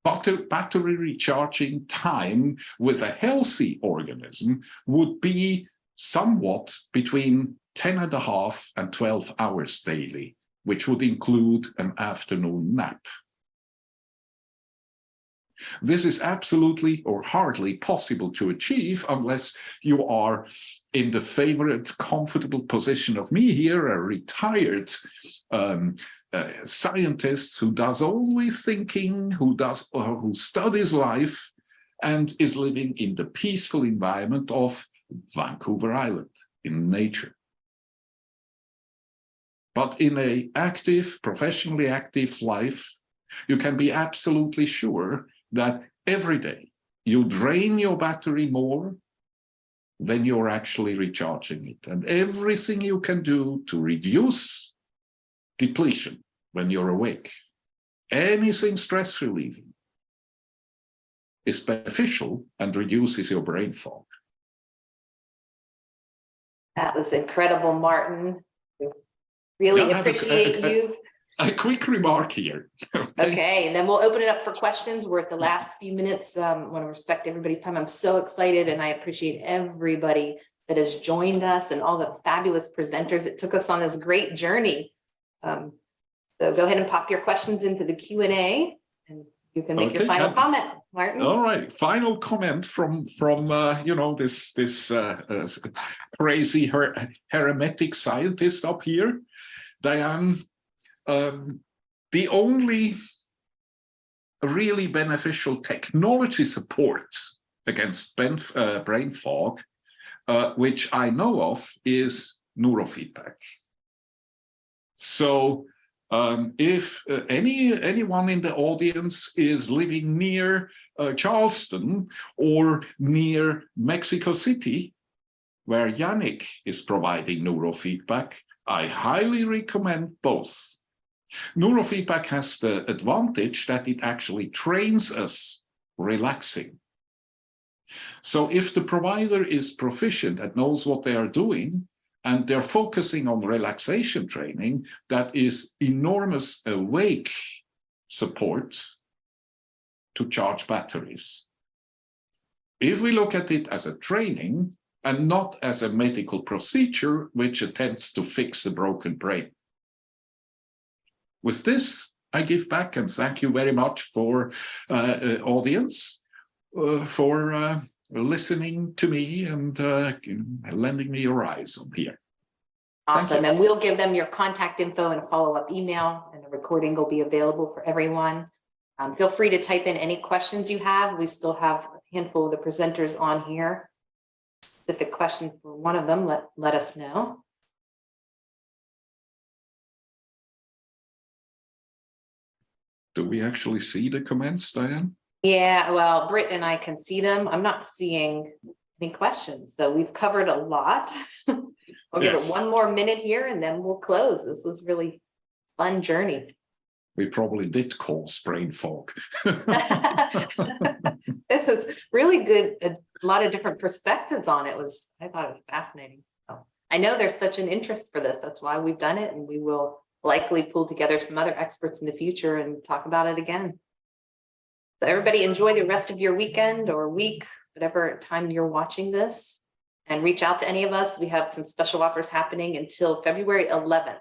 Speaker 5: battery recharging time with a healthy organism would be somewhat between 10.5 and 12 hours daily, which would include an afternoon nap. This is absolutely or hardly possible to achieve unless you are in the favorite comfortable position of me here, a retired scientist who does only thinking, who studies life, and is living in the peaceful environment of Vancouver Island in nature. But in an active, professionally active life, you can be absolutely sure that every day you drain your battery more than you're actually recharging it. And everything you can do to reduce depletion when you're awake, anything stress relieving, is beneficial and reduces your brain fog.
Speaker 1: That was incredible, Martin. Really appreciate you.
Speaker 5: A quick remark here.
Speaker 1: Okay, and then we'll open it up for questions. We're at the last few minutes. Want to respect everybody's time. I'm so excited, and I appreciate everybody that has joined us and all the fabulous presenters. It took us on this great journey. So go ahead and pop your questions into the Q&A, and you can make your final comment, Martin.
Speaker 5: All right, final comment from you know, this crazy hermetic scientist up here, Diane. The only really beneficial technology support against brain fog, which I know of, is neurofeedback. So if anyone in the audience is living near Charleston or near Mexico City, where Yannick is providing neurofeedback, I highly recommend both. Neurofeedback has the advantage that it actually trains us relaxing. So if the provider is proficient and knows what they are doing, and they're focusing on relaxation training, that is enormous awake support to charge batteries. If we look at it as a training and not as a medical procedure which attempts to fix a broken brain. With this, I give back and thank you very much for audience, for listening to me and lending me your eyes on here.
Speaker 1: Awesome. And we'll give them your contact info and a follow-up email, and the recording will be available for everyone. Feel free to type in any questions you have. We still have a handful of the presenters on here. Specific question for one of them, let us know.
Speaker 5: Do we actually see the comments, Diane?
Speaker 1: Yeah, well, Britt and I can see them. I'm not seeing any questions, so we've covered a lot. We'll give it one more minute here and then we'll close. This was really fun journey.
Speaker 5: We probably did cause brain fog.
Speaker 1: This is really good. A lot of different perspectives on it. I thought it was fascinating. So I know there's such an interest for this. That's why we've done it, and we'll likely pull together some other experts in the future and talk about it again. So everybody enjoy the rest of your weekend or week, whatever time you're watching this, and reach out to any of us. We have some special offers happening until February 11th.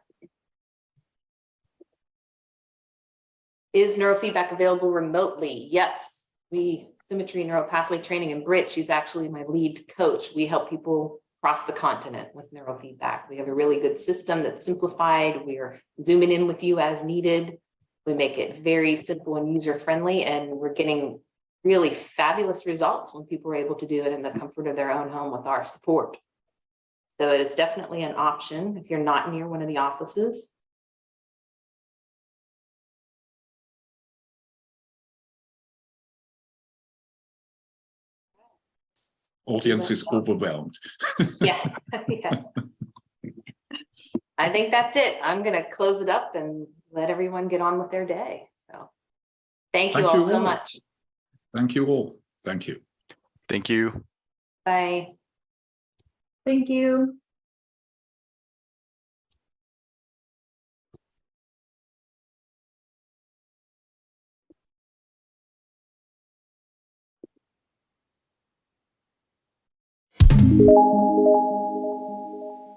Speaker 1: Is neurofeedback available remotely? Yes. Symmetry Neuropathway Training, and Britt, she's actually my lead coach. We help people across the continent with neurofeedback. We have a really good system that's simplified. We're zooming in with you as needed. We make it very simple and user-friendly, and we're getting really fabulous results when people are able to do it in the comfort of their own home with our support. So it is definitely an option if you're not near one of the offices.
Speaker 5: Audience is overwhelmed.
Speaker 1: Yeah. Yeah. I think that's it. I'm going to close it up and let everyone get on with their day. So thank you all so much.
Speaker 5: Thank you all. Thank you.
Speaker 4: Thank you.
Speaker 1: Bye.
Speaker 3: Thank you.